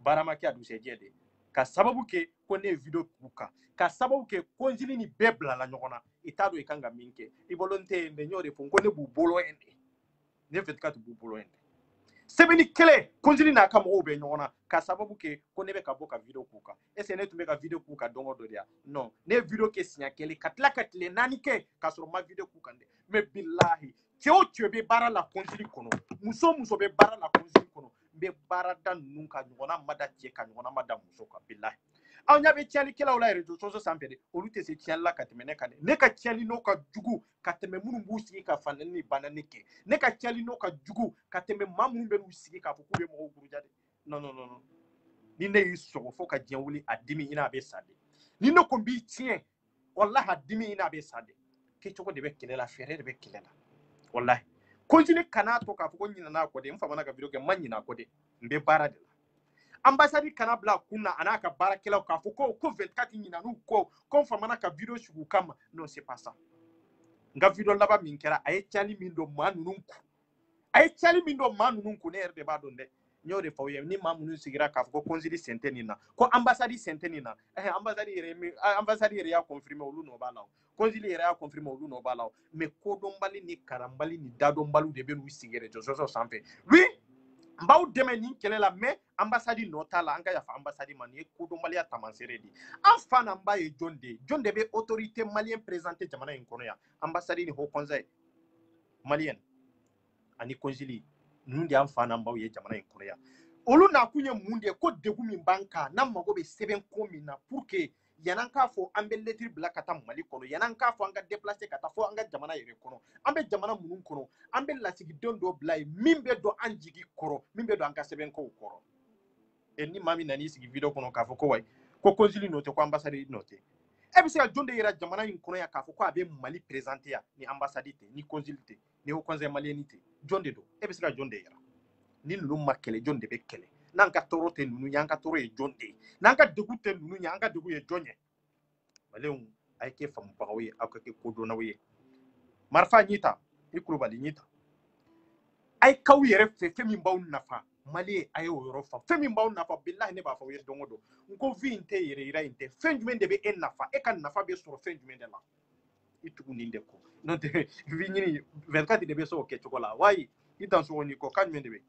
barama ki adu sejede ka sababu ke ko ne video kuka ka sababu ke konjili ni bebla la nyona itado ikanga minke ibolonte ne nyore fon ko ne bu bolo ende ne 24 bu bolo ende sebeni kele konjili na kama obe nyona ka sababu ke ko ne be ka boka video kuka ese ne tumbe ka video kuka dongo do dia non ne video ke sinya kele katla katle nani ke ka soro ma video kuka nde me billahi tio be bara la konjili kono muso be bara la konjili kono be bara dan nunka nyona mada tie ka nyona mada muso ka billahi aw nya be tiali kela wala rejo soso sampede olute se tialla katemene kane ne ka tiali no ka jugu kateme munu mbusi ka fanani bananike ne ka tiali no ka jugu kateme mamu be usigi ka fuku be mo gurujade non ni ne yiso fo ka dian wuli adimi ina be sade ni no ko bi tien wallahi dimi ina be sade ke choko de be kelela fere de be kelela wallahi konjini kana to ka fo nyina na ko de mfa mana ka video ke manyina ko de mbe bara de ambassade kana bla kuna anaka bara kela ka fo ko 24 nyina nu ko mfa mana ka video shugu kama non c'est pas ça nga video laba min kera ay chali min do manunku ay chali min do manunku ne erde ba donde nyore fawye ni mamunu sigira ka ko konjili sentenina ko ambassade sentenina ambassade yere ya confirmer olu no balaw konjili yere ya confirmer olu no balaw mais ko dombali ni karambali ni dadombalu de be nu sigere to so sanfe oui mbaw deme ni kelela mais ambassade no tala anga ya fa ambassade man ye ko dombali ya tamansere di afana mbaye jonde be autorité malien présenté jamana en kono ya ambassade ni ho conseil malien ani konjili nundi amfana mbaw ye jamana en korea olu na kunye munde ko degu min banka na mago be seben komina pour que yananka fo ambe lettre bla kata mali kono yananka fo anga déplacer kata fo anga jamana yere kono ambe jamana munun kono ambe lasigi dondo blay mimbe do anjigi koro mimbe do anga seben ko koro e ni mami nani sigi video kono ka fo ko way ko konjili note ko ambassade note e bi se jonde yera jamana en kono ya ka fo ko abe mali présenter ya ni ambassade te ni konjili te ni o conseil malienité jonde do e be sira jonde yara ni nunu makele jonde be kele nanka toro te nunu yanka toro e jonde nanka degu te nunu yanka degu e jonye baleun ay ke fam bawe akake kodo na we marfa nyita ikuru bali nyita ay kaw yere fe min baw nafa mali ay o yoro fa fe min baw nafa billahi ne ba fa we dongodo nko vi inte yere ira inte fe jumen de be en nafa e kan nafa be soro fe jumen de la itugu ninde ko non te vi nyini 24 de be so ke chokola wai itan so ni ko kan men de be.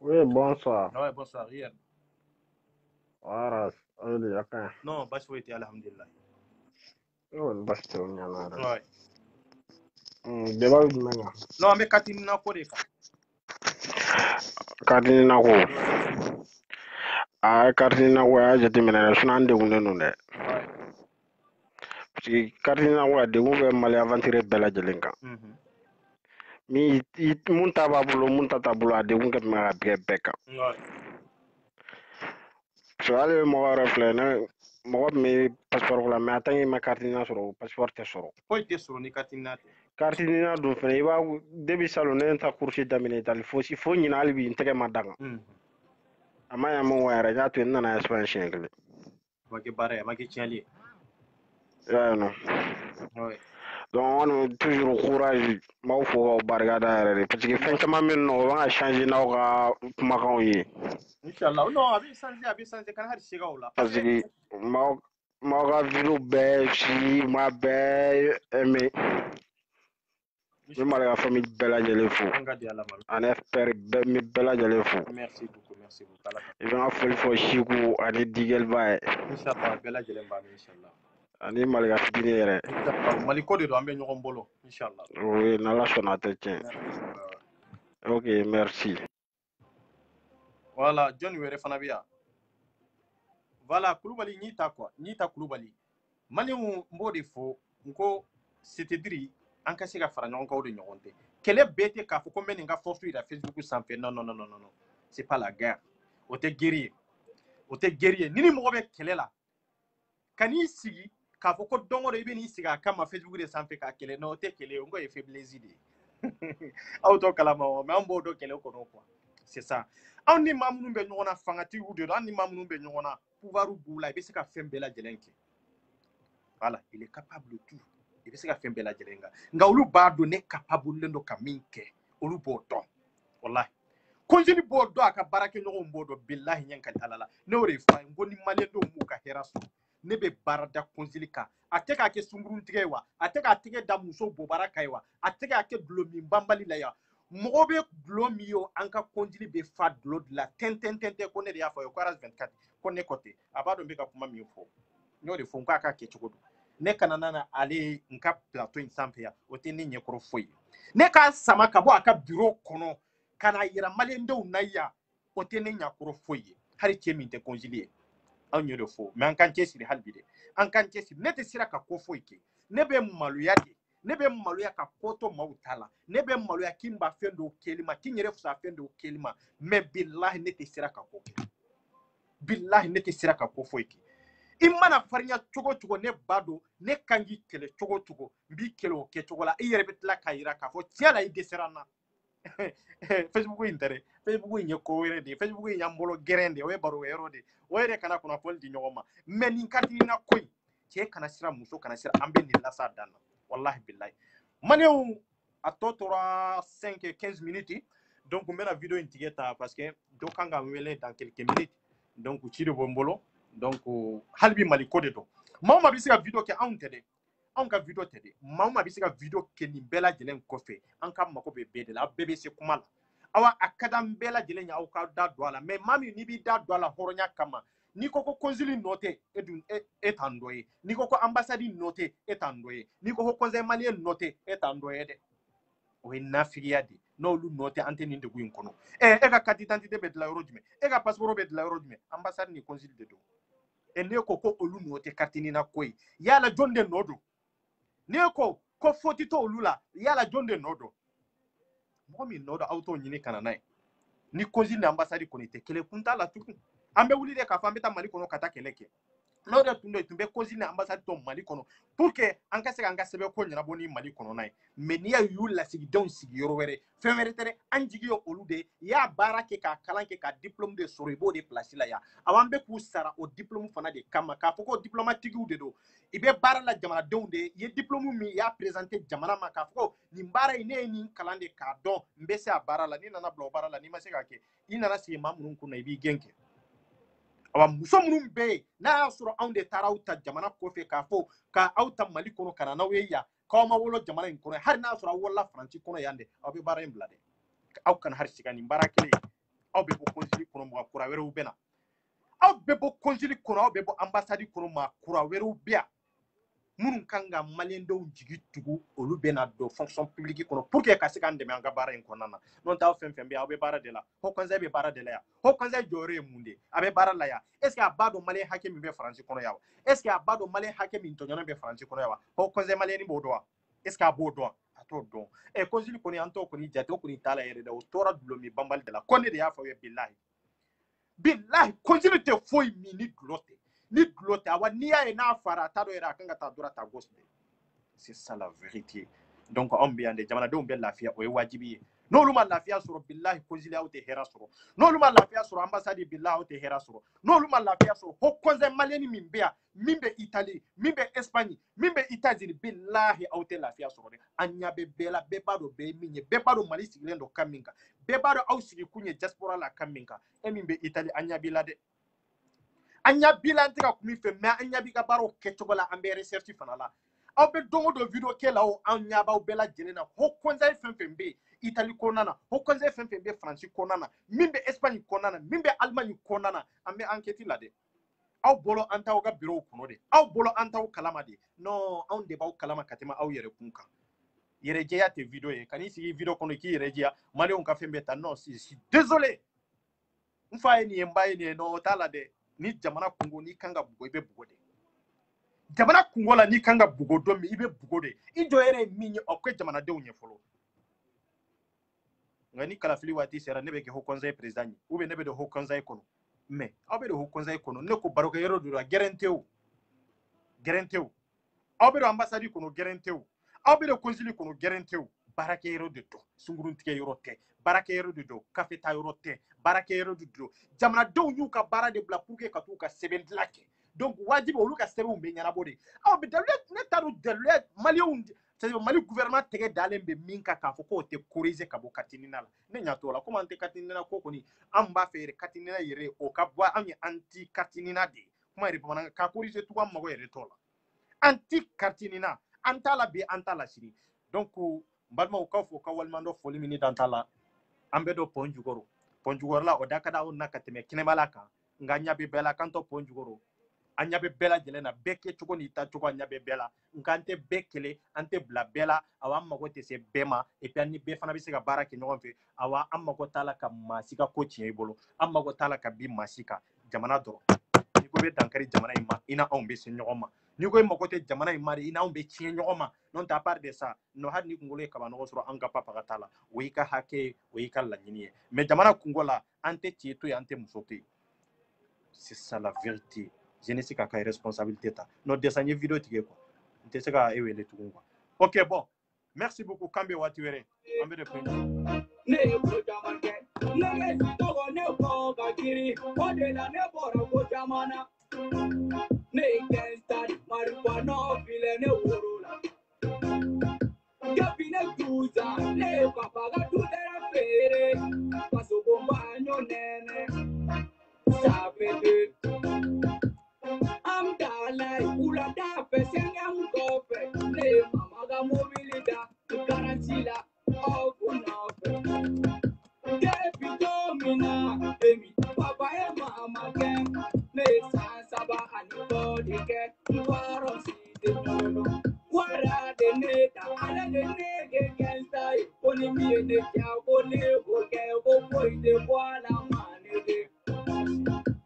Oui, bonsoir. Ouais, bonsoir, Riyad. Waras, allez, okay. Non, bas souhaité, alhamdulillah. Oh, bas tu nyana. Ouais. Deba menga. Non, mais katina ko de ka. Katina ko. Katina ko ya jati mena sunande unne nunde. Ouais. Parce que katina ko de ko mali aventure bela jelenka. Mi munta babulo munta tabulo de ko ma beka. Ouais. So ale mo refle na mo mi passeport la mais attends ma carte nationale passeport te soro. Ko te soro ni katina te. Carte na do fene iba debi salone ta course damine tal fo nyina albi intege madanga. Ama ya mo wara ja to na expansion kle. Maki bare maki tiali. Ya no. Ouais. Donc on toujours courage ma fo barga da parce que fin kama men no va changer na ga kuma kan yi. Inshallah non abi sanze kan har shiga wala. Parce que ma ga vidéo be si ma be mais je m'a la famille bella jele fou. En espère mi bella jele fou. Merci beaucoup. Je vais en faire for chiku ani digel bae. Inshallah bella jele ba inshallah. Ani malga fidini yere. Maliko de do ambe ñogon bolo inshallah. Oui, na la sonate tien. OK, merci. Voilà, John were fana biya. Voilà, Kulubali nyita quoi. Nyita Kulubali. Mali mbode fo nko c'est-à-dire an ka se ka fara ɲɔgɔn kan o de ɲɔgɔn tɛ kɛlɛ bɛɛ tɛ k'a fɔ ko n bɛ nin ka force yira Facebook sanfɛ non c'est pas la guerre o tɛ guerre ye ni mɔgɔ bɛ kɛlɛ la ka n'i sigi k'a fɔ ko don o don i bɛ n'i sigi a kama Facebook de sanfɛ k'a kɛlɛ non o tɛ kɛlɛ ye o ye faiblesse de ye aw t'o kalama o mais an b'o dɔn kɛlɛ kɔnɔ quoi c'est ça anw ni maa minnu bɛ ɲɔgɔn na fangatigiw de don anw ni maa minnu bɛ ɲɔgɔn na pouvoir b'u la i bɛ se ka fɛn bɛɛ lajɛlen kɛ voilà il est capable de tout i bɛ se ka fɛn bɛɛ lajɛlen kan nka olu b'a dɔn ne capable don ka min kɛ olu b'o dɔn wallahi konjini b'o dɔn a ka baarakɛɲɔgɔnw b'o dɔn billahi ɲɛ ka di ala la ne y'o de fɔ a ye n ko ni maliyɛndenw m'u ka hɛrɛ sɔrɔ ne bɛ baara da konjili kan a tɛ k'a kɛ sunkuruntigɛ ye wa a tɛ k'a tɛgɛ da muso bɔbara kan ye wa a tɛ k'a kɛ dulɔ min banbali la ya mɔgɔ bɛ dulɔ min ye an ka konjili bɛ fa dulɔ de la tɛntɛntɛntɛ ko ne de y'a fɔ ye ko aras 24 ko ne kɔ tɛ a b'a dɔn n bɛ ka kuma min fɔ n y'o de fɔ n k'a ka kɛ cogo don ne kana nana ale n ka plateau in sanfɛ yan o tɛ ne ɲɛkɔrɔ foyi ne k'a sama ka bɔ a ka bureau kɔnɔ ka na yira maliyɛndenw na yan o tɛ ne ɲɛkɔrɔ foyi ye hali cɛ min tɛ konjili ye anw y'o de fɔ mais an k'an cɛsiri hali bi dɛ an k'an cɛsiri ne tɛ sira ka ko foyi kɛ ne bɛ maloya de ne bɛ maloya ka ko to maaw ta la ne bɛ maloya k'i ba fɛn dɔw kɛli ma k'i yɛrɛ fisa fɛn dɔw kɛli ma mais billahi ne tɛ sira ka ko kɛ billahi ne tɛ sira ka ko foyi kɛ imana farinya cogo cogo ne bado ne kangi kele cogo cogo mbi kele o ke cogo la i yɛrɛ bɛ tila ka yira k'a fɔ tiɲɛ la i dɛsɛra n na Facebook in tɛ dɛ Facebook in ye ko wɛrɛ de ye Facebook in y'an bolo gɛrɛn de o ye baro yɔrɔ de o yɛrɛ kana kunnafoni di ɲɔgɔn ma mais nin ka di na ko in cɛ kana sira muso kana sira an bɛ nin lasa dan na wallahi billahi maliyɛnw a tɔ tora 5-15 minutes donc n bɛna video in tigɛ ta parce que dɔ kan ka wele dans quelques minutes donc ci de bɔ n bolo donc hali bi mali ko de don maa o maa bɛ se ka video kɛ anw tɛ dɛ anw ka video tɛ dɛ maa o maa bɛ se ka video kɛ nin bɛɛ lajɛlen kɔfɛ an ka mago bɛ bɛɛ de la aw bɛɛ bɛ se kuma la awa a ka d'an bɛɛ lajɛlen ye aw ka da don a la mais maa min n'i b'i da don a la hɔrɔnya kama n'i ko ko consul nɔ tɛ e dun e t'an dɔ ye n'i ko ko ambassade nɔ tɛ e t'an dɔ ye n'i ko ko conseil malien nɔ tɛ e t'an dɔ ye dɛ o ye nafigiya de n'olu nɔ tɛ an tɛ nin degun in kɔnɔ e ka carte d'identité bɛ dilan yɔrɔ jumɛn e ka passeport bɛ dilan yɔrɔ jumɛn ambassade ni consul de don ne ko ko olu nɔ tɛ carte ni na ko ye yala jɔn de nɔ don ne ko faute to olu la yala jɔn de nɔ don mɔgɔ min nɔ don aw t'o ɲini kana n'a ye ni consul ni ambassade kɔni tɛ kelen kun t'a la tugun an bɛ wuli de k'a fɔ an bɛ taa mali kɔnɔ ka taa kɛlɛ kɛ n'o de tun bɛ consul ni ambassade to mali kɔnɔ pour que an ka se k'an ka sɛbɛn ko ɲɛnabɔ ni mali kɔnɔna ye mais n'i y'u lasigidenw sigi yɔrɔ wɛrɛ fɛn wɛrɛ tɛ dɛ an jigi ye olu de ye i y'a baara kɛ k'a kalan kɛ ka diplôme de sɔrɔ i b'o de place la yan aw an bɛ k'u sara o diplôme fana de kama k'a fɔ ko diplômatigiw de don i bɛ baara la jamanadenw de ye i ye diplôme min i y'a présenté jamana ma k'a fɔ ko nin baara in ne ye nin kalan de k'a dɔn n bɛ se a baara la n'i nana bila o baara la n'i ma se k'a kɛ i nana sigi maa minnu kunna i b'i gɛn kɛ awa muso minnu bɛ yen n'a y'a sɔrɔ anw de taara aw ta jamana kɔfɛ k'a fɔ k'aw ta mali kɔnɔ ka na n'aw ye yan k'aw ma wolo jamana in kɔnɔ hali n'a sɔrɔ aw wolola faransi kɔnɔ yan dɛ aw bɛ baara in bila dɛ aw kana hali sigi nin baara kelen aw bɛ bɔ consul kɔnɔ mɔgɔ kura wɛrɛw bɛ na aw bɛ bɔ consul kɔnɔ aw bɛ bɔ ambassade kɔnɔ maa kura wɛrɛw bɛ yan minnu kan ka maliyɛndenw jigi tugu olu bɛ na don fonction publique kɔnɔ pour que ka se k'an dɛmɛ an ka baara in kɔnɔna na n'o tɛ aw fɛn fɛn bɛ aw bɛ baara de la haut conseil bɛ baara de la yan haut conseil jɔyɔrɔ ye mun de a bɛ baara la yan est ce que a b'a dɔn maliyɛn hakɛ min bɛ faransi kɔnɔ yan wa est ce que a b'a dɔn maliyɛn hakɛ min tɔɲɔnnen bɛ faransi kɔnɔ yan wa haut conseil maliyɛn b'o dɔn wa est ce que a b'o dɔn a t'o dɔn consul kɔni an t'o kɔni jate o kɔni t'a la yɛrɛ dɛ o tora dulɔmi banbali de la ko ne de y'a fɔ aw ye bilahi bilahi consul tɛ foyi min ni dulɔ tɛ ni dulɔ tɛ awa n'i y'a ye n'a fara a t'a dɔn yɛrɛ a kan ka taa dɔrɔn ta gosi de c'est ça la vérité donc anw bɛ yan de jamanadenw bɛ lafiya o ye wajibi ye n'olu ma lafiya sɔrɔ bilahi consul aw tɛ hɛrɛ sɔrɔ n'olu ma lafiya sɔrɔ ambassade bilahi aw tɛ hɛrɛ sɔrɔ n'olu ma lafiya sɔrɔ haut conseil maliyɛn min bɛ yan min bɛ Italie min bɛ Espagne min bɛ États-Unis bilahi aw tɛ lafiya sɔrɔ dɛ an ɲɛ bɛ bɛɛ la bɛɛ b'a dɔn bɛɛ ye min ye bɛɛ b'a dɔn Mali sigilen don kan min kan bɛɛ b'a dɔn aw sigi kun ye diaspora la kan min kan e min bɛ Italie an ɲɛ b'i la dɛ an ɲɛ b'i la an tɛ ka kun min fɛ mais an ɲɛ b'i ka baaraw kɛcogo la an bɛ recherche fana la aw bɛ don o don video kɛ la o an ɲɛ b'aw bɛɛ lajɛlen na haut conseil fɛn fɛn bɛ yen Italie kɔnɔna na haut conseil fɛn fɛn bɛ Faransi kɔnɔna na min bɛ Espagne kɔnɔna na min bɛ Allemagne kɔnɔna na an bɛ enquête la dɛ aw bolo an t'aw ka bureau kɔnɔ de aw bolo an t'aw kalama de non anw de b'aw kalama ka tɛmɛ aw yɛrɛ kun kan yɛrɛjɛya tɛ video ye kan'i sigi video kɔnɔ k'i yɛrɛjɛya maliyɛnw ka fɛn bɛɛ ta non je suis désolé n fa ye nin ye n ba ye nin ye non o t'a la dɛ ni jamana kungo n'i kan ka bugɔ i bɛ bugɔ de jamana kungo la n'i kan ka bugɔ don min i bɛ bugɔ de i jɔ yɛrɛ ye min ye aw kɛ jamanadenw ɲɛ fɔlɔ nka ni kalafili waati sera ne bɛ kɛ haut conseil président ye ou bien ne bɛ don haut conseil kɔnɔ mais aw bɛ don haut conseil kɔnɔ ne ko barokɛ yɔrɔ de la gɛrɛn tɛ o aw bɛ don ambassade kɔnɔ gɛrɛn tɛ o aw bɛ don consul kɔnɔ gɛrɛn tɛ o baarakɛ yɔrɔ de don sunkurun tigɛ yɔrɔ tɛ baarakɛ yɔrɔ de don kafe ta yɔrɔ tɛ baarakɛ yɔrɔ de don jamanadenw y'u ka baara de bila pour que ka t'u ka sɛbɛn dilan kɛ donc wajibi olu ka sɛbɛnw bɛ ɲɛnabɔ de aw bɛ daluya ne t'a dɔn daluya maliyɛnw c'est-à-dire Mali gouvernement tɛgɛ dalen bɛ min kan k'a fɔ k'o tɛ corriger ka bɔ katinina la ne ɲa t'o la komi an tɛ katinina ko kɔni an b'a fɛ yɛrɛ katinina yɛrɛ o ka bɔ an ye anti katinina de ye kuma yɛrɛ bamanankan ka corriger tugun an mago yɛrɛ t'o la anti katinina an t'a la bi an t'a la sini donc n balimaw k'aw fɔ ka walimadɔ foli min dan t'a la an bɛ dɔ pɔn jukɔrɔ la o da ka di aw na ka tɛmɛ kɛnɛmala kan nka ɲɛ bɛ bɛɛ la k'an tɔ pɔn jukɔrɔ an ɲɛ bɛ bɛɛ lajɛlen na bɛɛ kɛ cogo n'i ta cogo an ɲɛ bɛ bɛɛ la nka an tɛ bɛɛ kɛlɛ an tɛ bila bɛɛ la awa an mago tɛ se bɛɛ ma et puis an ni bɛɛ fana bɛ se ka baara kɛ ɲɔgɔn fɛ awa an mago t'a la ka maa si ka ko tiɲɛ i bolo an mago t'a la ka bin maa si kan jamana dɔrɔn n'i ko bɛ dankari jamana in ma i na anw bɛ se ɲɔgɔn ma n'i ko i mago tɛ jamana in ma de i n'anw bɛ tiɲɛ ɲɔgɔn ma n'o tɛ à part de ça non hali ni kunkolo ye kabanɔgɔ sɔrɔ an ka papa ka t'a la o y'i ka hakɛ ye o y'i ka laɲini ye mais jamana kungo la an tɛ cɛ to yen an tɛ muso to yen c'est ça la vérité jeunesse ka ka responsabilité ta no dessin vidéo tige quoi nte se ka ewele tugun quoi OK bon merci beaucoup kambe wati were ambe de point ne ko jamane ne to go ne ko ka kiri o de la ne boro ko jamana ne gangsta maripano file ne worola Gabine tuza ne papa ga tudera fere paso bombanyo nene sapete am dalai ula da pesenya mukofe ne mama ga mobilida garantila of unofe Depi domina emi papa e mama ken ne sansaba anybody get waro si de no wara de neta ala de nege kentai oni mi ne kya oni o ke o boy de wala mane de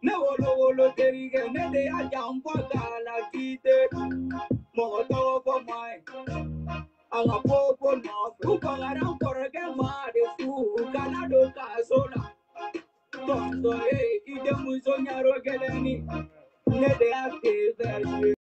ne wolo derige ne de ajamba gala kite mo to for mai ala popo